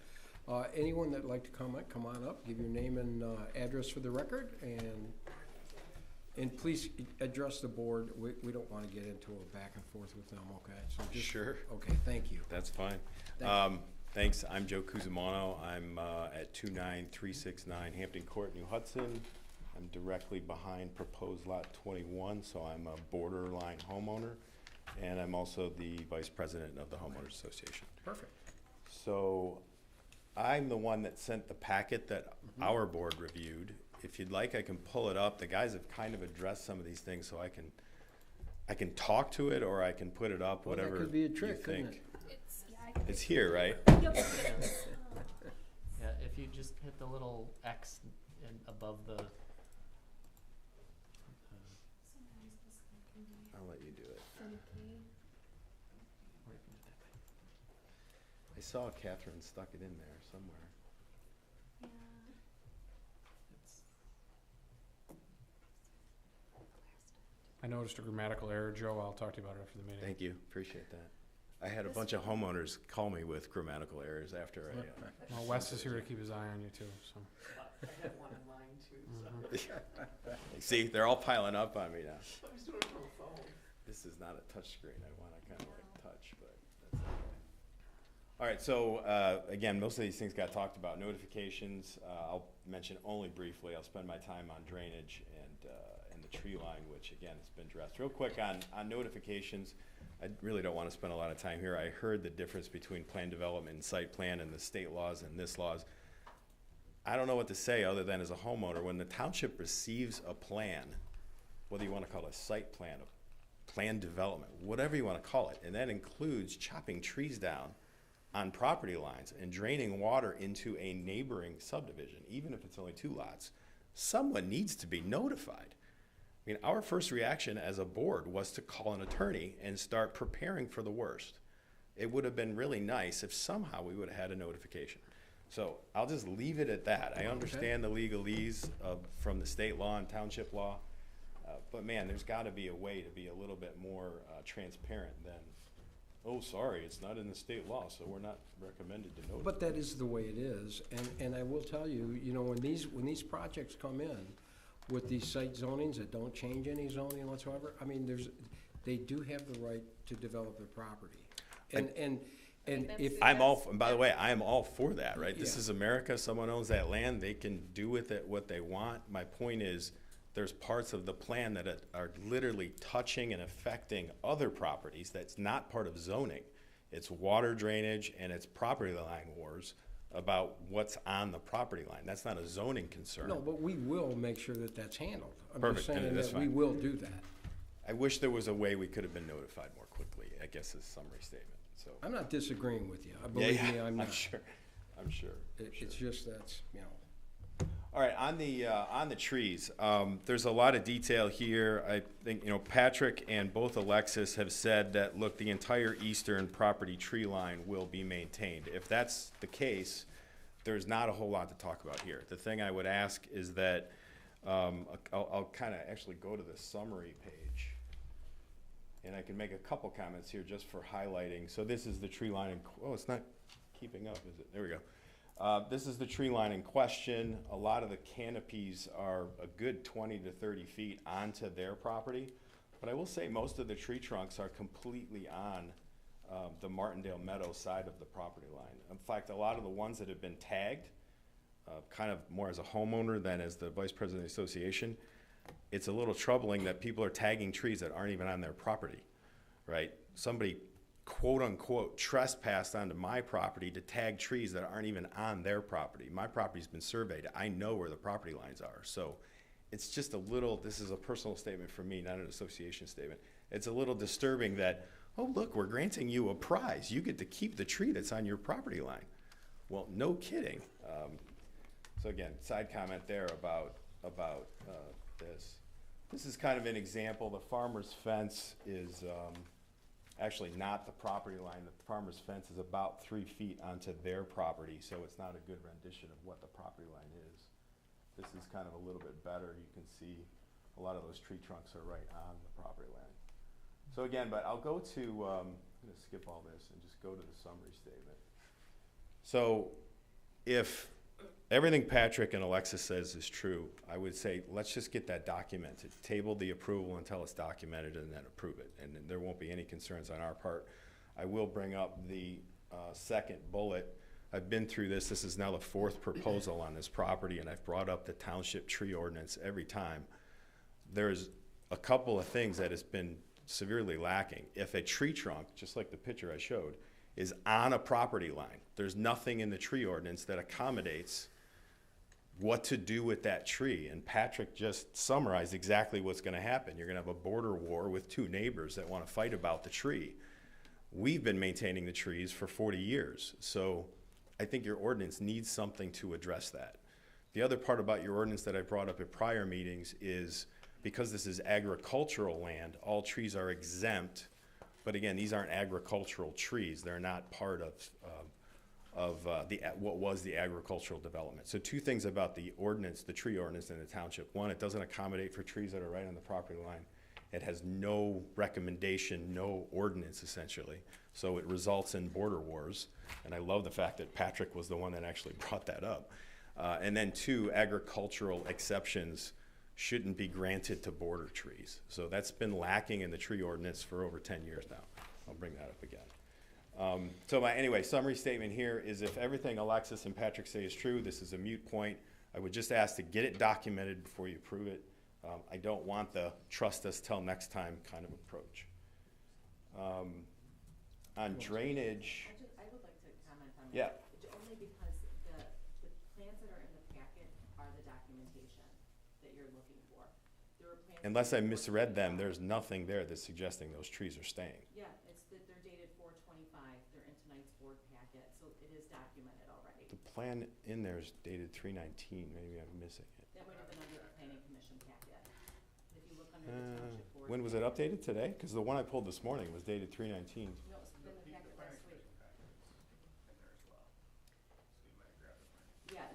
Anyone that'd like to comment, come on up, give your name and address for the record, and please address the board. We don't want to get into a back and forth with them, okay? So just- Sure. Okay, thank you. That's fine. Thank Thanks. I'm Joe Cusimano. I'm at 29369 Hampton Court, New Hudson. I'm directly behind proposed lot 21, so I'm a borderline homeowner, and I'm also the vice president of the homeowners association. Perfect. So I'm the one that sent the packet that our board reviewed. If you'd like, I can pull it up. The guys have kind of addressed some of these things, so I can talk to it, or I can put it up, Well, that whatever could be a you trick, couldn't think. It's, It's here, right? Yeah, if you just hit the little X above the. I'll let you do it. I saw Catherine stuck it in there somewhere. I noticed a grammatical error, Joe. I'll talk to you about it after the meeting. Thank you, appreciate that. I had a bunch of homeowners call me with grammatical errors after I. Well, Wes is here to keep his eye on you, too, so. I had one in mind too, See, they're all piling up on me now. I was doing it from a phone. This is not a touch screen. I want to kind of like touch, but that's okay. All right, so again, most of these things got talked about. Notifications, I'll mention only briefly. I'll spend my time on drainage and the tree line, which again has been addressed. Real quick on notifications, I really don't want to spend a lot of time here. I heard the difference between plan development and site plan and the state laws and this laws. I don't know what to say other than as a homeowner, when the township receives a plan, whether you want to call it a site plan, a plan development, whatever you want to call it, and that includes chopping trees down on property lines and draining water into a neighboring subdivision, even if it's only 2 lots, someone needs to be notified. I mean, our first reaction as a board was to call an attorney and start preparing for the worst. It would have been really nice if somehow we would have had a notification. So I'll just leave it at that. I understand the legalese from the state law and township law, but man, there's got to be a way to be a little bit more transparent than, oh, sorry, it's not in the state law, so we're not recommended to notify. But that is the way it is, and I will tell you, you know, when these projects come in with these site zonings that don't change any zoning whatsoever, I mean, they do have the right to develop their property. And if and by the way, I am all for that, right? This Yeah. is America. Someone owns that land. They can do with it what they want. My point is, there's parts of the plan that are literally touching and affecting other properties that's not part of zoning. It's water drainage and it's property line wars about what's on the property line. That's not a zoning concern. No, but we will make sure that that's handled. I'm Perfect, just saying that's that we fine. will do that. I wish there was a way we could have been notified more quickly, I guess is a summary statement, so. I'm not disagreeing with you. Believe me, I'm not. I'm sure. It's just that's, you know. All right, on the trees, there's a lot of detail here. I think, Patrick and both Alexis have said that, look, the entire eastern property tree line will be maintained. If that's the case, there's not a whole lot to talk about here. The thing I would ask is that, I'll kind of actually go to the summary page, and I can make a couple comments here just for highlighting. So this is the tree line, oh, it's not keeping up, is it? There we go. This is the tree line in question. A lot of the canopies are a good 20 to 30 feet onto their property. But I will say most of the tree trunks are completely on the Martindale Meadows side of the property line. In fact, a lot of the ones that have been tagged, kind of more as a homeowner than as the vice president of the association, it's a little troubling that people are tagging trees that aren't even on their property, right? Somebody quote unquote trespassed onto my property to tag trees that aren't even on their property. My property's been surveyed. I know where the property lines are. So it's just a little, this is a personal statement from me, not an association statement. It's a little disturbing that, oh look, we're granting you a prize. You get to keep the tree that's on your property line. Well, no kidding. So again, side comment there about this. This is kind of an example. The farmer's fence is actually not the property line. The farmer's fence is about 3 feet onto their property, so it's not a good rendition of what the property line is. This is kind of a little bit better. You can see a lot of those tree trunks are right on the property line. So again, but I'll go to, I'm gonna skip all this and just go to the summary statement. So if everything Patrick and Alexis says is true, I would say let's just get that documented. Table the approval until it's documented and then approve it. And there won't be any concerns on our part. I will bring up the second bullet. I've been through this. This is now the fourth proposal on this property, and I've brought up the township tree ordinance every time. There's a couple of things that has been severely lacking. If a tree trunk, just like the picture I showed, is on a property line, there's nothing in the tree ordinance that accommodates what to do with that tree. And Patrick just summarized exactly what's going to happen. You're going to have a border war with two neighbors that want to fight about the tree. We've been maintaining the trees for 40 years. So I think your ordinance needs something to address that. The other part about your ordinance that I brought up at prior meetings is because this is agricultural land, all trees are exempt. But again, these aren't agricultural trees. They're not part of what was the agricultural development. So two things about the ordinance, the tree ordinance in the township. One, it doesn't accommodate for trees that are right on the property line. It has no recommendation, no ordinance essentially. So it results in border wars. And I love the fact that Patrick was the one that actually brought that up. And then two, agricultural exceptions shouldn't be granted to border trees. So that's been lacking in the tree ordinance for over 10 years now. I'll bring that up again. Anyway, summary statement here is if everything Alexis and Patrick say is true, this is a moot point. I would just ask to get it documented before you approve it. I don't want the trust us till next time kind of approach. On drainage. I would like to comment on that. Yeah. Only because the plans that are in the packet are the documentation that you're looking for. There are plans. Unless I misread them, there's nothing there that's suggesting those trees are staying. Yeah, they're dated 4/25. They're in tonight's board packet, so it is documented already. The plan in there is dated 3/19. Maybe I'm missing it. That might have been under the planning commission packet. If you look under the township board. When was it updated? Today? Because the one I pulled this morning was dated 3/19. No, it's been in the packet last week. Yeah,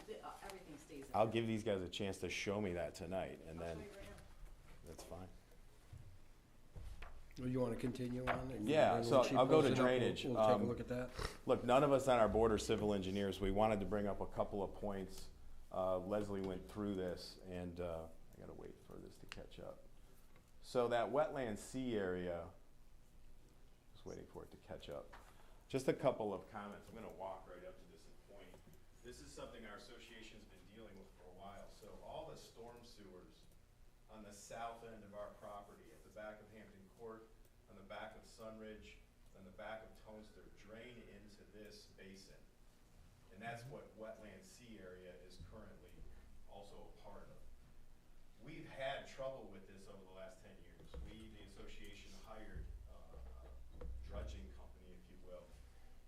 everything stays in I'll there. give these guys a chance to show me that tonight, and then I'll show you right now. that's fine. Well, you want to continue on? And Yeah, then so when she I'll go pulls to it up, drainage. We'll take a look at that. Look, none of us on our board are civil engineers. We wanted to bring up a couple of points. Leslie went through this, and I gotta wait for this to catch up. So that wetland C area, just waiting for it to catch up. Just a couple of comments. I'm gonna walk right up to this point. This is something our association's been dealing with for a while. So all the storm sewers on the south end of our property, at the back of Hampton Court, on the back of Sunridge, on the back of Tonster, drain into this basin. And that's what wetland C area is currently also a part of. We've had trouble with this over the last 10 years. We, the association, hired a dredging company, if you will,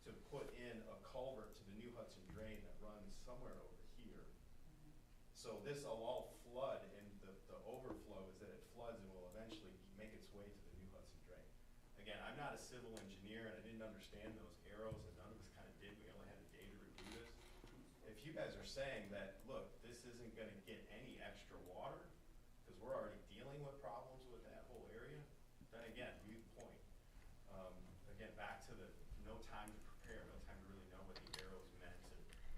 to put in a culvert to the New Hudson drain that runs somewhere over here. So this will all flood, and the overflow is that it floods and will eventually make its way to the new Hudson Drain. Again, I'm not a civil engineer, and I didn't understand those arrows, and none of us kind of did. We only had a day to review this. If you guys are saying that, look, this isn't gonna get any extra water, because we're already dealing with problems with that whole area, then again, mute point. Again, back to the no time to prepare, no time to really know what the arrows meant,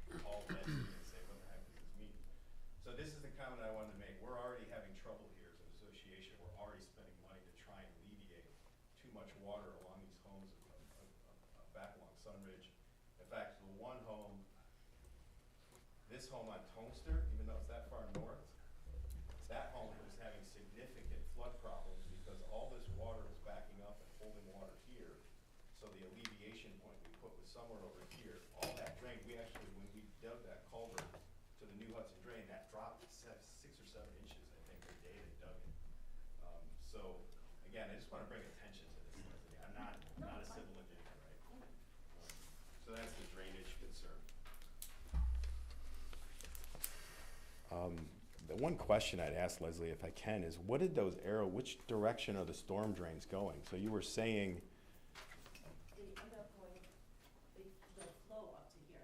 and all that, and say, what the heck does this mean? So this is the comment I wanted to make. We're already having trouble here as an association. We're already spending money to try and alleviate too much water along these homes back along Sunridge. In fact, the one home, this home on Tomester, even though it's that far north, that home was having significant flood problems because all this water was backing up and holding water here. So the alleviation point we put was somewhere over here. All that drain, we actually, when we dug that culvert to the new Hudson Drain, that dropped 6 or 7 inches, I think, the day they dug it. So, again, I just want to bring attention to this, Leslie. I'm not a civil engineer, right? So that's the drainage concern. The one question I'd ask, Leslie, if I can, is what did those which direction are the storm drains going? So you were saying They end up going, they'll flow up to here.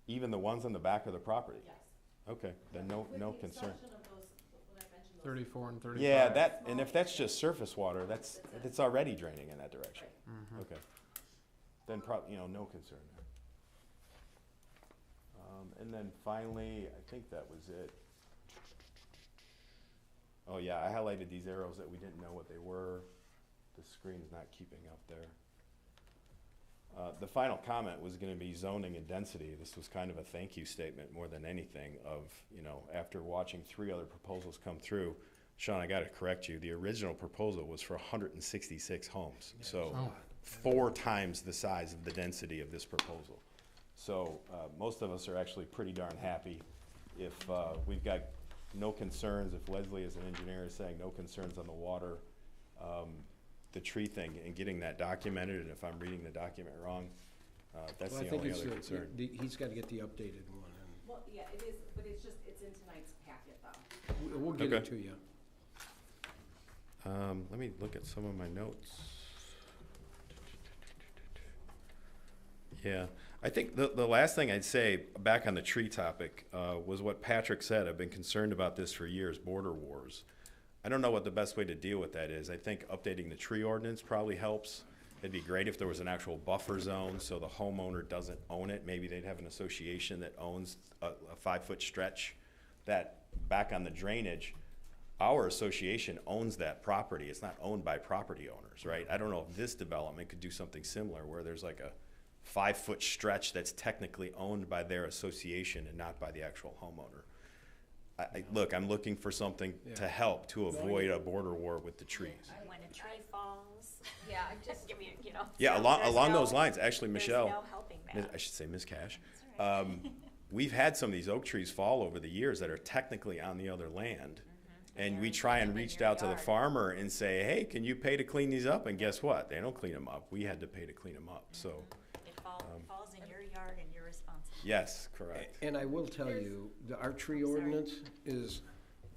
even the ones on the back of the property? Yes. Okay, then no concern. With the exception of those, what I mentioned, those. 34 and 35. Yeah, and if that's just surface water, it's already draining in that direction. Mhm. Okay. Then probably, no concern there. And then finally, I think that was it. Oh yeah, I highlighted these arrows that we didn't know what they were. The screen's not keeping up there. The final comment was gonna be zoning and density. This was kind of a thank you statement more than anything of, after watching 3 other proposals come through. Sean, I gotta correct you. The original proposal was for 166 homes. So 4 times the size of the density of this proposal. So most of us are actually pretty darn happy if we've got no concerns, if Leslie as an engineer is saying no concerns on the water, the tree thing, and getting that documented, and if I'm reading the document wrong, that's the only other concern. He's gotta get the updated one, Well, yeah, it is, but it's in tonight's packet though. and we'll get it Okay. to you. Let me look at some of my notes. Yeah, I think the last thing I'd say, back on the tree topic, was what Patrick said. I've been concerned about this for years, border wars. I don't know what the best way to deal with that is. I think updating the tree ordinance probably helps. It'd be great if there was an actual buffer zone so the homeowner doesn't own it. Maybe they'd have an association that owns a 5-foot stretch. That, back on the drainage, our association owns that property. It's not owned by property owners, right? I don't know if this development could do something similar where there's like a 5-foot stretch that's technically owned by their association and not by the actual homeowner. Look, I'm looking for something to help to avoid a border war with the trees. When a tree falls. Yeah, I just, Give me, Yeah, along those lines, actually, there's Michelle, no helping that. I should say Ms. Cash, That's right. we've had some of these oak trees fall over the years that are technically on the other land. And we try and reached out to the farmer and say, hey, can you pay to clean these up? And guess what? They don't clean them up. We had to pay to clean them up, so. It falls in your yard and you're responsible. Yes, correct. And I will tell you, our tree ordinance is,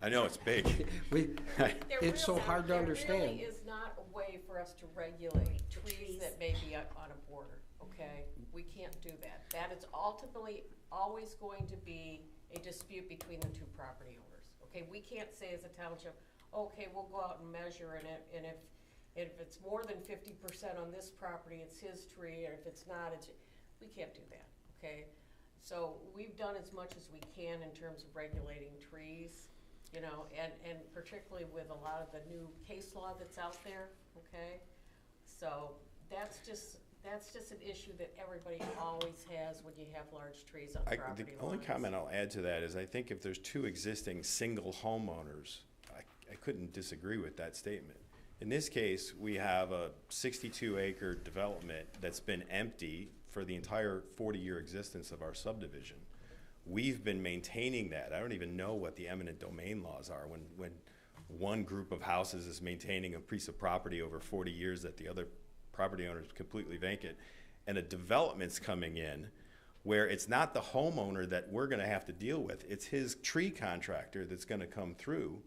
I know, it's big. it's so hard to There understand. really is not a way for us to regulate trees that may be on a border, okay? We can't do that. That is ultimately always going to be a dispute between the 2 property owners. Okay, we can't say as a township, okay, we'll go out and measure and if it's more than 50% on this property, it's his tree, and if it's not, we can't do that, okay? So we've done as much as we can in terms of regulating trees, and particularly with a lot of the new case law that's out there, okay? So that's just an issue that everybody always has when you have large trees on property lines. The only comment I'll add to that is I think if there's 2 existing single homeowners, I couldn't disagree with that statement. In this case, we have a 62-acre development that's been empty for the entire 40-year existence of our subdivision. We've been maintaining that. I don't even know what the eminent domain laws are when one group of houses is maintaining a piece of property over 40 years that the other property owner is completely vacant, and a development's coming in where it's not the homeowner that we're gonna have to deal with, it's his tree contractor that's gonna come through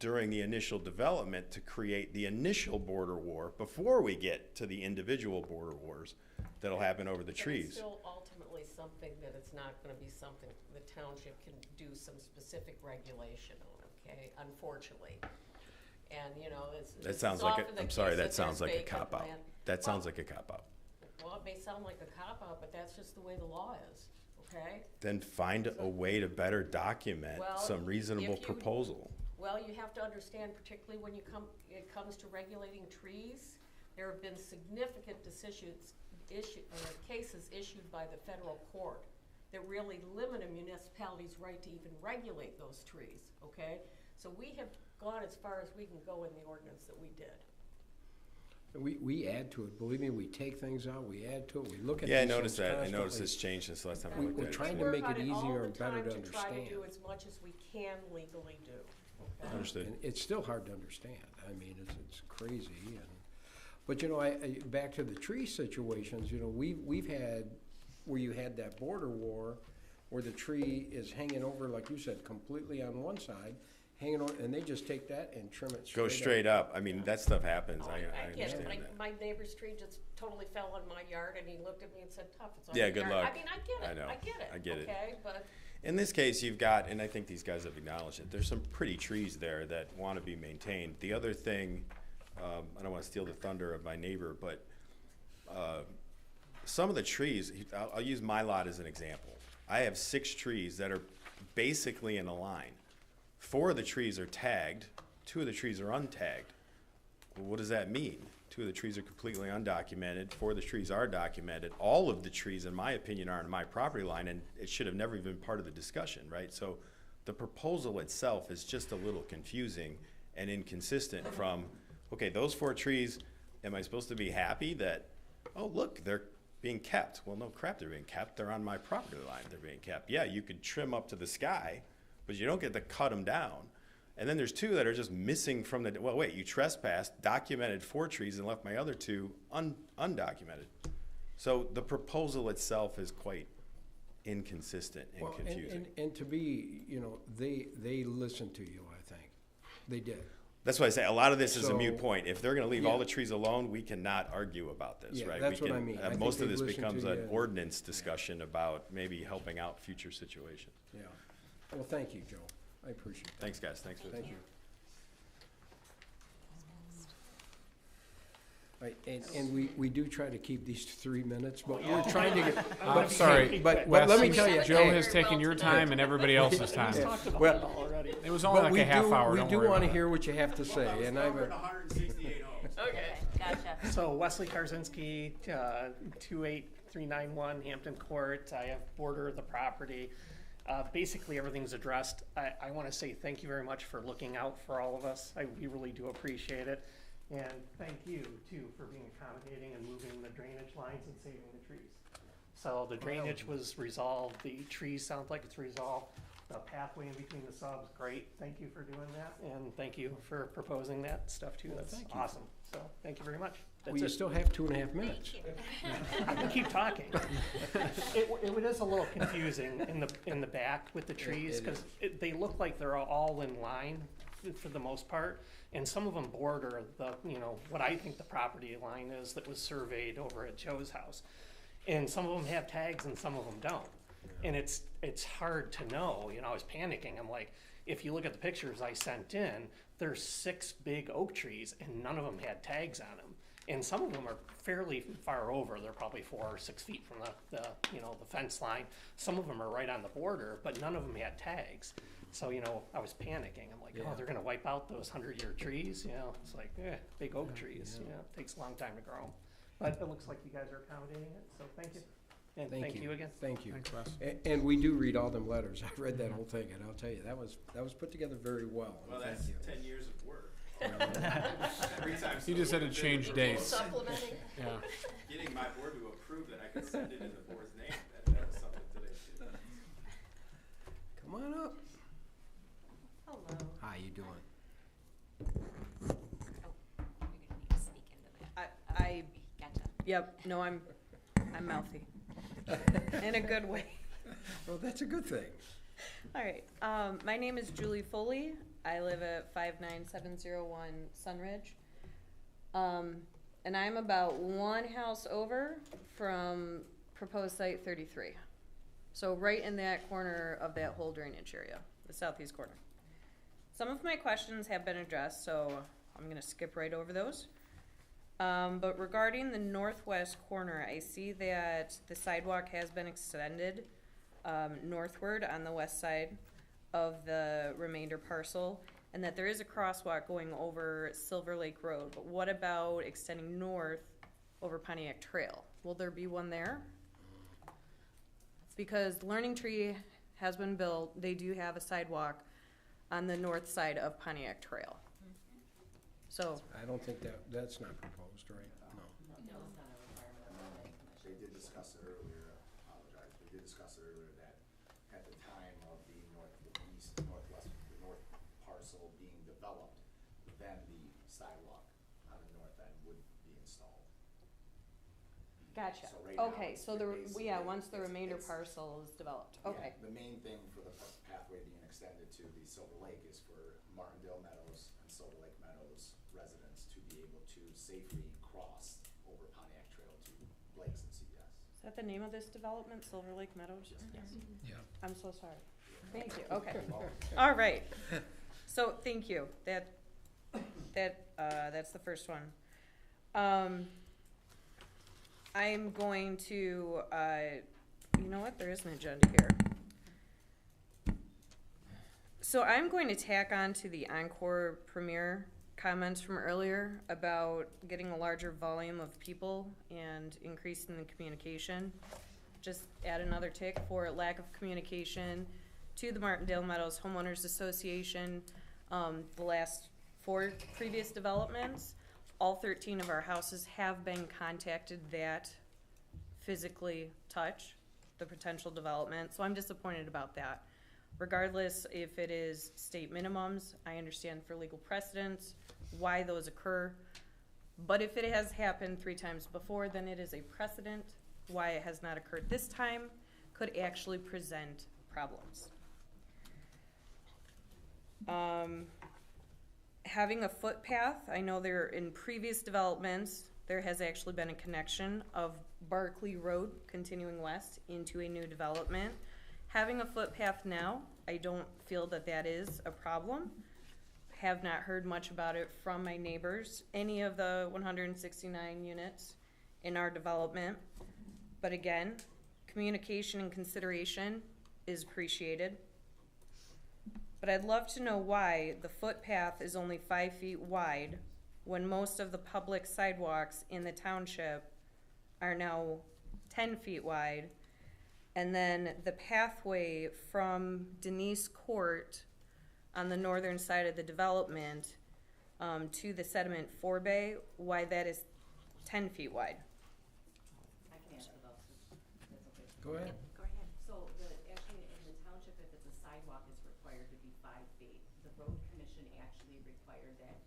during the initial development to create the initial border war before we get to the individual border wars that'll happen over the But it's trees. still ultimately something that it's not gonna be something the township can do some specific regulation on, okay, unfortunately. And, you know, That it's sounds like often a, the I'm sorry, case that sounds there's like a vacant cop-out. land. That sounds Well- like a cop-out. Well, it may sound like a cop-out, but that's just the way the law is, okay? Then find a way to better document Well, some reasonable if you- proposal. Well, you have to understand, particularly when it comes to regulating trees, there have been significant cases issued by the federal court that really limit a municipality's right to even regulate those trees, okay? So we have gone as far as we can go in the ordinance that we did. We add to it, believe me, we take things out, we add to it, we look at these Yeah, I things noticed that. I noticed constantly. it's changed since the last time I We- looked we're at it. trying so- to make Work it on all easier the and better to time to try to understand. do as much as we can legally do, okay? Understood. And it's still hard to understand. I mean, it's crazy. But you know, back to the tree situations. You know, we've had where you had that border war, where the tree is hanging over, like you said, completely on one side, hanging over, and they just take that and trim it straight Go straight up. I mean, that stuff happens. Oh, I get understand it. that. My neighbor's tree just totally fell on my yard, and he looked at me and said, "Tough, it's on Yeah, your good yard." luck. I mean, I get it. I know. I get it. I get it. Okay, but In this case, you've got, and I think these guys have acknowledged it, there's some pretty trees there that want to be maintained. The other thing, I don't want to steal the thunder of my neighbor, but some of the trees, I'll use my lot as an example. I have 6 trees that are basically in a line. 4 of the trees are tagged, 2 of the trees are untagged. Well, what does that mean? 2 of the trees are completely undocumented, 4 of the trees are documented. All of the trees, in my opinion, are on my property line, and it should have never even been part of the discussion, right? So the proposal itself is just a little confusing and inconsistent from, okay, those 4 trees, am I supposed to be happy that, oh, look, they're being kept? Well, no crap, they're being kept. They're on my property line, they're being kept. Yeah, you could trim up to the sky, but you don't get to cut them down. And then there's 2 that are just missing from the, well, wait, you trespassed, documented 4 trees and left my other 2 undocumented. So the proposal itself is quite inconsistent and Well, confusing. and to be, you know, they listened to you, I think. They did. That's why I say a lot of this is a moot So- point. If they're gonna leave all Yeah. the trees alone, we cannot argue about this, Yeah, right? that's We what I can- mean. I think Most of they've this listened becomes to an you. ordinance discussion about maybe helping out future situations. Yeah. Well, thank you, Joe. I appreciate that. Thanks, guys. Thanks for the Thank you. Right, and we do try to keep these 3 minutes, but we're trying to get. I'm but- sorry, But Wes, let me tell you. Joe hey, has taken your time and everybody else's time. Yeah. Talked about Well, it already. It was only but like we a half do- hour, We don't do worry want to about it. hear what you have to say, and I've. 168 homes. okay. Gotcha. So Wesley Karzinski, 28391 Hampton Court. I have border of the property. Basically, everything's addressed. I want to say thank you very much for looking out for all of us. We really do appreciate it. And thank you, too, for being accommodating and moving the drainage lines and saving the trees. So the drainage was resolved. The trees sound like it's resolved. The pathway in between the subs, great. Thank you for doing that. And thank you for proposing that stuff, too. Well, That's thank you. awesome. So thank you very much. That's Well, you it. still have 2.5 minutes. I can keep talking. It is a little confusing in the back with the trees, It because they look like they're all in line for the most part, and some of them border the, you know, what I think the property line is that was surveyed over at Joe's house. And some of them have tags and some of them don't. And it's hard to know, you know, I was panicking. I'm like, if you look at the pictures I sent in, there's 6 big oak trees and none of them had tags on them. And some of them are fairly far over. They're probably 4 or 6 feet from the you know, the fence line. Some of them are right on the border, but none of them had tags. So, you know, I was panicking. I'm like, Yeah. oh, they're gonna wipe out those 100-year trees, you know? It's like, big oak trees, you know, it takes a long time to grow 'em. But it looks like you guys are accommodating it, so thank you. And thank you again. Thank you. Thanks, Wes. And we do read all them letters. I read that whole thing, and I'll tell you, that was put together very well. and Well, thank that's you. 10 years of work. Every time You just had to change dates. Supplementing. Yeah. Getting my board to approve that I could send it in the board's name, that was something today too. Come on up. Hello. How you doing? You're gonna need to speak into that. I Gotcha. Yep, no, I'm mouthy. In a good way. Well, that's a good thing. All right, my name is Julie Foley. I live at 59701 Sunridge. And I'm about one house over from proposed site 33. So right in that corner of that whole drainage area, the southeast corner. Some of my questions have been addressed, so I'm gonna skip right over those. But regarding the northwest corner, I see that the sidewalk has been extended northward on the west side of the remainder parcel, and that there is a crosswalk going over Silver Lake Road. But what about extending north over Pontiac Trail? Will there be one there? Because Learning Tree has been built, they do have a sidewalk on the north side of Pontiac Trail. So, I don't think that's not proposed, right? No. They did discuss it earlier, apologize, they did discuss it earlier that at the time of the north parcel being developed, then the sidewalk on the north end would be installed. gotcha. So right now, Okay, it's so basically- once the remainder it's- parcel is developed, Yeah, okay. the main thing for the pathway being extended to the Silver Lake is for Martindale Meadows and Silver Lake Meadows residents to be able to safely cross over Pontiac Trail to Blake's and CVS. Is that the name of this development, Silver Lake Meadows? Yes. Yeah. I'm so sorry. Thank you, okay. All right. So, thank you. That's the first one. I'm going to, you know what, there is an agenda here. So I'm going to tack on to the Encore Premier comments from earlier about getting a larger volume of people and increasing the communication. Just add another tick for lack of communication to the Martindale Meadows Homeowners Association. The last 4 previous developments, all 13 of our houses have been contacted that physically touch the potential development, so I'm disappointed about that. Regardless if it is state minimums, I understand for legal precedents why those occur, but if it has happened 3 times before, then it is a precedent. Why it has not occurred this time could actually present problems. Having a footpath, I know there in previous developments, there has actually been a connection of Barkley Road continuing west into a new development. Having a footpath now, I don't feel that that is a problem. Have not heard much about it from my neighbors, any of the 169 units in our development. But again, communication and consideration is appreciated. But I'd love to know why the footpath is only 5 feet wide when most of the public sidewalks in the township are now 10 feet wide. And then the pathway from Denise Court on the northern side of the development to the sediment forebay, why that is 10 feet wide. I can answer those, if that's okay. Go ahead. Go ahead. So actually in the township, if it's a sidewalk, it's required to be 5 feet. The road commission actually required that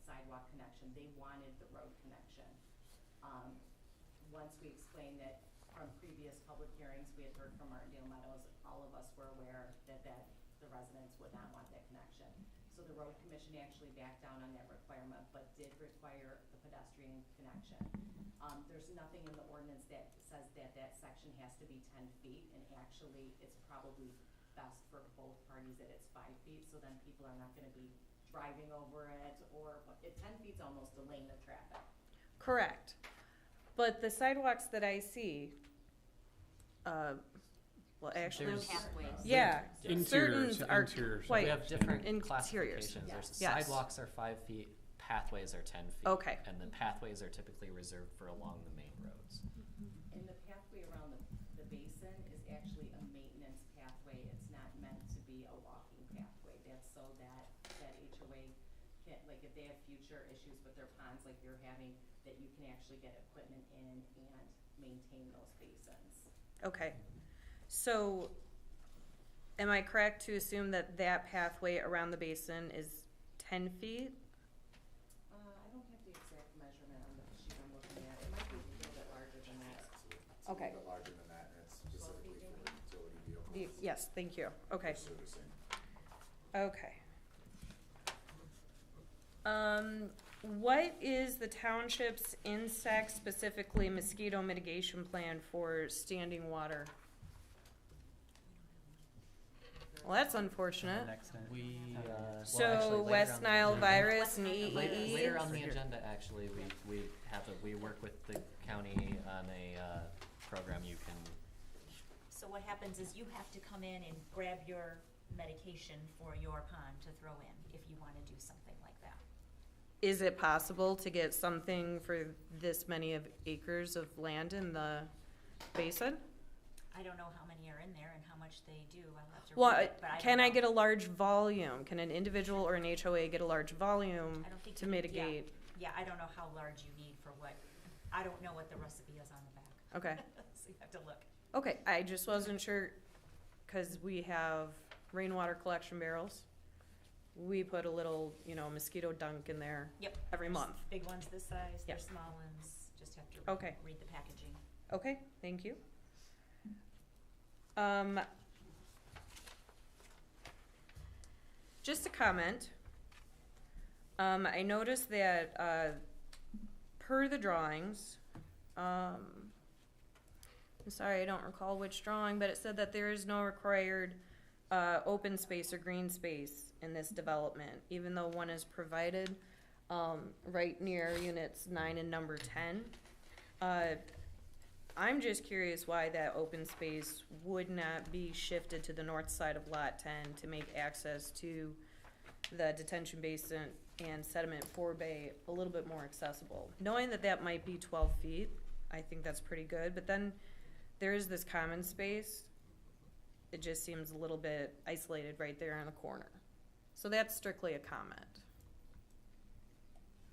sidewalk connection. They wanted the road connection. Once we explained that from previous public hearings, we had heard from Martindale Meadows, all of us were aware that the residents would not want that connection. So the road commission actually backed down on that requirement, but did require the pedestrian connection. There's nothing in the ordinance that says that section has to be 10 feet, and actually it's probably best for both parties that it's 5 feet, so then people are not gonna be driving over it, or 10 feet's almost a lane of traffic. Correct. But the sidewalks that I see, well, actually, There's- Pathways. yeah, Interiors, certains are interiors. quite We have different interiors. classifications. There's Yes. sidewalks are 5 feet, pathways are 10 feet. Okay. And then pathways are typically reserved for along the main roads. And the pathway around the basin is actually a maintenance pathway. It's not meant to be a walking pathway. That's so that HOA can, like if they have future issues with their ponds like you're having, that you can actually get equipment in and maintain those basins. Okay. So, am I correct to assume that that pathway around the basin is 10 feet? I don't have the exact measurement on the sheet I'm looking at. It might be a little bit larger than that. It's a Okay. little bit larger than Yes, thank you. Okay. Okay. What is the township's insect, specifically mosquito mitigation plan for standing water? Well, that's unfortunate. We, well, So actually, later West on the Nile agenda- virus and E Later, EEE? later on the agenda, actually, we work with the county on a, program you can, So what happens is you have to come in and grab your medication for your pond to throw in if you wanna do something like that. Is it possible to get something for this many of acres of land in the basin? I don't know how many are in there and how much they do, I'll have to Well, read it, but I don't can I know. get a large volume? Can an individual or an HOA get a large volume I don't think to you need- mitigate? Yeah, I don't know how large you need for what, I don't know what the recipe is on the back. Okay. So you have to look. Okay, I just wasn't sure, cause we have rainwater collection barrels. We put a little, mosquito dunk in there. Yep. Every There's month. Big ones this size, Yep. there's small ones, just have to Okay. read the packaging. Okay, thank you. Just a comment. I noticed that, per the drawings, I'm sorry, I don't recall which drawing, but it said that there is no required, open space or green space in this development, even though one is provided, right near units 9 and number 10. I'm just curious why that open space would not be shifted to the north side of Lot 10 to make access to the detention basin and sediment forebay a little bit more accessible. Knowing that that might be 12 feet, I think that's pretty good, but then there is this common space. It just seems a little bit isolated right there in the corner. So that's strictly a comment.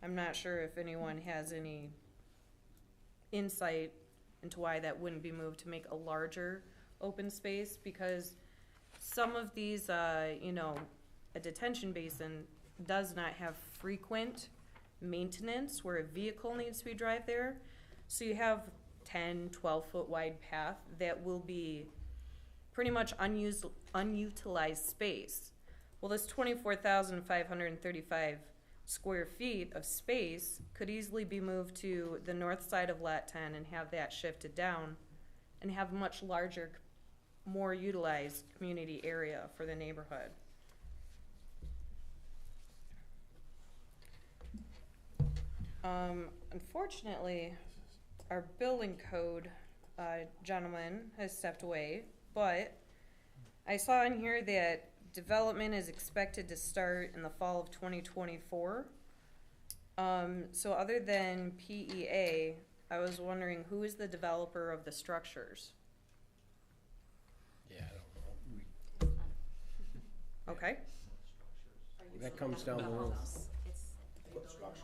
I'm not sure if anyone has any insight into why that wouldn't be moved to make a larger open space, because some of these, a detention basin does not have frequent maintenance where a vehicle needs to be drive there. So you have 10, 12-foot wide path that will be pretty much unutilized space. Well, this 24,535 square feet of space could easily be moved to the north side of Lot 10 and have that shifted down and have much larger, more utilized community area for the neighborhood. Unfortunately, our building code gentleman has stepped away, but I saw in here that development is expected to start in the fall of 2024. So other than PEA, I was wondering who is the developer of the structures? Yeah, I don't know. Okay. That comes down the road. What structure?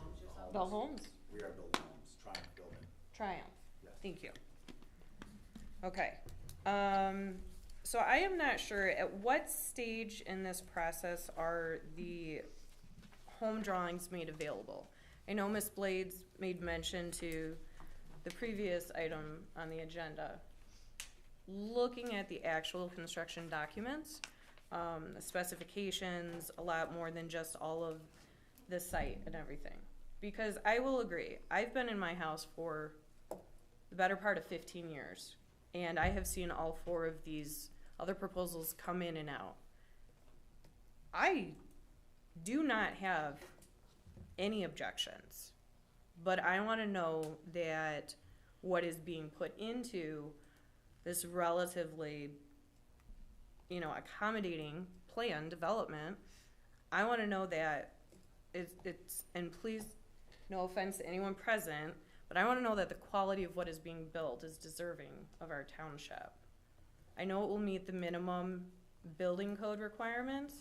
The homes? We are building homes, Triumph Building. Triumph. Yes. Thank you. Okay. So I am not sure at what stage in this process are the home drawings made available. I know Ms. Blades made mention to the previous item on the agenda. Looking at the actual construction documents, the specifications, a lot more than just all of the site and everything. Because I will agree, I've been in my house for the better part of 15 years, and I have seen all 4 of these other proposals come in and out. I do not have any objections, but I want to know that what is being put into this relatively, accommodating plan development, I want to know that it's, and please, no offense to anyone present, but I want to know that the quality of what is being built is deserving of our township. I know it will meet the minimum building code requirements,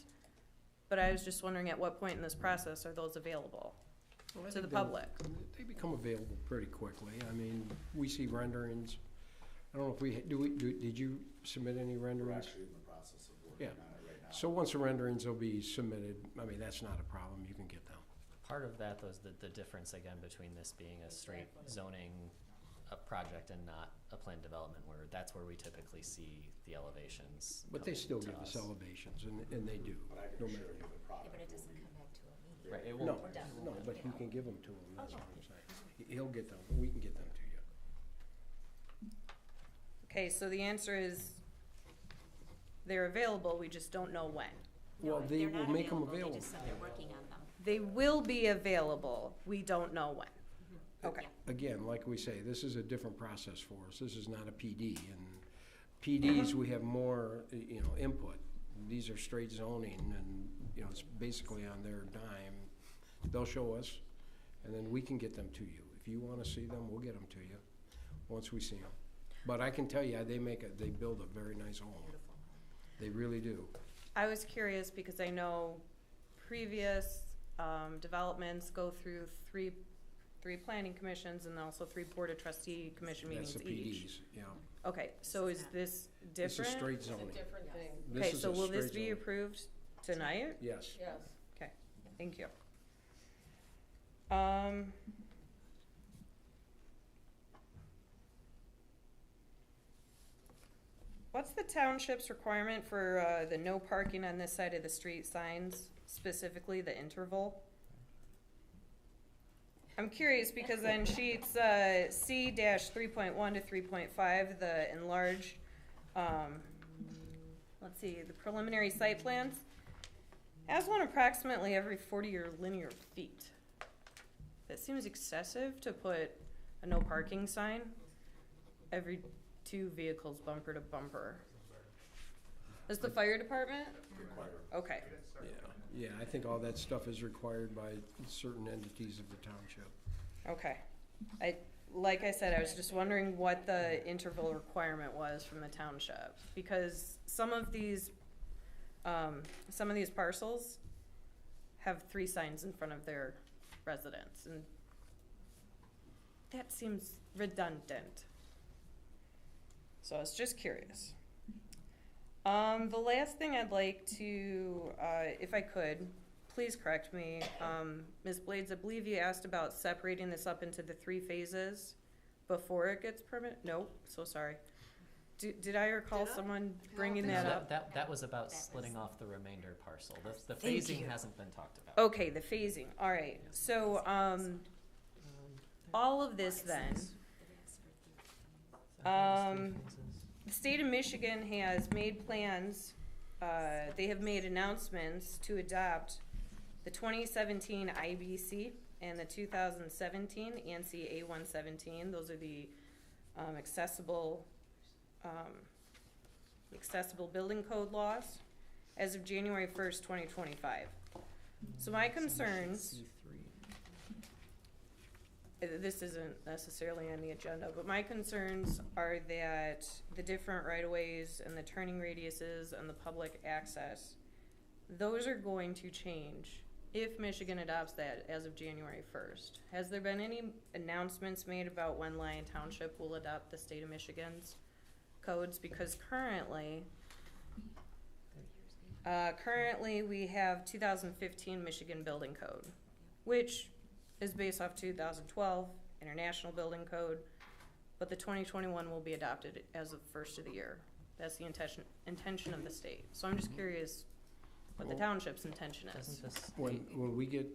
but I was just wondering at what point in this process are those available Well, I to the think public? They become available pretty quickly. I mean, we see renderings. I don't know if did you submit any We're renderings? actually in the process of working Yeah. on it right now. So once the renderings will be submitted, I mean, that's not a problem. You can get them. part of that though is the difference again between this being a straight zoning a project and not a planned development where that's where we typically see the elevations. But they coming still to give us us. elevations, and they do, But I can no assure matter. you the Yeah, product. but it doesn't come back to a meeting. Right, it No, won't. We're done. no, but he can give them to him, that's what I'm saying. He'll get them, we can get them to you. Okay, so the answer is they're available, we just don't know when. No, Well, if they they're will not make them They available. just said they're working on them. They will be available, we don't know when. Okay. Again, like we say, this is a different process for us. This is not a PD. And PDs, we have more, input. These are straight zoning and, it's basically on their dime. They'll show us, and then we can get them to you. If you want to see them, we'll get them to you once we see them. But I can tell you, they build a very nice home. They really do. I was curious because I know previous developments go through three planning commissions and also 3 board of trustee commission meetings That's the each. PDs, yeah. Okay, so is this This is different? straight It's a zoning. different thing. Okay, This is so a will this straight be zoning. approved tonight? Yes. Yes. Okay, thank you. What's the township's requirement for the no parking on this side of the street signs, specifically the interval? I'm curious because on sheets C-3.1 to 3.5, the enlarged, let's see, the preliminary site plans, has one approximately every 40 linear feet. That seems excessive to put a no parking sign every 2 vehicles bumper to bumper. Is the fire department? Okay. Yeah, I think all that stuff is required by certain entities of the township. Okay. Like I said, I was just wondering what the interval requirement was from the township, because some of these parcels have 3 signs in front of their residence, and that seems redundant. So I was just curious. The last thing I'd like to, if I could, please correct me, Ms. Blades, I believe you asked about separating this up into the 3 phases before it gets permit? Nope, so sorry. Did I recall someone bringing that up? That was about splitting off the remainder parcel. The Thank phasing you. hasn't been talked about. Okay, the phasing, all right. So, all of this then, the state of Michigan has made plans, they have made announcements to adopt the 2017 IBC and the 2017 ANSI A117. Those are the accessible building code laws as of January 1st, 2025. So my concerns, this isn't necessarily on the agenda, but my concerns are that the different right-of-ways and the turning radiuses and the public access, those are going to change if Michigan adopts that as of January 1st. Has there been any announcements made about when Lyon Township will adopt the state of Michigan's codes? Because currently we have 2015 Michigan Building Code, which is based off 2012 International Building Code, but the 2021 will be adopted as of first of the year. That's the intention of the state. So I'm just curious what the township's intention is. When we get,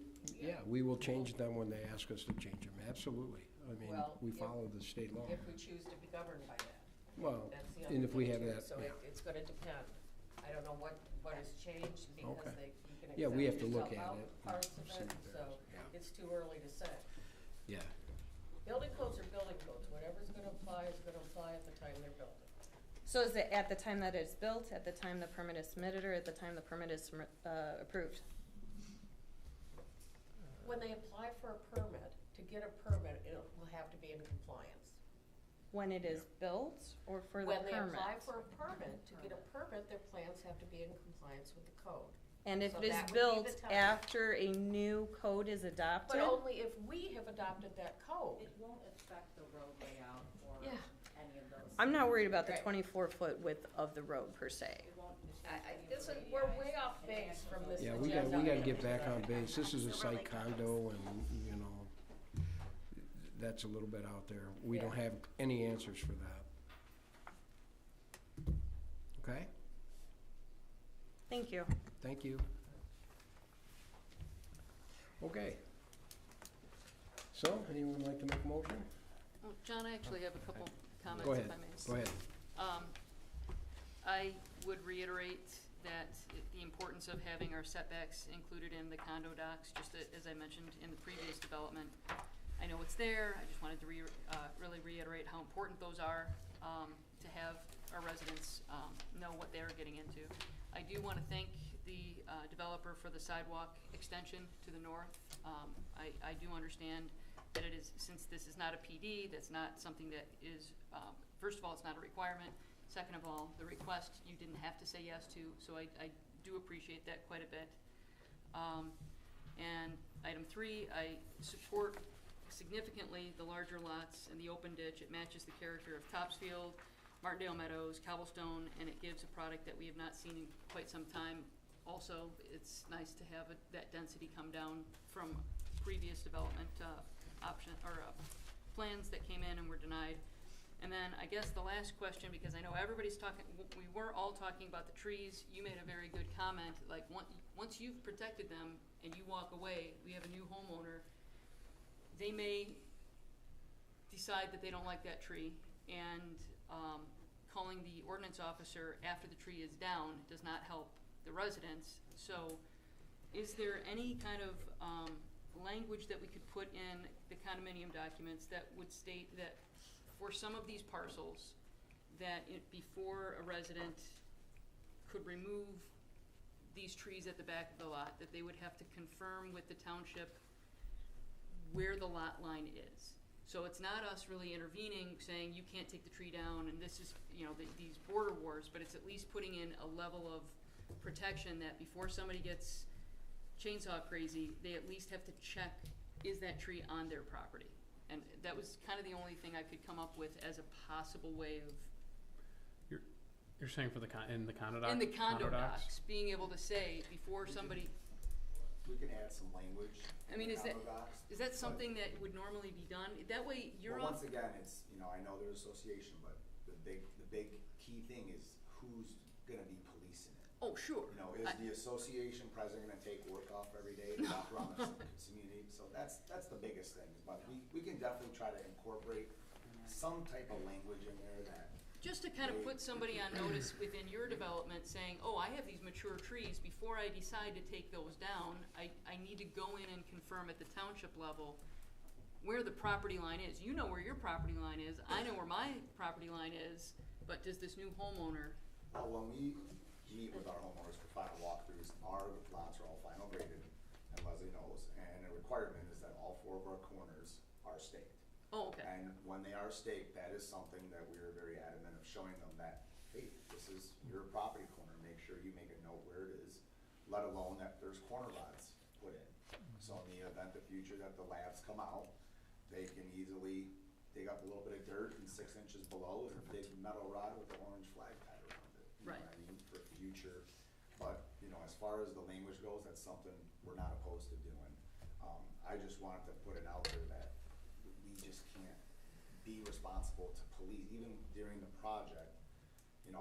we will change them when they ask us to change them, absolutely. I mean, Well, we follow the state law. If we choose to be governed by that. Well, That's the and other if we thing have too. that, So it's gonna depend. I don't know what has changed because Okay. you can Yeah, we have to exempt look yourself at out it and parts of see it, what so it's too early to say. Yeah. Building codes are building codes. Whatever's gonna apply is gonna apply at the time they're building. So is it at the time that it's built, at the time the permit is submitted, or at the time the permit is approved? When they apply for a permit, to get a permit, it will have to be in compliance. When it is built, or for the When they permit? apply for a permit, to get a permit, their plans have to be in compliance with the code. And if So it is that would be built the time. after a new code is adopted? But only if we have adopted that code. It won't affect the road layout or Yeah. any of those. I'm not worried about the Right. 24-foot width of the road per se. It won't Listen, we're way off base from this Yeah, agenda. we gotta get back on base. This is a site condo and, that's a little bit out there. We don't Yeah. have any answers for that. Okay? Thank you. Thank you. Okay. So, anyone like to make a motion? Oh, John, I actually have a couple comments, Go if ahead, I may. go ahead. I would reiterate that the importance of having our setbacks included in the condo docs, just as I mentioned in the previous development. I know it's there, I just wanted to really reiterate how important those are, to have our residents, know what they're getting into. I do wanna thank the, developer for the sidewalk extension to the north. I do understand that it is, since this is not a PD, that's not something that is, first of all, it's not a requirement. Second of all, the request you didn't have to say yes to, so I do appreciate that quite a bit. And item 3, I support significantly the larger lots and the open ditch. It matches the character of Topsfield, Martindale Meadows, Cobblestone, and it gives a product that we have not seen in quite some time. Also, it's nice to have that density come down from previous development option or plans that came in and were denied. And then I guess the last question, because I know everybody's talking, we were all talking about the trees. You made a very good comment, like once you've protected them and you walk away, we have a new homeowner, they may decide that they don't like that tree, and calling the ordinance officer after the tree is down does not help the residents. So is there any kind of language that we could put in the condominium documents that would state that for some of these parcels, that before a resident could remove these trees at the back of the lot, that they would have to confirm with the township where the lot line is? So it's not us really intervening, saying you can't take the tree down, and this is, these border wars, but it's at least putting in a level of protection that before somebody gets chainsaw crazy, they at least have to check, is that tree on their property? And that was kind of the only thing I could come up with as a possible way of. You're saying for in the condo docs? In the condo docs, being able to say before somebody. We can add some language. I mean, in is the that, condo docs, is that something that would normally be done? That way you're well, once again, it's, I know there's association, but the big key thing is who's gonna be policing it. Oh, sure. Is the association president gonna take work off every day to walk around the community? So that's the biggest thing. But we can definitely try to incorporate some type of language in there that. Just to kind of put somebody on notice within your development saying, oh, I have these mature trees, before I decide to take those down, I need to go in and confirm at the township level where the property line is. You know where your property line is, I know where my property line is, but does this new homeowner? Well, when we meet with our homeowners for final walkthroughs, our lots are all final graded, and Leslie knows, and the requirement is that all 4 of our corners are staked. Oh, okay. And when they are staked, that is something that we are very adamant of showing them that, hey, this is your property corner, make sure you make a note where it is, let alone that there's corner rods put in. So in the event the future that the labs come out, they can easily dig up a little bit of dirt, and 6 inches below is a big metal rod with an orange flag tied around it. You know Right. what I mean, for future. But, as far as the language goes, that's something we're not opposed to doing. I just wanted to put it out there that we just can't be responsible to police, even during the project.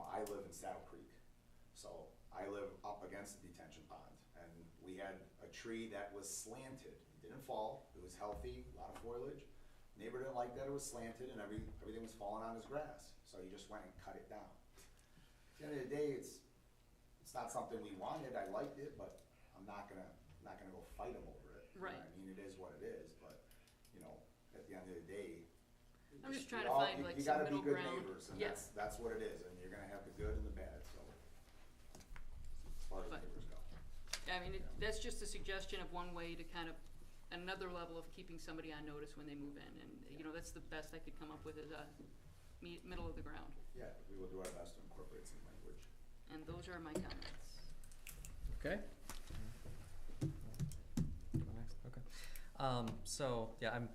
I live in Saddle Creek, so I live up against the detention pond, and we had a tree that was slanted. It didn't fall, it was healthy, a lot of foliage. Neighbor didn't like that it was slanted, and everything was falling on his grass, so he just went and cut it down. At the end of the day, it's not something we wanted. I liked it, but I'm not gonna go fight him over it. Right. I mean, it is what it is, but, at the end of the day. I'm just trying to find like some middle ground. You gotta be good neighbors, and Yes. that's what it is, and you're gonna have the good and the bad, so, as far as neighbors go. I mean, that's just a suggestion of one way to kind of, another level of keeping somebody on notice when they move in, and, that's the best I could come up with as a middle of the ground. Yeah, we will do our best to incorporate some language. And those are my comments. Okay. Okay. So yeah, I'm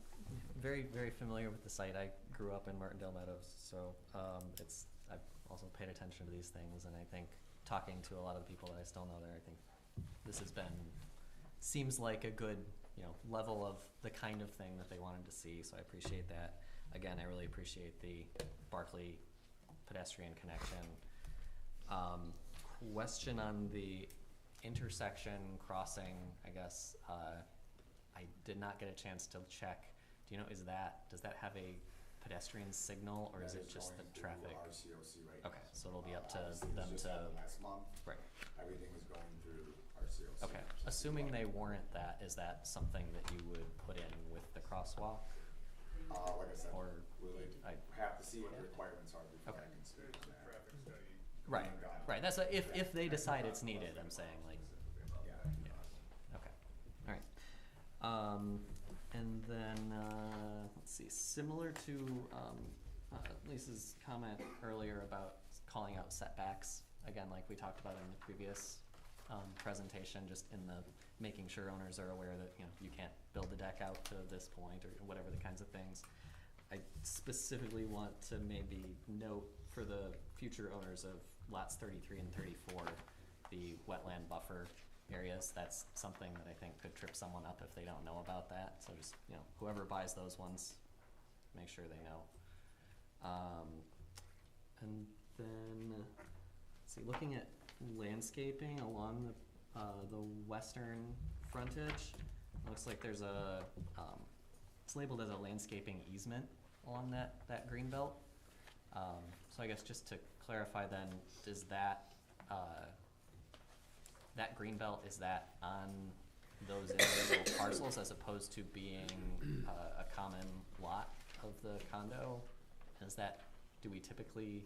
very, very familiar with the site. I grew up in Martindale Meadows, so I've also paid attention to these things, and I think talking to a lot of the people that I still know there, I think this seems like a good level of the kind of thing that they wanted to see, so I appreciate that. Again, I really appreciate the Barclay pedestrian connection. Question on the intersection crossing, I guess, I did not get a chance to check. Do you know, does that have a pedestrian signal, or is it just the traffic? RCOC right Okay, now. so it'll be up to Obviously, them this just to, happened last month. right. Everything is going through RCOC. Okay, assuming they warrant that, is that something that you would put in with the crosswalk? Like I said, Or we'll I have to see what the requirements are before Okay. I can speak on that. Right, right. That's if they decide it's needed. I'm saying, like, yeah. Okay, all right. And then let's see. Similar to Lisa's comment earlier about calling out setbacks. Again, like we talked about in the previous presentation, just in the making sure owners are aware that you can't build the deck out to this point or whatever the kinds of things. I specifically want to maybe note for the future owners of lots 33 and 34, the wetland buffer areas. That's something that I think could trip someone up if they don't know about that. So just, whoever buys those ones, make sure they know. And then, let's see, looking at landscaping along the western frontage, looks like there's a, it's labeled as a landscaping easement along that green belt. So I guess just to clarify then, does that green belt, is that on those individual parcels as opposed to being a common lot of the condo? Do we typically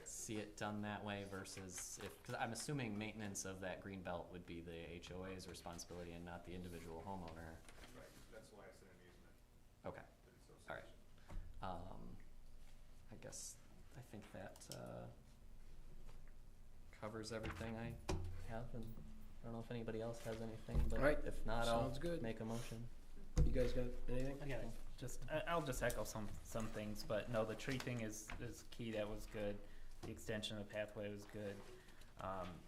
see it done that way versus because I'm assuming maintenance of that green belt would be the HOA's responsibility and not the individual homeowner. Right, that's why it's an easement. Okay, all right. I guess I think that covers everything I have, and I don't know if anybody else has anything, but All right, if not, sounds I'll good. make a motion. You guys got anything? I'll just echo some things, but no, the tree thing is key. That was good. The extension of the pathway was good.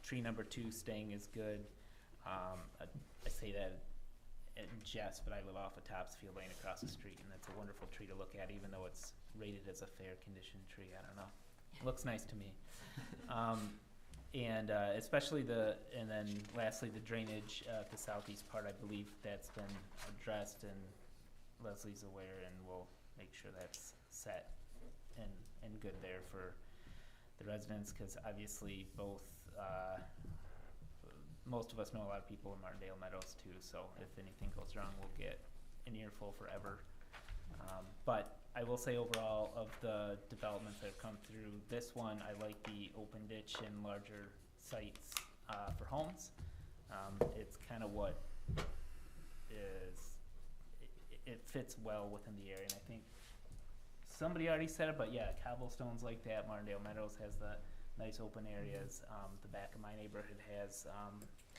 Tree number 2 staying is good. I say that in jest, but I live off of Topsfield Lane across the street, and that's a wonderful tree to look at, even though it's rated as a fair condition tree. I don't know. It looks nice to me. And especially and then lastly, the drainage at the southeast part, I believe that's been addressed, and Leslie's aware, and we'll make sure that's set and good there for the residents, because obviously most of us know a lot of people in Martindale Meadows too, so if anything goes wrong, we'll get an earful forever. But I will say overall, of the developments that have come through, this one, I like the open ditch and larger sites for homes. It's kind of what it fits well within the area, and I think somebody already said it, but yeah, cobblestones like that. Martindale Meadows has the nice open areas. The back of my neighborhood has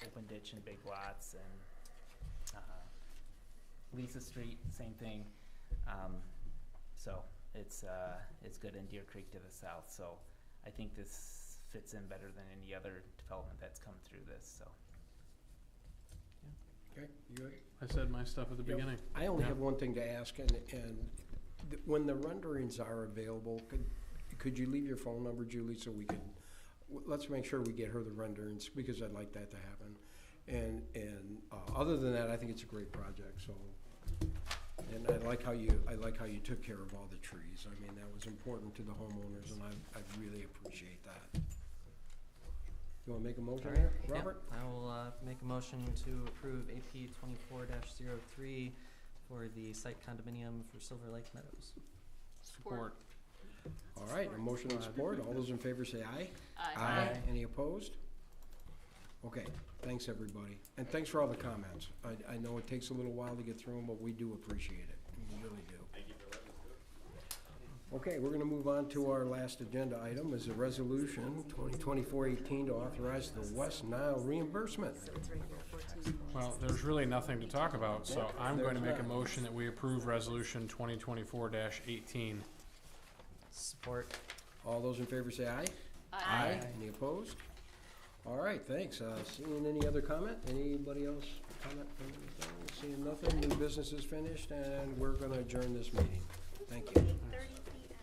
open ditch and big lots, and Lisa Street, same thing. So it's good, in Deer Creek to the south. So I think this fits in better than any other development that's come through this. So. Okay, you good? I said my stuff at the beginning. I only Yeah. have one thing to ask, and when the renderings are available, could you leave your phone number, Julie, so we could, let's make sure we get her the renderings, because I'd like that to happen. And other than that, I think it's a great project, so. And I like how you took care of all the trees. I mean, that was important to the homeowners, and I really appreciate that. You wanna make a motion there, Robert? Yep. I will make a motion to approve AP 24-03 for the site condominium for Silver Lake Meadows. Support. All right, a motion and support. All those in favor say aye. Aye. Any opposed? Okay, thanks, everybody. And thanks for all the comments. I know it takes a little while to get through them, but we do appreciate it. We really do. Thank you for letting us do it. Okay, we're gonna move on to our last agenda item, is a resolution 2024-18 to authorize the West Nile reimbursement. Well, there's really nothing to talk about, so I'm going to make a There's not. motion that we approve resolution 2024-18. Support. All those in favor say aye. Aye. Any opposed? All right, thanks. Seeing any other comment? Anybody else comment from anything? Seeing nothing, new business is finished, and we're gonna adjourn this meeting. Thank you. 8:30 p.m.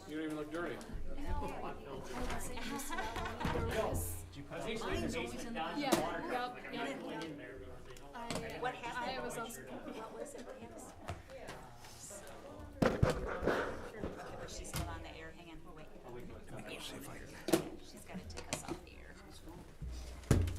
You don't even look dirty. Yeah, yep. What happened? I was on. What was it? What happened? She's still on the air. Hang on, we'll wait. Let me go see if I